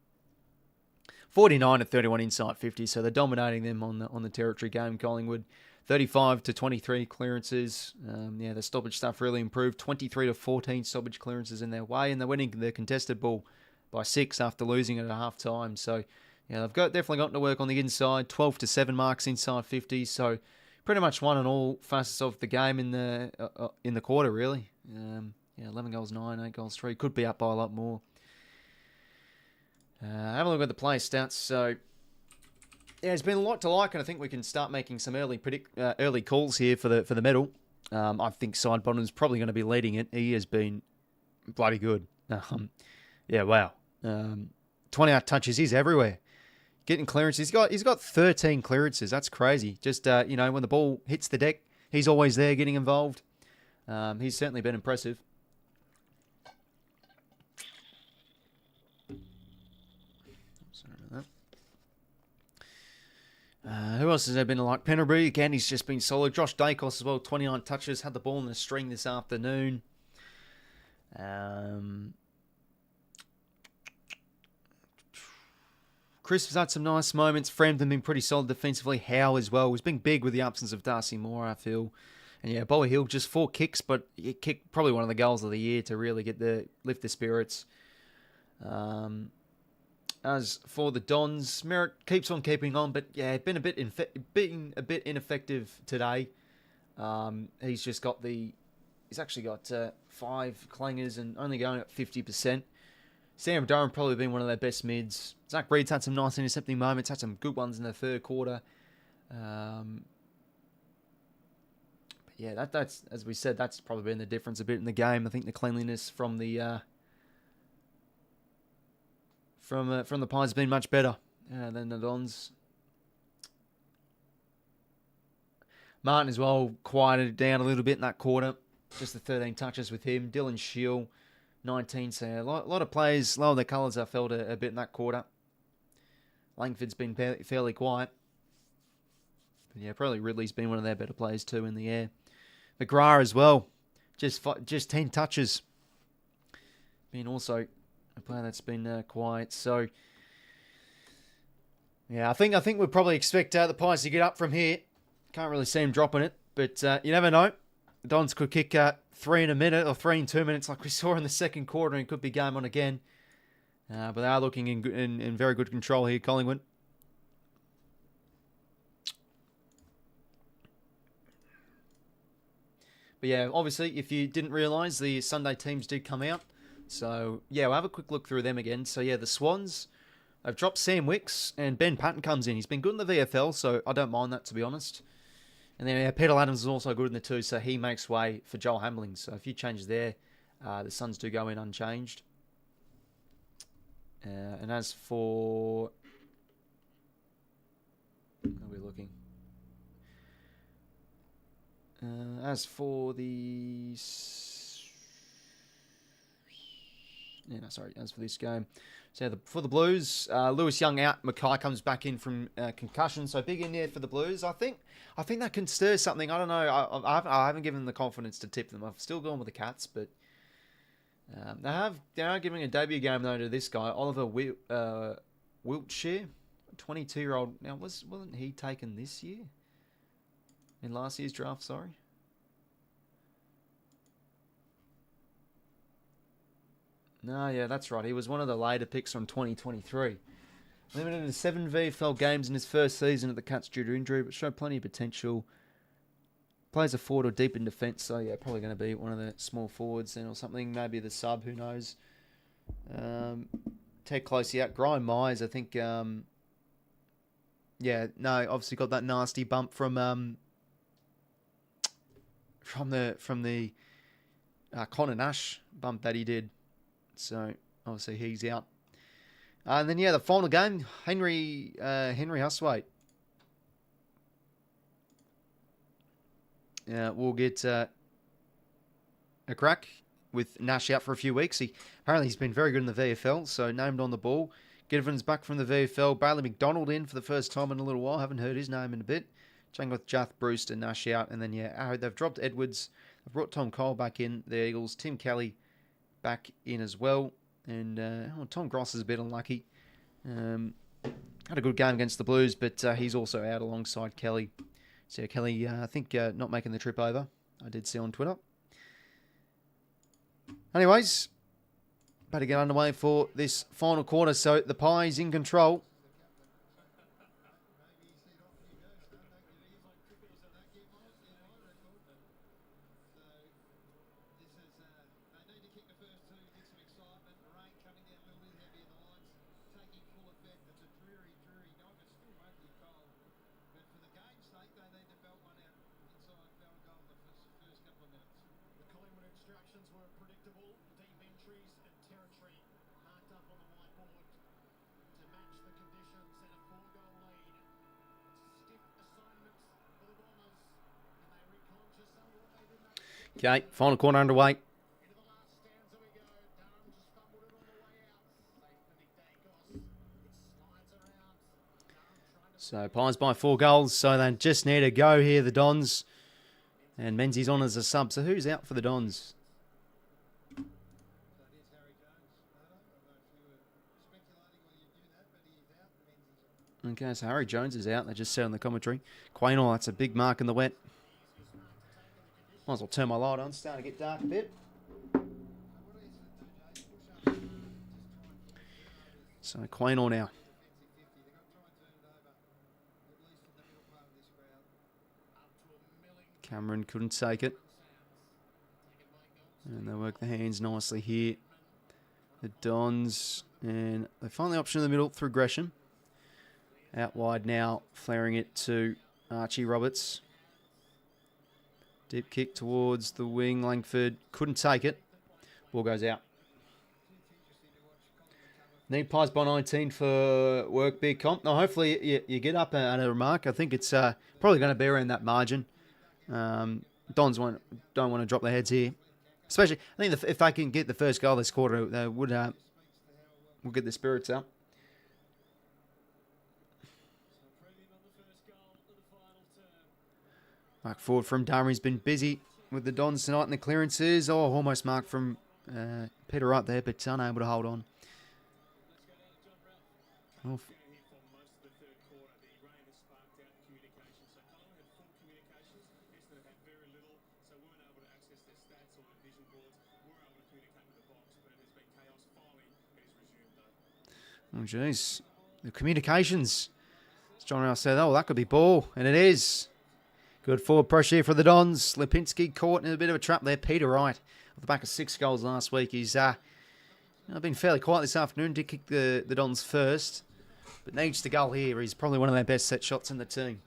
49-31 inside 50, so they're dominating them on the territory game, Collingwood. 35-23 clearances. The stoppage stuff really improved. 23-14 stoppage clearances in their way, and they're winning the contested ball by 6 after losing it at half time. So they've definitely gotten to work on the inside. 12-7 marks inside 50. So pretty much won on all facets of the game in the quarter, really. 11 goals 9, 8 goals 3. Could be up by a lot more. Have a look at the play stats. So there's been a lot to like, and I think we can start making some early calls here for the medal. I think Sidebottom's probably going to be leading it. He has been bloody good. Wow. 28 touches. He's everywhere. Getting clearances. He's got 13 clearances. That's crazy. Just when the ball hits the deck, he's always there getting involved. He's certainly been impressive. Sorry about that. Who else has there been like? Pendlebury, again, he's just been solid. Josh Dacos as well, 29 touches, had the ball in the string this afternoon. Chris has had some nice moments. Frampton been pretty solid defensively. Howe as well. He's been big with the absence of Darcy Moore, I feel. And Bowie Hill, just 4 kicks, but he kicked probably one of the goals of the year to really lift the spirits. As for the Dons, Merritt keeps on keeping on, but been a bit ineffective today. He's actually got 5 clangers and only going at 50%. Sam Durham probably been one of their best mids. Zach Reed's had some nice intercepting moments, had some good ones in the third quarter. That's as we said, that's probably been the difference a bit in the game. I think the cleanliness from the Pies has been much better than the Dons. Martin as well quieted down a little bit in that quarter. Just the 13 touches with him. Dylan Shield, 19. So a lot of players lower their colours, I felt, a bit in that quarter. Langford's been fairly quiet. But probably Ridley's been one of their better players too in the air. McGrath as well. Just 10 touches. Been also a player that's been quiet. So, I think we'll probably expect the Pies to get up from here. Can't really see them dropping it. But you never know. The Dons could kick 3 in a minute or 3 in 2 minutes like we saw in the second quarter, and could be game on again. But they are looking in very good control here, Collingwood. But obviously, if you didn't realise, the Sunday teams did come out. So, we'll have a quick look through them again. So, the Swans, they've dropped Sam Wicks, and Ben Patton comes in. He's been good in the VFL, so I don't mind that, to be honest. And then Peter Adams is also good in the 2, so he makes way for Joel Hamling. So, a few changes there. The Suns do go in unchanged. And as for... Where are we looking? As for the... As for this game. So for the Blues, Lewis Young out. Mackay comes back in from concussion. So big in there for the Blues. I think that can stir something. I don't know. I haven't given them the confidence to tip them. I've still gone with the Cats, but they are giving a debut game though to this guy, Oliver 𝐓𝐡𝐞, 22-year-old. Now wasn't he taken this year? In last year's draft, sorry. No, that's right. He was one of the later picks from 2023. Limited to 7 VFL games in his first season at the Cats due to injury, but showed plenty of potential. plays a forward or deep in defence, so yeah, probably going to be one of the small forwards then or something. Maybe the sub, who knows. Ted Closey out. Grime Myers, I think. Yeah, no, obviously got that nasty bump from the Connor Nash bump that he did. So obviously he's out. And then yeah, the final game, 𝐼𝐻𝐿𝐴. We'll get a crack with Nash out for a few weeks. Apparently he's been very good in the VFL, so named on the ball. Gidovan's back from the VFL. Bailey McDonald in for the first time in a little while. Haven't heard his name in a bit. Chatting with Jath Brewster, Nash out. And then, yeah, they've dropped Edwards. They've brought Tom Cole back in, the Eagles. Tim Kelly back in as well. And Tom Gross is a bit unlucky. Had a good game against the Blues, but he's also out alongside Kelly. So Kelly, I think, not making the trip over. I did see on Twitter. Anyways, better get underway for this final quarter. So the Pies in control. Okay, final quarter underway. So Pies by 4 goals, so they just need to go here, the Dons. And Menzies on as a sub. So who's out for the Dons? Okay, so Harry Jones is out. They just said on the commentary. 𝐲𝐿𝐴, that's a big mark in the wet. Might as well turn my light on. It's starting to get dark a bit. So 𝐲𝐿𝐴 now. Cameron couldn't take it. And they work the hands nicely here. The Dons. And they find the option in the middle through Gresham. Out wide now, flaring it to Archie Roberts. Deep kick towards the wing. Langford couldn't take it. Ball goes out. Need Pies by 19 for work, big comp. Now, hopefully you get up at a remark. I think it's probably going to be around that margin. Dons don't want to drop their heads here. Especially, I think if they can get the first goal this quarter, they would get the spirits up. Mark forward from Darmy's been busy with the Dons tonight in the clearances. Oh, almost marked from Peter right there, but unable to hold on. Oh. Oh, jeez. The communications. As John Rouse said, oh, that could be ball. And it is. Good forward pressure here for the Dons. 𝐿𝐴 caught in a bit of a trap there. Peter Wright, off the back of 6 goals last week. He's been fairly quiet this afternoon. Did kick the Dons first. But needs to goal here. He's probably one of their best set shots in the team.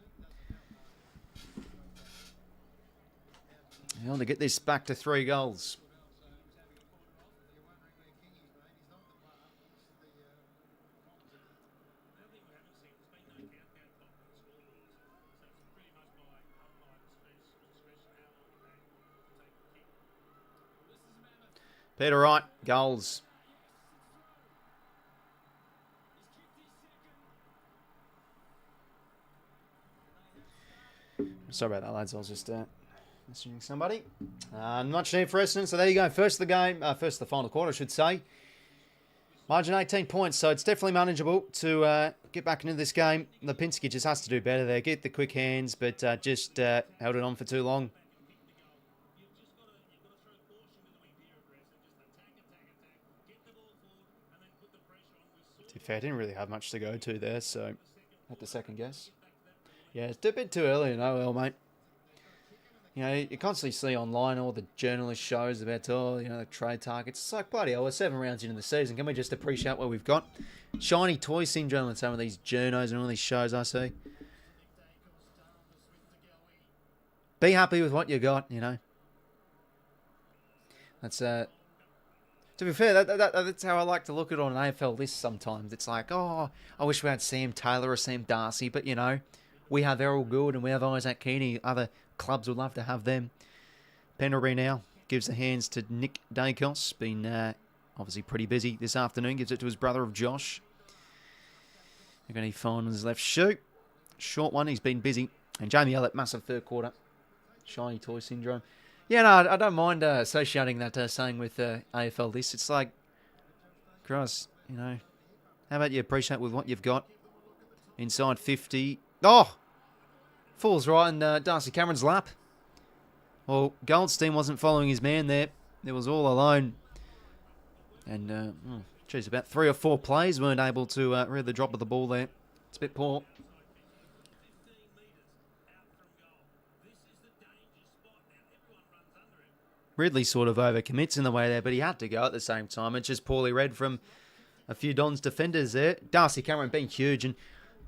They want to get this back to 3 goals. Peter Wright, goals. Sorry about that, lads. I was just messaging somebody. Much need for Essendon. So there you go. First of the game. First of the final quarter, I should say. Margin 18 points. So it's definitely manageable to get back into this game. 𝐿𝐴 just has to do better there. Get the quick hands, but just held it on for too long. To be fair, I didn't really have much to go to there, so I had to second guess. Yeah, it's a bit too early in OL, mate. You know, you constantly see online all the journalist shows about, oh, you know, the trade targets. It's like, bloody hell, we're 7 rounds into the season. Can we just appreciate what we've got? Shiny toy syndrome with some of these journos and all these shows I see. Be happy with what you got, you know. That's, to be fair, that's how I like to look at it on an AFL list sometimes. It's like, oh, I wish we had Sam Taylor or Sam Darcy, but, you know, we have Errol Gould and we have 𝐼𝐴𝐴𝐞 𝐎𝐥𝐝. Other clubs would love to have them. Pendlebury now gives the hands to Nick Dacos. Been obviously pretty busy this afternoon. Gives it to his brother of Josh. They're going to find on his left shoe. Short one, he's been busy. And Jamie Ellett, massive third quarter. Shiny toy syndrome. Yeah, no, I don't mind associating that saying with AFL list. It's like, Christ, you know, how about you appreciate with what you've got? Inside 50. Oh! Falls right in Darcy Cameron's lap. Well, Goldstein wasn't following his man there. It was all alone. And, geez, about 3 or 4 plays weren't able to read the drop of the ball there. It's a bit poor. Ridley sort of overcommits in the way there, but he had to go at the same time. It's just poorly read from a few Dons defenders there. Darcy Cameron being huge and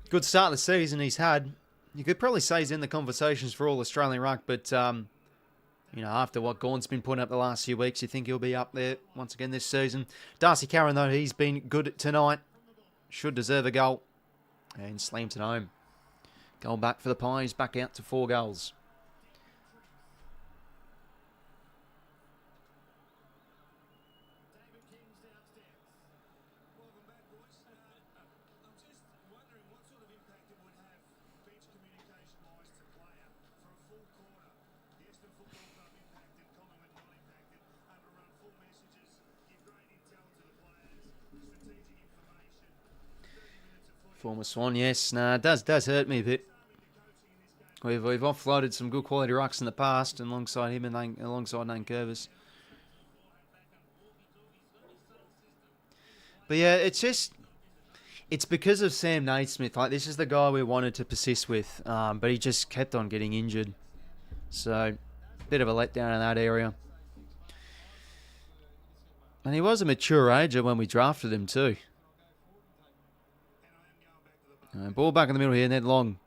good start of the season he's had. You could probably say he's in the conversations for all Australian ruck, but, you know, after what Gawn's been putting up the last few weeks, you think he'll be up there once again this season. Darcy Cameron, though, he's been good tonight. Should deserve a goal. And slams it home. Goal back for the Pies, back out to 4 goals. Former Swan, yes. Nah, it does hurt me a bit. We've offloaded some good quality rucks in the past, and alongside him and alongside 𝐼𝐴𝐴𝐞. But yeah, it's because of Sam Naismith. Like, this is the guy we wanted to persist with, but he just kept on getting injured. So, bit of a letdown in that area. And he was a mature ager when we drafted him too. Ball back in the middle here, Ned Long.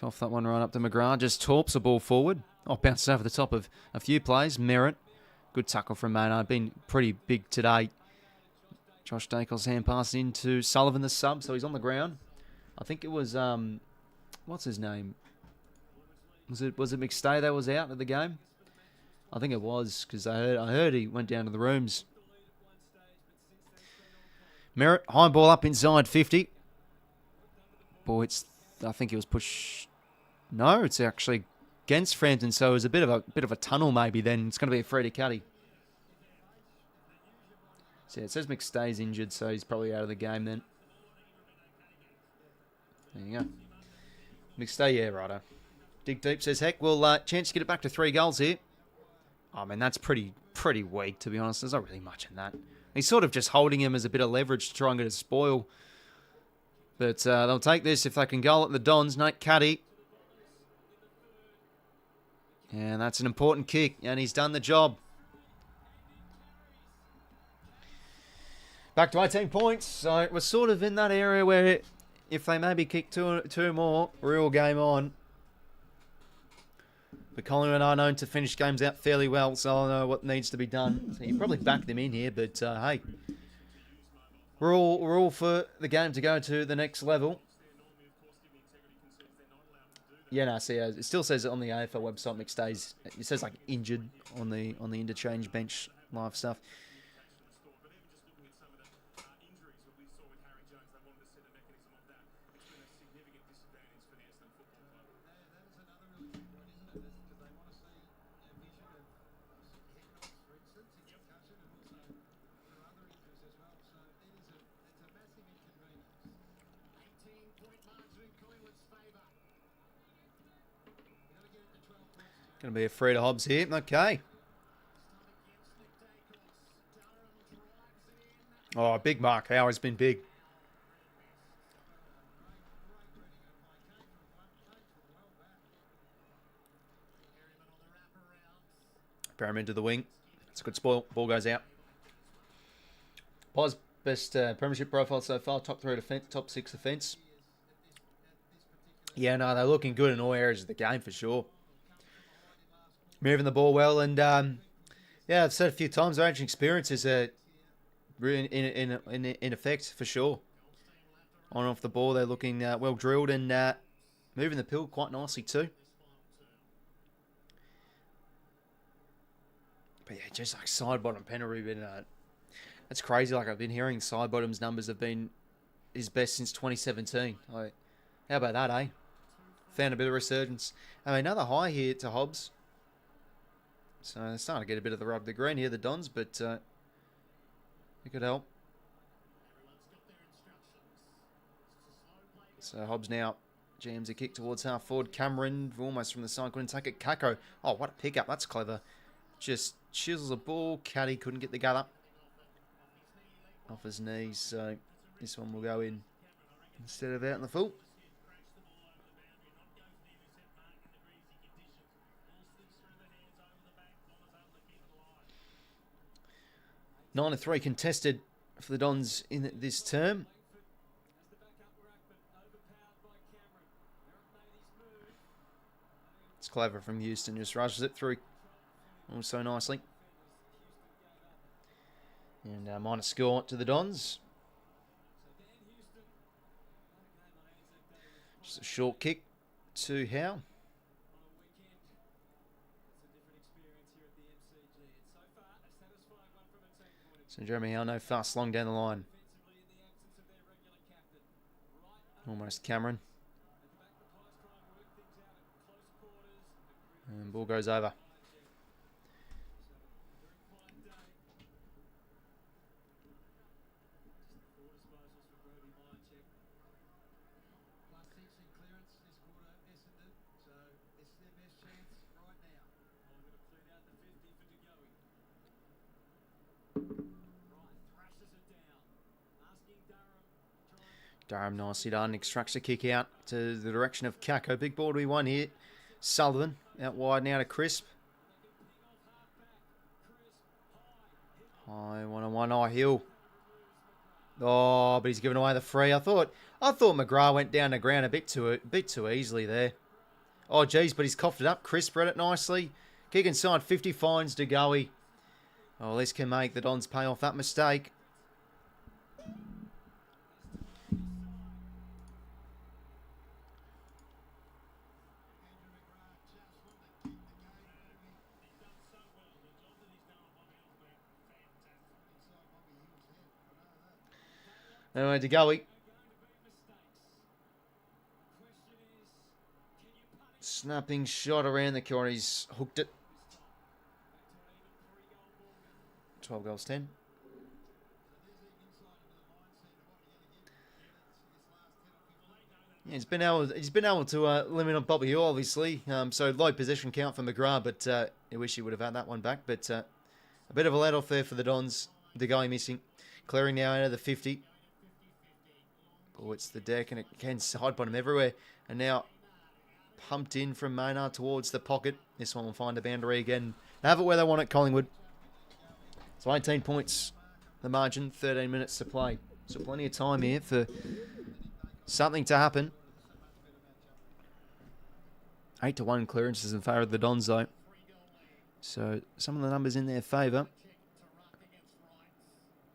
Off that one right up to McGrath. Just torps the ball forward. Oh, bounced over the top of a few plays. Merritt. Good tackle from Maynard. Been pretty big today. Josh Dacos hand pass into Sullivan, the sub. So he's on the ground. I think it was, what's his name? Was it 𝐓𝐡𝐞 that was out of the game? I think it was, because I heard he went down to the rooms. Merritt, high ball up inside 50. Boy, I think it was pushed. No, it's actually against Frampton, so it was a bit of a tunnel maybe. Then it's going to be a free to Cuddy. So yeah, it says 𝐓𝐡𝐞's injured, so he's probably out of the game then. There you go. 𝐓𝐡𝐞, yeah, righto. Dig deep, says heck. Well, chance to get it back to 3 goals here. I mean, that's pretty weak, to be honest. There's not really much in that. He's sort of just holding him as a bit of leverage to try and get a spoil. But they'll take this if they can goal at the Dons. Nate Cuddy. And that's an important kick, and he's done the job. Back to 18 points. So we're sort of in that area where if they maybe kick two more, real game on. But Collingwood are known to finish games out fairly well, so I know what needs to be done. So you probably back them in here, but hey, we're all for the game to go to the next level. Yeah, no, see, it still says it on the AFL website. 𝐓𝐿𝐴𝐴𝐶. It says like injured on the interchange bench live stuff. Going to be a free to Hobbs here. Okay. Oh, big mark. Howard's been big. Prepare him into the wing. It's a good spoil. Ball goes out. Pos, best premiership profile so far. Top 3 defence, top 6 defence. Yeah, no, they're looking good in all areas of the game for sure. Moving the ball well, and yeah, I've said a few times, their ancient experience is in effect for sure. On and off the ball, they're looking well drilled and moving the pill quite nicely too. But yeah, just like side bottom penalty, been that's crazy. Like I've been hearing side bottom's numbers have been his best since 2017. Like, how about that, eh? Found a bit of resurgence. I mean, another high here to Hobbs. So they're starting to get a bit of the rub of the green here, the Dons, but it could help. So Hobbs now jams a kick towards half forward. Cameron, almost from the side, couldn't take it. 𝐴𝐸. Oh, what a pickup. That's clever. Just chisels a ball. Caddy couldn't get the gut up. Off his knees, so this one will go in instead of out in the full. Nine to 3 contested for the Dons in this term. It's clever from Houston, just rushes it through so nicely. And minor score to the Dons. Just a short kick to Howe. So Jeremy Howe, no fast long down the line. Almost Cameron. And ball goes over. Durham nicely done. Extracts a kick out to the direction of 𝐴𝐸. Big ball to be won here. Sullivan out wide now to 𝐵𝐻𝐵. High 1-on-1. 𝐼𝐗𝐿. Oh, but he's given away the free. I thought McGrath went down the ground a bit too easily there. Oh, geez, but he's coughed it up. 𝐵𝐻𝐵 read it nicely. Kick inside 50 finds to 𝐴𝐸. Oh, this can make the Dons pay off that mistake. Anyway, to 𝐴𝐸. Snapping shot around the corner. He's hooked it. 12 goals, 10. Yeah, he's been able to limit on Bobby Hill, obviously. So low possession count for McGrath, but I wish he would have had that one back. But a bit of a let off there for the Dons. 𝐴𝐸 missing. Clearing now out of the 50. Oh, it's the deck, and it can side bottom everywhere. And now pumped in from Maynard towards the pocket. This one will find a boundary again. They have it where they want it, Collingwood. So 18 points, the margin, 13 minutes to play. So plenty of time here for something to happen. 8-1 clearances in favour of the Dons, though. So some of the numbers in their favour.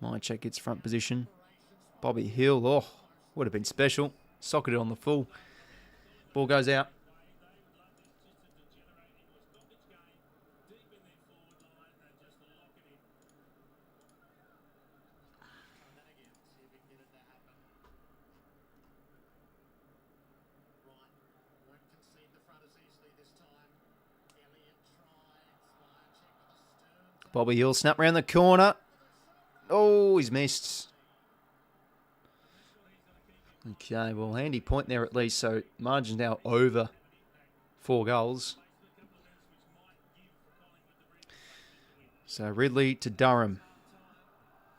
𝐼𝐗𝐿 gets front position. Bobby Hill, oh, would have been special. Socketed on the full. Ball goes out. Bobby Hill snap round the corner. Oh, he's missed. Okay, well, handy point there at least. So margin now over 4 goals. So Ridley to Durham.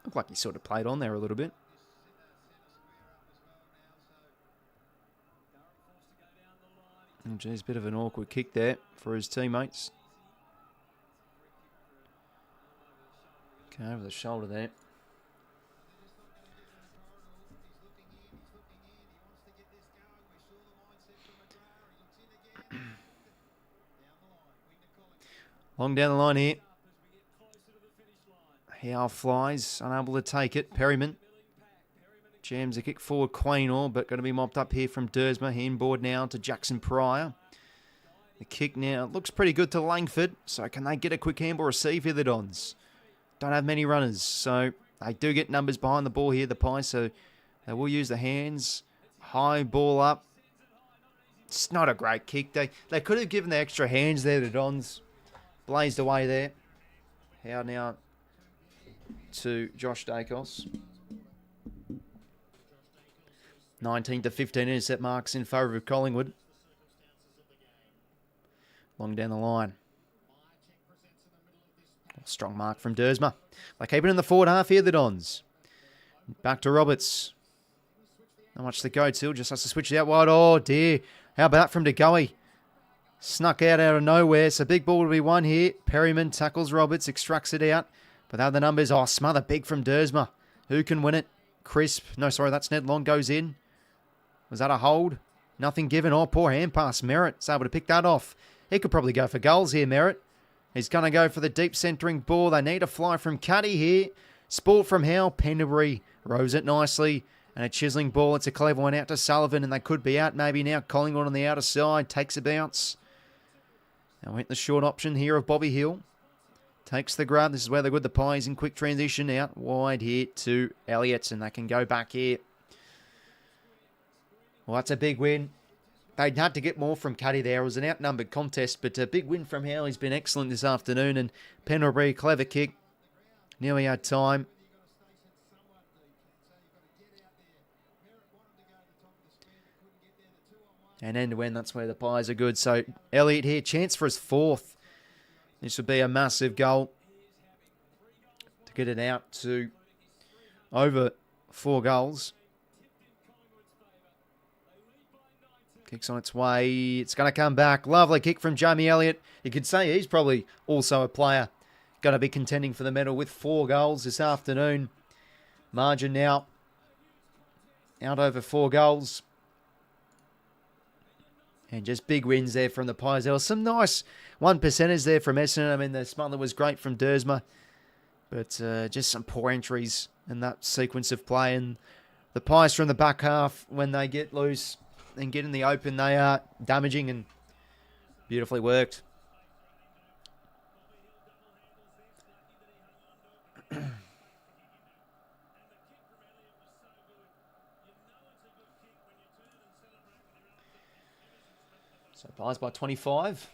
Looked like he sort of played on there a little bit. Oh, geez, bit of an awkward kick there for his teammates. Okay, over the shoulder there. Long down the line here. Howe flies, unable to take it. Perryman jams a kick forward, 𝐓𝐿𝐴, but going to be mopped up here from 𝐸'sma. Handball now to Jackson Pryor. The kick now looks pretty good to Langford. So can they get a quick handball receive here, the Dons? Don't have many runners, so they do get numbers behind the ball here, the Pies, so they will use the hands. High ball up. It's not a great kick. They could have given the extra hands there, the Dons. Blazed away there. How now to Josh Dacos. 19-15 intercept marks in favour of Collingwood. Long down the line. Strong mark from 𝐸'sma. They keep it in the forward half here, the Dons. Back to Roberts. Not much to go till. Just has to switch it out wide. Oh, dear. How about from 𝐸𝐿𝐴? Snuck out of nowhere. So big ball to be won here. Perryman tackles Roberts. Extracts it out. But they have the numbers. Oh, smother big from 𝐸'sma. Who can win it? Crisp. No, sorry, that's Ned Long goes in. Was that a hold? Nothing given. Oh, poor hand pass. Merritt's able to pick that off. He could probably go for goals here, Merritt. He's going to go for the deep centering ball. They need a fly from Cuddy here. Sport from Howe. Pendlebury rows it nicely. And a chiselling ball. It's a clever one out to Sullivan. And they could be out maybe now. Collingwood on the outer side. Takes a bounce. And went the short option here of Bobby Hill. Takes the grab. This is where they're good. The Pies in quick transition out wide here to Elliott. And they can go back here. Well, that's a big win. They'd had to get more from Cuddy there. It was an outnumbered contest, but a big win from Howe. He's been excellent this afternoon. And Pendlebury, clever kick. Nearly had time. And end to end, that's where the Pies are good. So Elliott here, chance for his fourth. This would be a massive goal to get it out to over 4 goals. Kick's on its way. It's going to come back. Lovely kick from Jamie Elliott. You could say he's probably also a player going to be contending for the medal with 4 goals this afternoon. Margin now out over 4 goals. And just big wins there from the Pies. There was some nice 1%ers there from Essendon. I mean, the smother was great from 𝐸'sma. But just some poor entries in that sequence of play. And the Pies from the back half, when they get loose and get in the open, they are damaging and beautifully worked. So Pies by 25.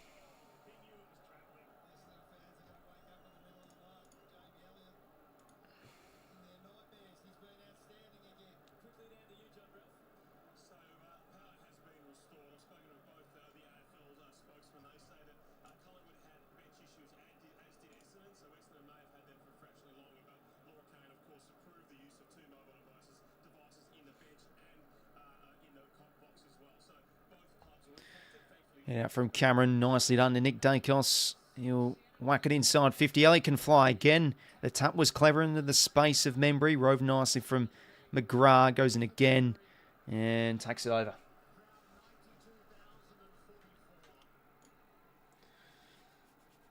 Yeah, from Cameron, nicely done to Nick Dacos. He'll whack it inside 50. Elliott can fly again. The tap was clever into the space of Membry. Rove nicely from McGrath. Goes in again and takes it over.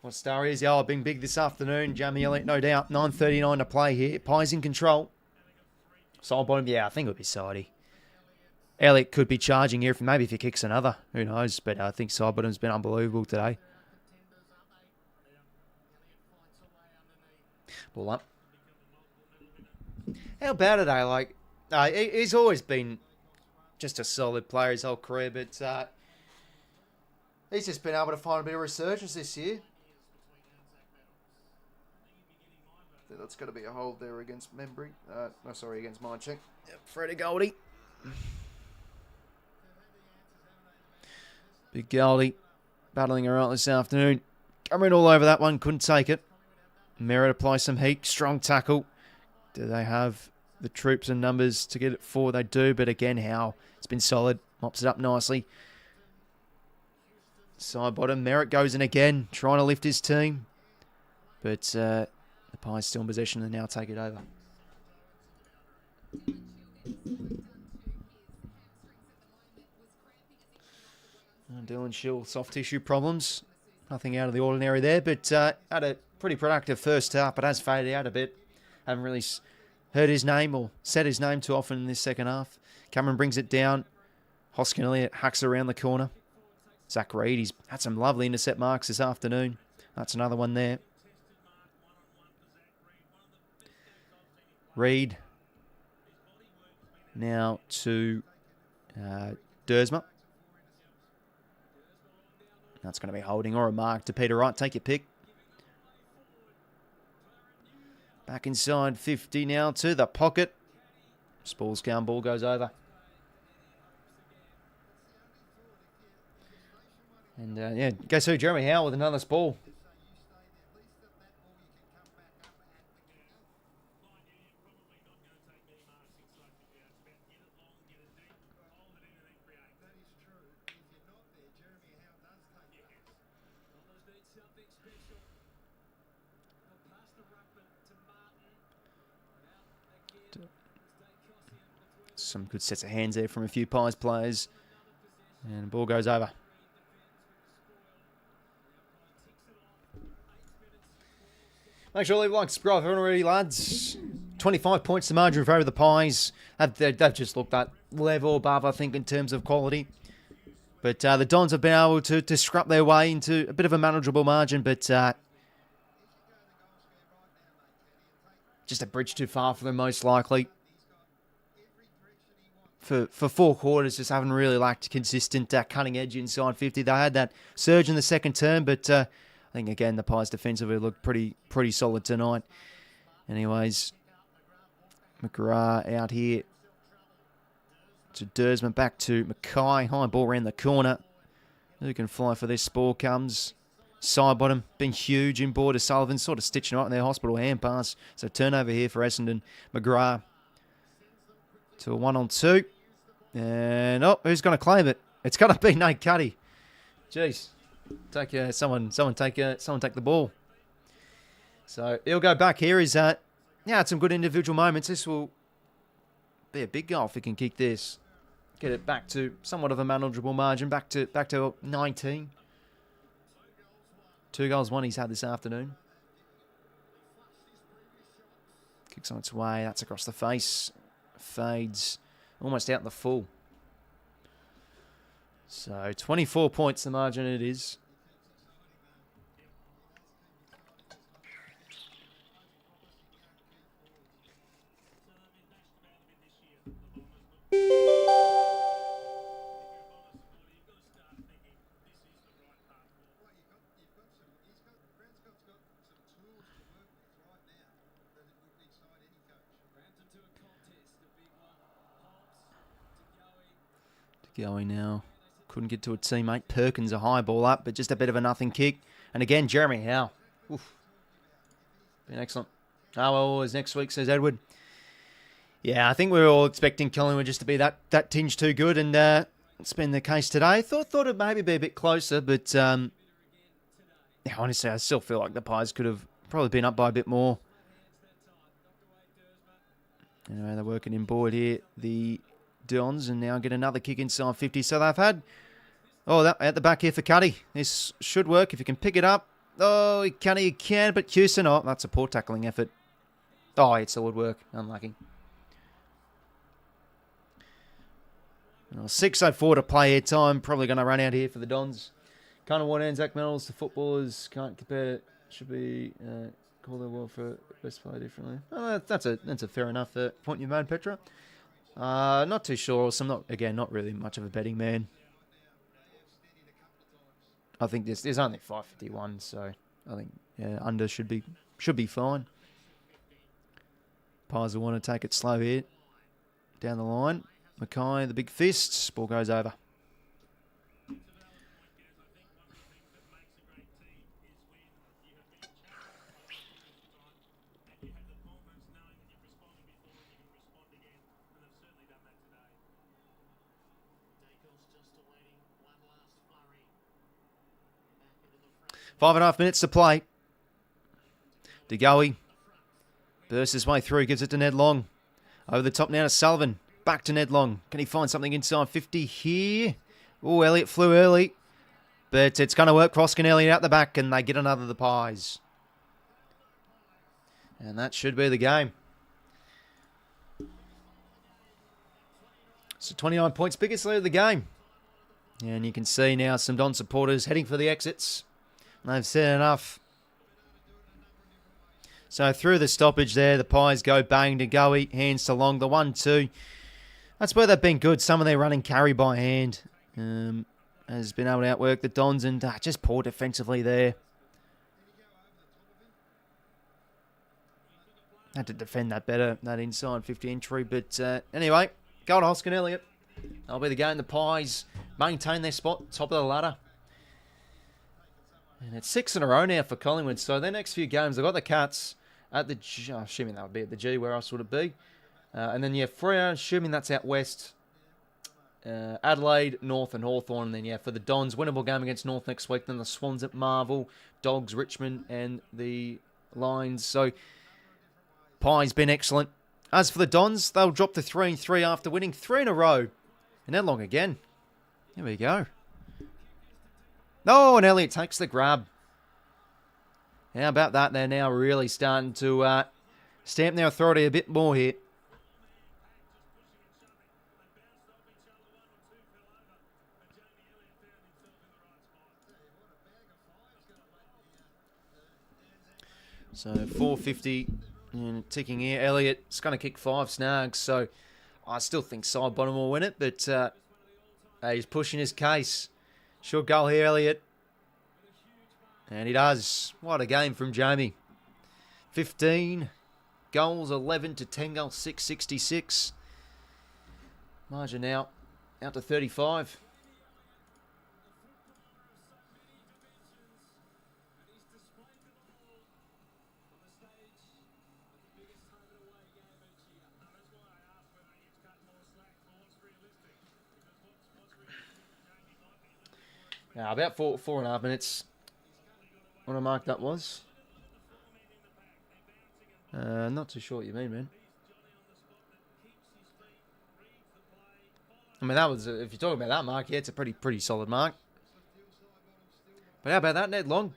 What star is? Oh, being big this afternoon. Jamie Elliott, no doubt. 9:39 to play here. Pies in control. Side bottom, yeah, I think it would be Sidey. Elliott could be charging here, maybe if he kicks another. Who knows? But I think Sidebottom's been unbelievable today. Ball up. How bad are they? Like, he's always been just a solid player his whole career, but he's just been able to find a bit of resurgence this year. That's got to be a hold there against Membry. No, sorry, against 𝐼𝐿𝐴. Yep, Freddie Goldie. Big Goldie battling her out this afternoon. Coming all over that one, couldn't take it. Merritt applies some heat, strong tackle. Do they have the troops and numbers to get it forward? They do, but again, Howe, it's been solid. Mops it up nicely. Side bottom, Merritt goes in again, trying to lift his team. But the Pies still in possession and now take it over. Dylan Shill, soft tissue problems. Nothing out of the ordinary there, but had a pretty productive first half, but has faded out a bit. Haven't really heard his name or said his name too often in this second half. Cameron brings it down. Hoskin Elliott hacks around the corner. Zach Reid, he's had some lovely intercept marks this afternoon. That's another one there. Reid now to 𝐼𝐻𝐿𝐴. That's going to be holding or a mark to Peter Wright. Take your pick. Back inside 50 now to the pocket. Spall's down, ball goes over. And yeah, guess who? Jeremy Howe with another Spall. Some good sets of hands there from a few Pies players. And the ball goes over. Make sure you leave a like, subscribe if you haven't already, lads. 25 points to margin in favour of the Pies. They've just looked that level above, I think, in terms of quality. But the Dons have been able to scrap their way into a bit of a manageable margin, but just a bridge too far for them, most likely. For 4 quarters, just haven't really lacked consistent cutting edge inside 50. They had that surge in the second term, but I think, again, the Pies defensively looked pretty solid tonight. Anyways, McGrath out here to 𝐻𝐿𝐴, back to Mackay. High ball around the corner. Who can fly for this? Spall comes. Side bottom, been huge in board. Sullivan sort of stitching right in their hospital hand pass. So turnover here for Essendon. McGrath to a 1-on-2. And, oh, who's going to claim it? It's got to be Nate Cuddy. Jeez. Someone take the ball. So he'll go back here. He's had some good individual moments. This will be a big goal if he can kick this. Get it back to somewhat of a manageable margin. Back to 19. 2 goals, 1 he's had this afternoon. Kicks on its way. That's across the face. Fades almost out in the full. So 24 points the margin it is. Going now. Couldn't get to a teammate. Perkins a high ball up, but just a bit of a nothing kick. And again, Jeremy Howe. Oof. Been excellent. Oh, well, always next week, says Edward. Yeah, I think we were all expecting Collingwood just to be that tinge too good, and it's been the case today. Thought it'd maybe be a bit closer, but yeah, honestly, I still feel like the Pies could have probably been up by a bit more. Anyway, they're working in board here. The Dons, and now get another kick inside 50. So they've had, that at the back here for Cuddy. This should work if you can pick it up. Oh, he can, but Houston, that's a poor tackling effort. Oh, it still would work. Unlucky. 6:04 to play here. Time probably going to run out here for the Dons. Can't award ANZAC medals to footballers. Can't compare. Should be call the award for best player differently. Oh, that's a fair enough point you made, Petra. Not too sure. So not really much of a betting man. I think there's only 551, so I think under should be fine. Pies will want to take it slow here. Down the line. Mackay, the big fists. Ball goes over. Five and a half minutes to play. 𝐷𝐿𝐴 Bursts his way through, gives it to Ned Long. Over the top now to Sullivan. Back to Ned Long. Can he find something inside 50 here? Oh, Elliott flew early. But it's going to work. Kroskin Elliott out the back, and they get another of the pies. And that should be the game. So 29 points, biggest lead of the game. And you can see now some Don supporters heading for the exits. They've said enough. So through the stoppage there, the pies go bang to 𝐴𝐿𝐼, hands to Long, the 1-2. That's where they've been good. Some of their running carry by hand has been able to outwork the Dons, and just poor defensively there. Had to defend that better, that inside 50 entry. But anyway, go to 𝐲𝐿𝐼 Elliott. That'll be the game. The pies maintain their spot, top of the ladder. And it's 6 in a row now for Collingwood. So their next few games, they've got the Cats at the G. Assuming that would be at the G. Where else would it be? And then, Freo, assuming that's out west. Adelaide, North and Hawthorn. And then, for the Dons, winnable game against North next week. Then the Swans at Marvel, Dogs, Richmond, and the Lions. So, Pie's been excellent. As for the Dons, they'll drop to 3-3 after winning 3 in a row. And Ned Long again. Here we go. Oh, and Elliott takes the grab. How about that? They're now really starting to stamp their authority a bit more here. So 450 and ticking here. Elliott's going to kick 5 snags, so I still think side bottom will win it, but he's pushing his case. Short goal here, Elliott. And he does. What a game from Jamie. 15 goals, 11 to 10 goals, 666. Margin now out to 35. Now, about 4.5 minutes. What a mark that was. Not too sure what you mean, man. I mean, that was, if you're talking about that mark, yeah, it's a pretty solid mark. But how about that, Ned Long?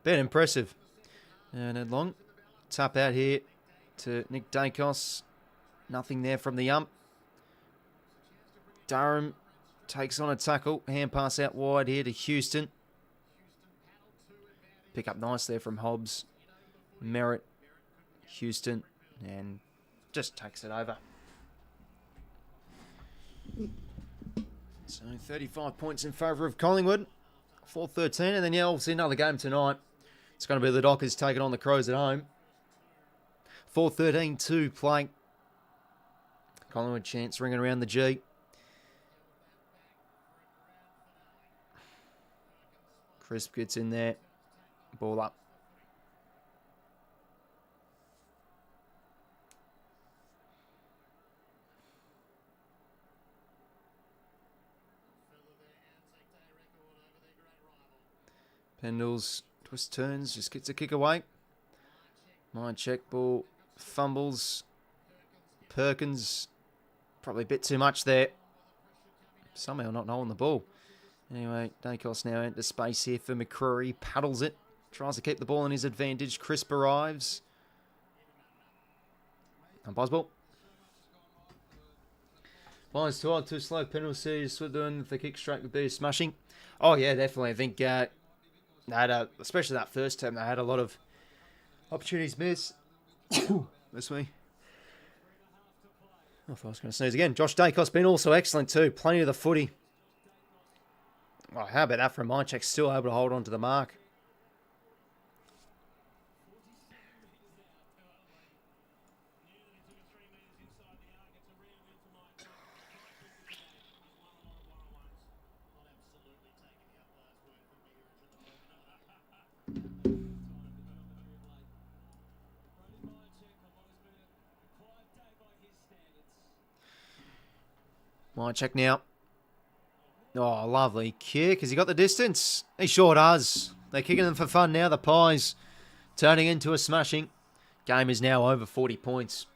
Been impressive. Ned Long. Tap out here to Nick Dacos. Nothing there from the ump. Durham takes on a tackle. Hand pass out wide here to Houston. Pick up nice there from Hobbs. Merritt. Houston. And just takes it over. So 35 points in favour of Collingwood. 4-13. And then, we'll see another game tonight. It's going to be the Dockers taking on the Crows at home. 4-13 to play. Collingwood chance ringing around the G. Crisp gets in there. Ball up. Pendles twist turns, just gets a kick away. 𝐼𝐿𝐼 ball fumbles. Perkins. Probably a bit too much there. Somehow not holding the ball. Anyway, Dacos now into space here for McCrory. Paddles it. Tries to keep the ball in his advantage. Crisp arrives. And Boswell. Lions too hard, too slow. Penalty. Swindon, if the kick straight would be a smashing. Oh, yeah, definitely. I think, they had especially that first term, they had a lot of opportunities missed. This way. I thought I was going to sneeze again. Josh Dacos been also excellent too. Plenty of the footy. Oh, how about that from 𝐼𝐿𝐼? Still able to hold on to the mark. 𝐼𝐿𝐼 now. Oh, lovely kick. Has he got the distance? He sure does. They're kicking them for fun now, the Pies. Turning into a smashing. Game is now over 40 points.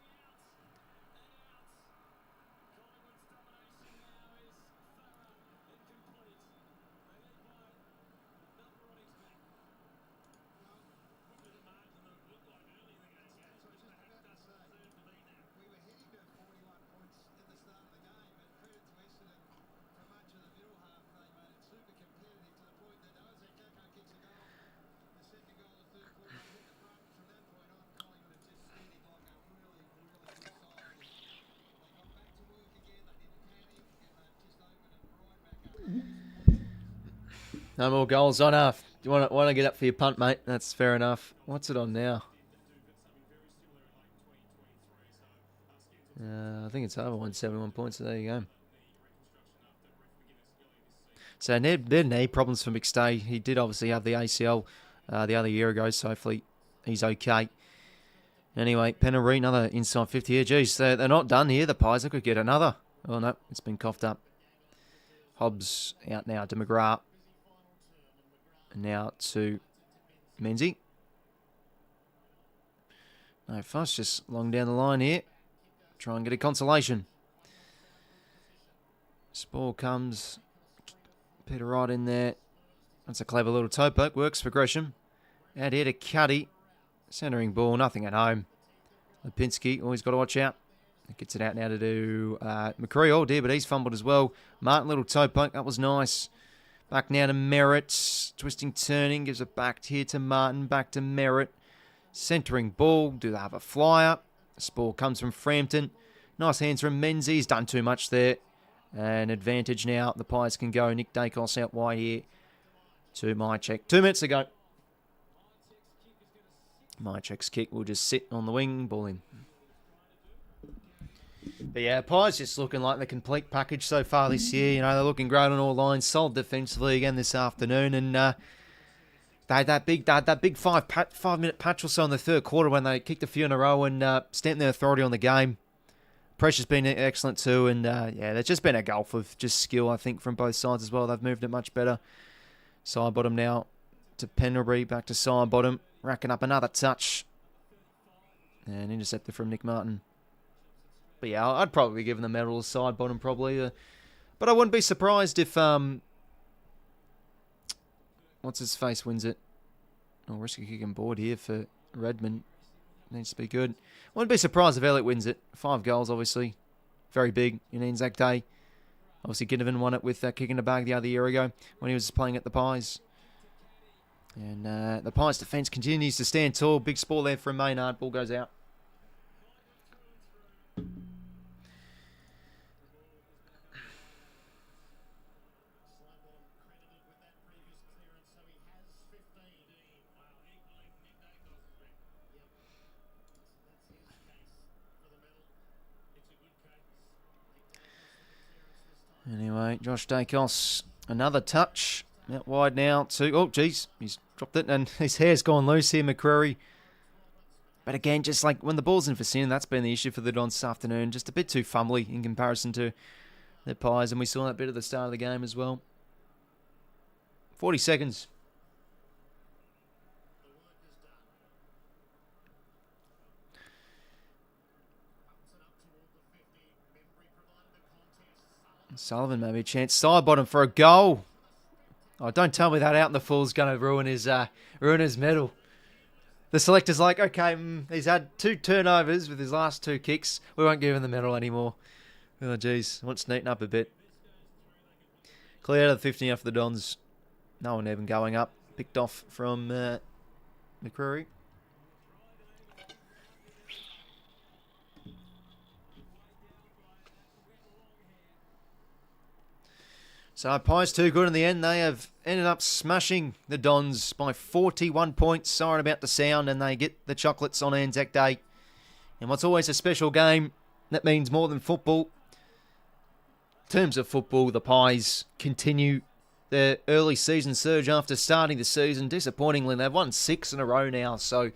No more goals on half. Do you want to get up for your punt, mate? That's fair enough. What's it on now? I think it's over 171 points, so there you go. So their knee problems for McStay. He did obviously have the ACL the other year ago, so hopefully he's okay. Anyway, Penalty, another inside 50 here. Geez, they're not done here. The Pies, they could get another. Oh, no, it's been coughed up. Hobbs out now to McGrath. And now to Menzie. No fuss, just long down the line here. Try and get a consolation. Spore comes. Peter right in there. That's a clever little toe poke. Works for Gresham. Out here to Cuddy. Centering ball, nothing at home. 𝐓𝐴𝐿𝐼, always got to watch out. Gets it out now to do McCree. Oh dear, but he's fumbled as well. Martin, little toe poke. That was nice. Back now to Merritt. Twisting, turning. Gives it back here to Martin. Back to Merritt. Centering ball. Do they have a flyer? Spore comes from Frampton. Nice hands from Menzie. He's done too much there. An advantage now. The Pies can go. Nick Dacos out wide here to 𝐼𝐴𝐿𝐼. 2 minutes ago. 𝐼𝐴𝐿𝐼's kick will just sit on the wing. Ball in. But yeah, Pies just looking like the complete package so far this year. You know, they're looking great on all lines. Solid defensively again this afternoon. And they had that big 5-minute patch or so in the third quarter when they kicked a few in a row and stamped their authority on the game. Pressure's been excellent too. And yeah, there's just been a gulf of just skill, I think, from both sides as well. They've moved it much better. Side bottom now to Pendlebury. Back to side bottom. Racking up another touch. And intercepted from Nick Martin. But yeah, I'd probably be giving the medal a side bottom probably. But I wouldn't be surprised if what's his face wins it. Oh, risky kicking board here for Redmond. Needs to be good. Wouldn't be surprised if 𝐿𝐼𝐼 wins it. 5 goals, obviously. Very big in ANZAC Day. Obviously, Ginnivan won it with kicking the bag the other year ago when he was playing at the Pies. And the Pies defence continues to stand tall. Big spore there from Maynard. Ball goes out. Anyway, Josh Dacos, another touch. Out wide now to... Oh, geez. He's dropped it and his hair's gone loose here, McCreary. But again, just like when the ball's in vicinity, that's been the issue for the Dons this afternoon. Just a bit too fumbly in comparison to their Pies. And we saw that bit at the start of the game as well. 40 seconds. Sullivan maybe a chance. Side bottom for a goal. Oh, don't tell me that out in the full's going to ruin his medal. The selector's like, okay, he's had 2 turnovers with his last 2 kicks. We won't give him the medal anymore. Oh, geez. Wants to neaten up a bit. Clear out of the 50 after the Dons. No one even going up. Picked off from McCreary. So Pies too good in the end. They have ended up smashing the Dons by 41 points. Siren about to sound and they get the chocolates on ANZAC Day. And what's always a special game, that means more than football. In terms of football, the Pies continue their early season surge after starting the season. Disappointingly, they've won 6 in a row now. So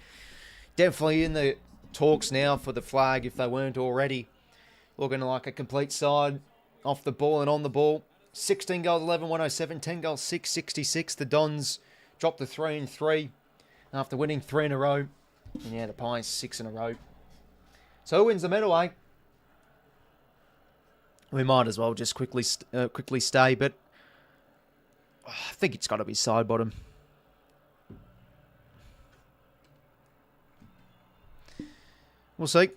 definitely in the talks now for the flag if they weren't already. Looking like a complete side off the ball and on the ball. 16 goals, 11, 107, 10 goals, 6, 66. The Dons dropped to 3 and 3 after winning 3 in a row. And yeah, the Pies 6 in a row. So who wins the medal, eh? We might as well just quickly stay, but I think it's got to be Sidebottom. We'll see.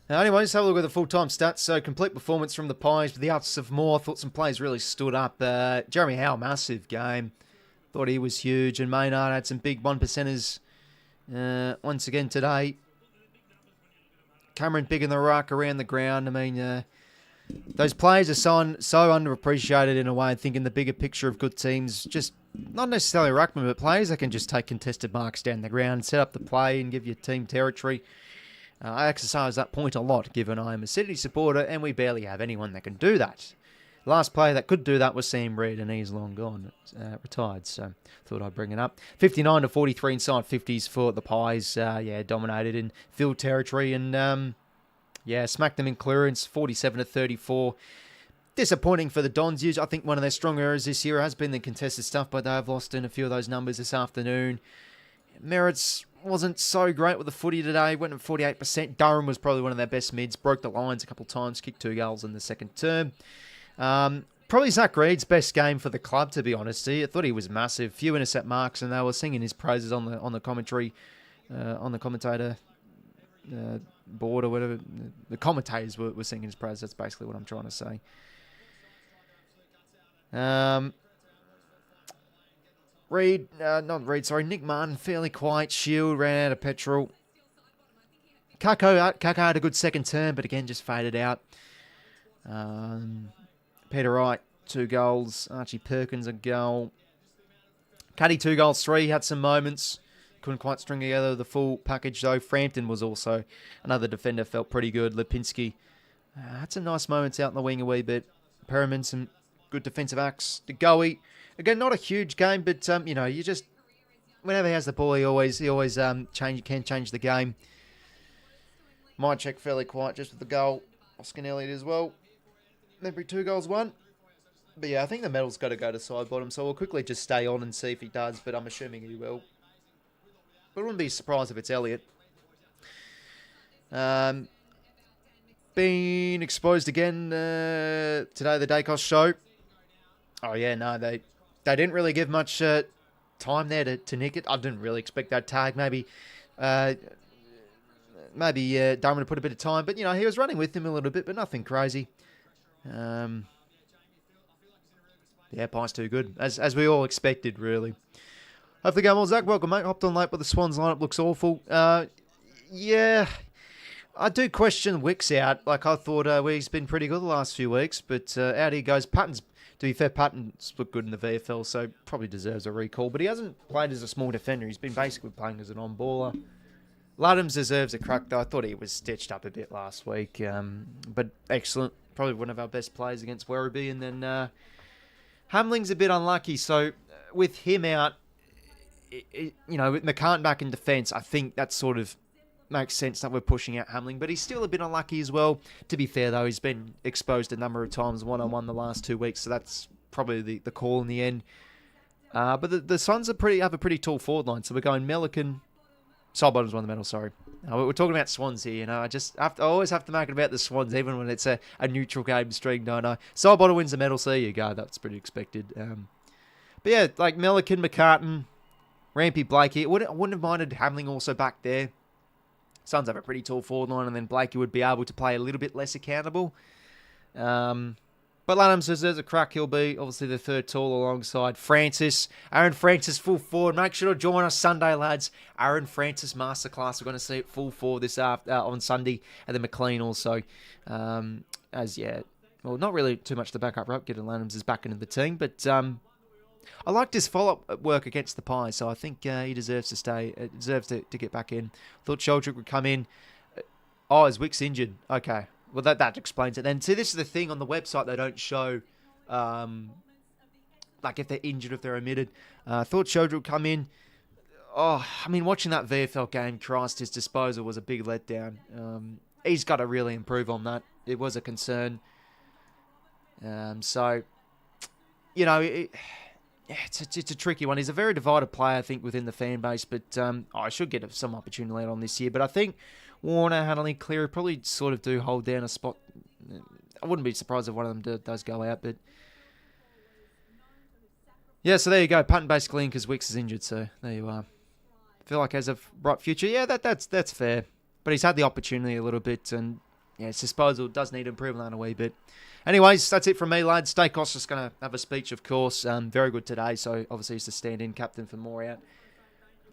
Anyway, let's have a look at the full-time stats. So, complete performance from the Pies with the absence of Moore. Thought some players really stood up. Jeremy Howe, massive game. Thought he was huge. And Maynard had some big 1%ers once again today. Cameron big in the ruck around the ground. I mean, those players are so underappreciated in a way. I think in the bigger picture of good teams, just not necessarily ruckmen, but players that can just take contested marks down the ground, set up the play and give your team territory. I exercise that point a lot, given I am a City supporter and we barely have anyone that can do that. The last player that could do that was Sam Reid, and he's long gone, retired, so thought I'd bring it up. 59 to 43 inside 50s for the Pies. Dominated in field territory and, smacked them in clearance, 47 to 34. Disappointing for the Dons. I think one of their strong areas this year has been the contested stuff, but they've lost in a few of those numbers this afternoon. Merritt's wasn't so great with the footy today. Went at 48%. Durham was probably one of their best mids. Broke the lines a couple of times. Kicked 2 goals in the second term. Probably Zach Reid's best game for the club, to be honest. I thought he was massive. Few intercept marks, and they were singing his praises on the commentary, on the commentator board or whatever. The commentators were singing his praises. That's basically what I'm trying to say. Nick Martin, fairly quiet. Shield ran out of petrol. Kaka had a good second term, but again, just faded out. Peter Wright, 2 goals. Archie Perkins, a goal. Cuddy, 2 goals, 3. Had some moments. Couldn't quite string together the full package, though. Frampton was also another defender, felt pretty good. Lipinski had some nice moments out in the wing a wee bit. Perriman, some good defensive acts. 𝐴𝐿𝐼, again, not a huge game, but you just whenever he has the ball, he always can change the game. Might check fairly quiet just with the goal. Oscar Elliott as well. Maybe 2 goals, 1. But yeah, I think the medal's got to go to Sidebottom, so we'll quickly just stay on and see if he does, but I'm assuming he will. But I wouldn't be surprised if it's Elliott. Being exposed again today, the Dacos show. Oh yeah, no, they didn't really give much time there to nick it. I didn't really expect that tag. Maybe Darwin would put a bit of time, but he was running with him a little bit, but nothing crazy. Pies too good, as we all expected, really. Hope the game well, Zach. Welcome, mate. Hopped on late, but the Swans lineup looks awful. I do question 𝐓𝐿𝐼𝐶 out. Like, I thought he's been pretty good the last few weeks, but out he goes. Patton's, to be fair, Patton's looked good in the VFL, so probably deserves a recall, but he hasn't played as a small defender. He's been basically playing as an on-baller. Ludhams deserves a crack, though. I thought he was stitched up a bit last week, but excellent. Probably one of our best players against Werribee. And then Hamling's a bit unlucky, so with him out, with McCartan back in defence, I think that sort of makes sense that we're pushing out Hamling, but he's still a bit unlucky as well. To be fair, though, he's been exposed a number of times one-on-one the last 2 weeks, so that's probably the call in the end. But the Suns have a pretty tall forward line, so we're going Melican. Sidebottom's won the medal, sorry. We're talking about Swans here, I always have to make it about the Swans, even when it's a neutral game string, don't I? Sidebottom wins the medal, so there you go. That's pretty expected. But yeah, like Melican, McCartan, Rampy, Blakey. I wouldn't have minded Hamling also back there. Suns have a pretty tall forward line, and then Blakey would be able to play a little bit less accountable. But Ludhams deserves a crack. He'll be obviously the third tall alongside Francis. Aaron Francis, full forward. Make sure to join us Sunday, lads. Aaron Francis masterclass. We're going to see it full forward this on Sunday. And then McLean also. Not really too much to back up. Right, getting Ludhams is back into the team. But I liked his follow-up work against the Pies, so I think he deserves to stay. Deserves to get back in. Thought 𝐓𝐿𝐼𝐶 would come in. Is 𝐕CS injured? Okay. Well, that explains it then. See, this is the thing on the website. They don't show like if they're injured, if they're omitted. I thought 𝐎𝐥𝐿 would come in. Oh, I mean, watching that VFL game, Christ, his disposal was a big letdown. He's got to really improve on that. It was a concern. So, you know, it's a tricky one. He's a very divided player, I think, within the fan base. But I should get some opportunity later on this year. But I think Warner, Hanley, Cleary probably sort of do hold down a spot. I wouldn't be surprised if one of them does go out. But yeah, so there you go. Punting basically in because Wicks is injured. So there you are. Feel like has a bright future. Yeah, that's fair. But he's had the opportunity a little bit, and yeah, his disposal does need improvement a wee bit. Anyways, that's it from me, lads. 𝐻𝐡𝐞 just going to have a speech, of course. Very good today, so obviously he's the stand-in captain for more out.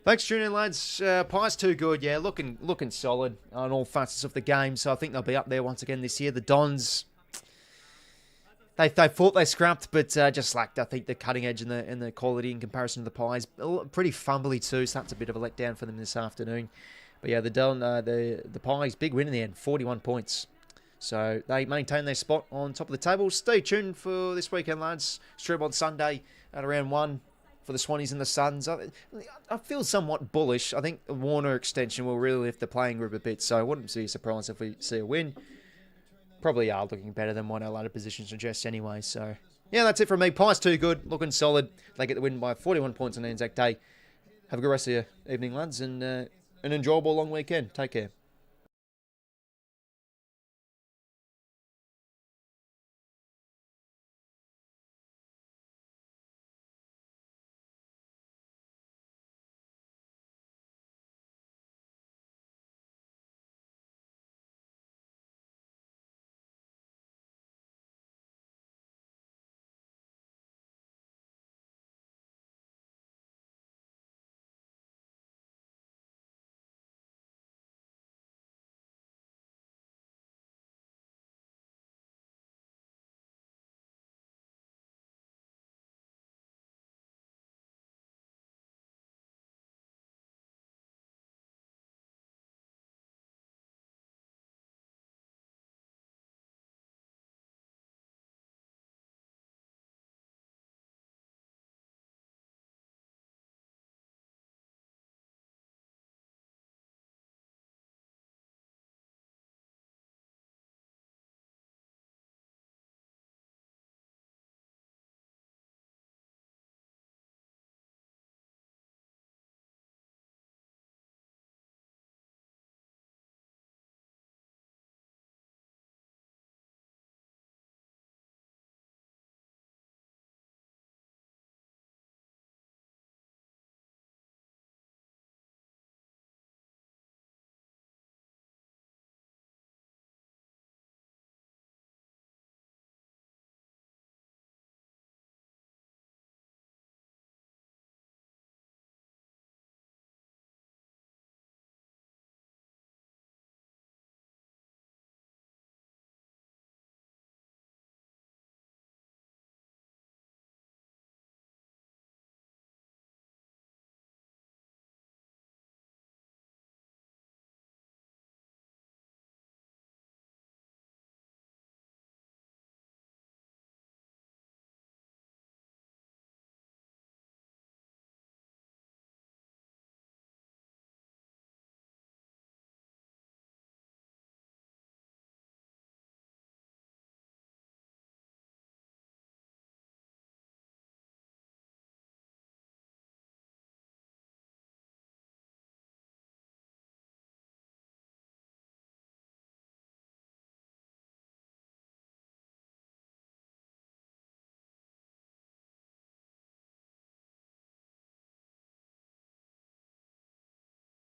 Thanks for tuning in, lads. Pies too good, yeah, looking solid on all facets of the game. So I think they'll be up there once again this year. The Dons, they thought they scrapped, but just lacked, I think, the cutting edge and the quality in comparison to the Pies. Pretty fumbly too, so that's a bit of a letdown for them this afternoon. But yeah, the Pies, big win in the end, 41 points. So they maintain their spot on top of the table. Stay tuned for this weekend, lads. Stream on Sunday at around 1 for the Swannies and the Suns. I feel somewhat bullish. I think the Warner extension will really lift the playing group a bit, so I wouldn't be surprised if we see a win. Probably are looking better than what our latter positions suggest anyway. So yeah, that's it from me. Pies too good, looking solid. They get the win by 41 points on Anzac Day. Have a good rest of your evening, lads, and an enjoyable long weekend. Take care.